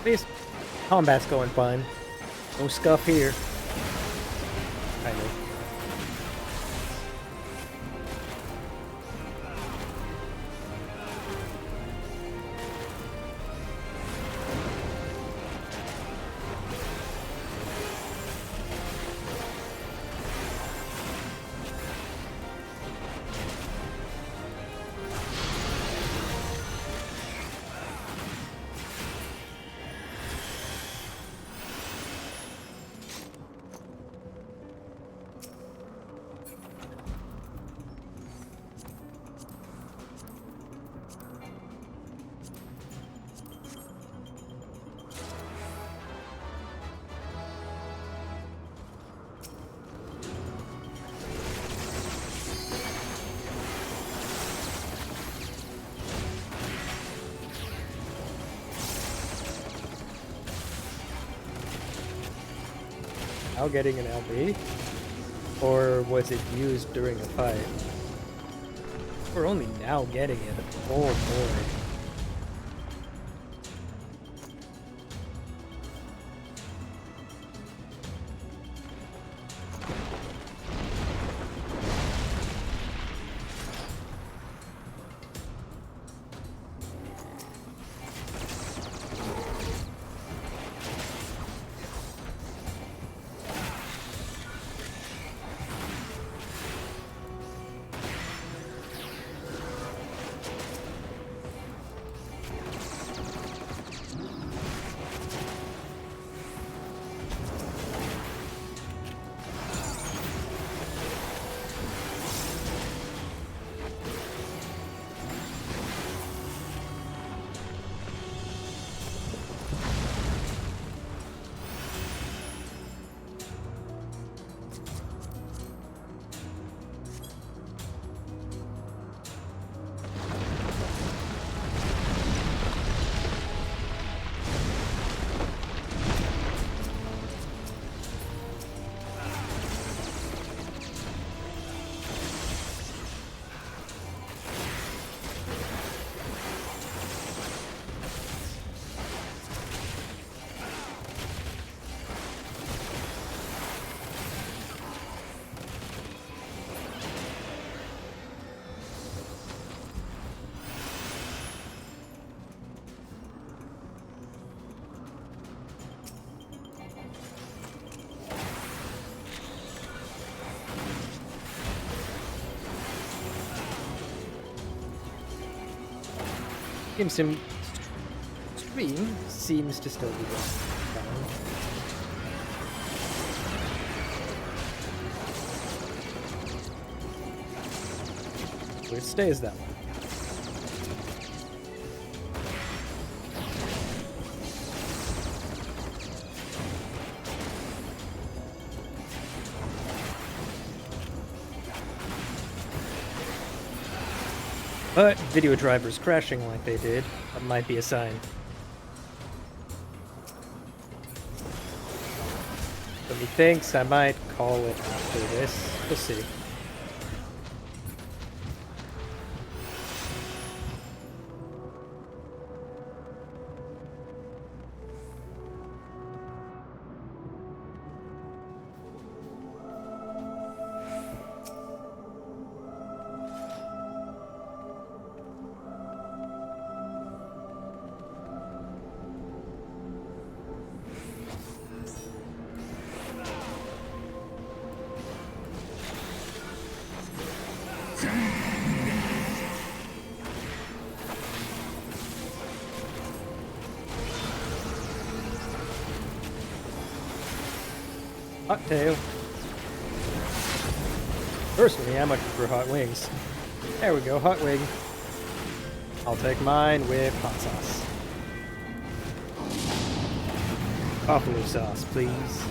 At least combat's going fine. No scuff here. Kind of. Now getting an LB? Or was it used during a fight? We're only now getting it. Oh boy. Stream seems to still be going. So it stays that way. But video drivers crashing like they did, that might be a sign. So methinks I might call it after this. We'll see. Hot tail. Personally, I much prefer hot wings. There we go, hot wing. I'll take mine with hot sauce. Buffalo sauce, please.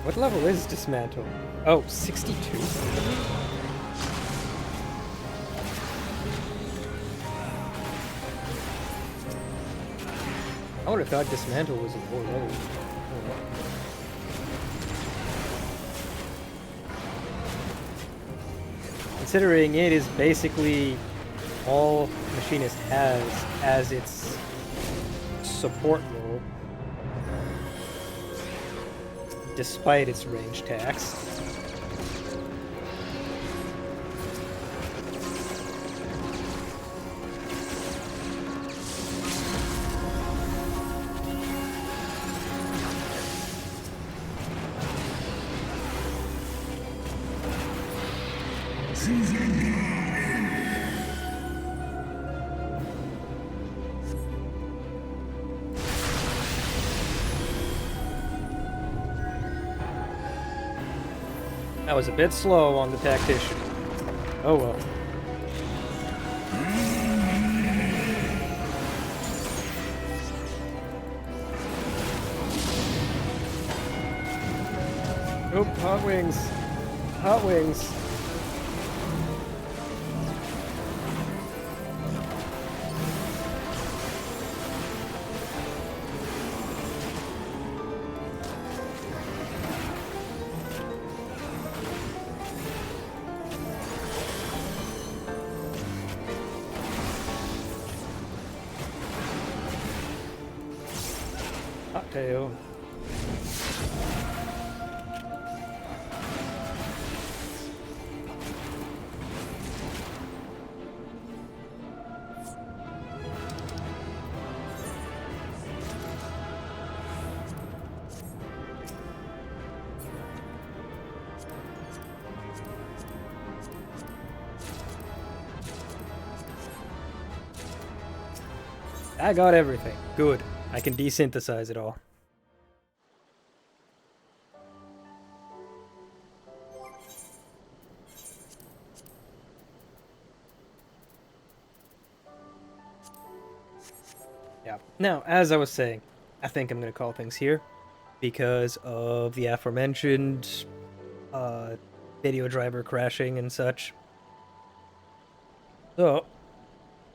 What level is Dismantle? Oh, 62? I would have thought Dismantle was a lower level. Considering it is basically all Machinist has as its support role, despite its range tax. That was a bit slow on the tactician. Oh well. Oh, hot wings. Hot wings. Hot tail. I got everything. Good. I can desynthesize it all. Yeah. Now, as I was saying, I think I'm going to call things here because of the aforementioned video driver crashing and such. So,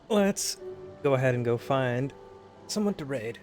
let's go ahead and go find someone to raid.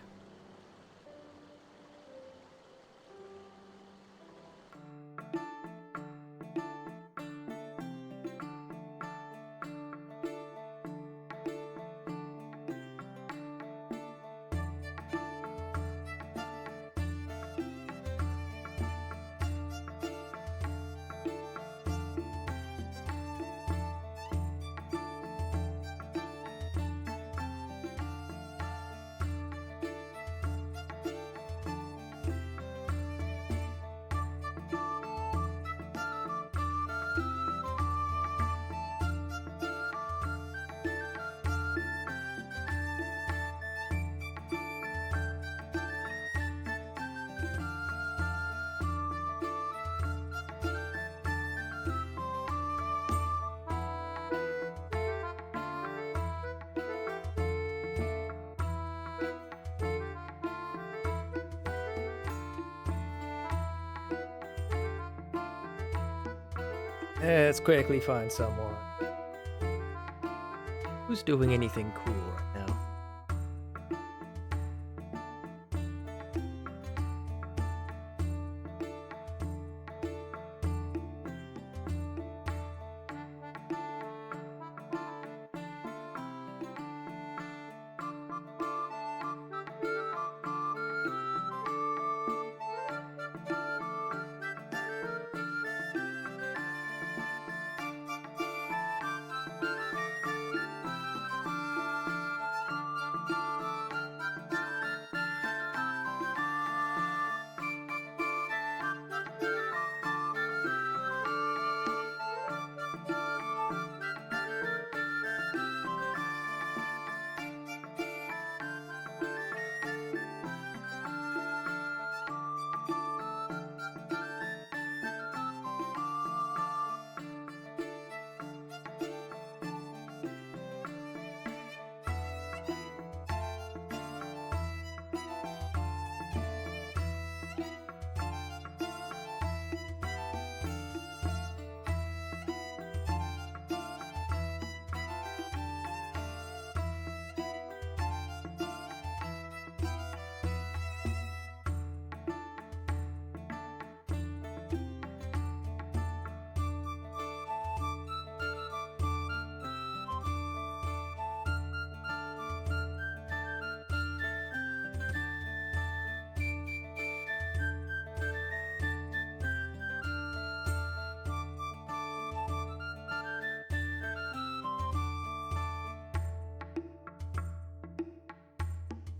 Let's quickly find someone who's doing anything cool.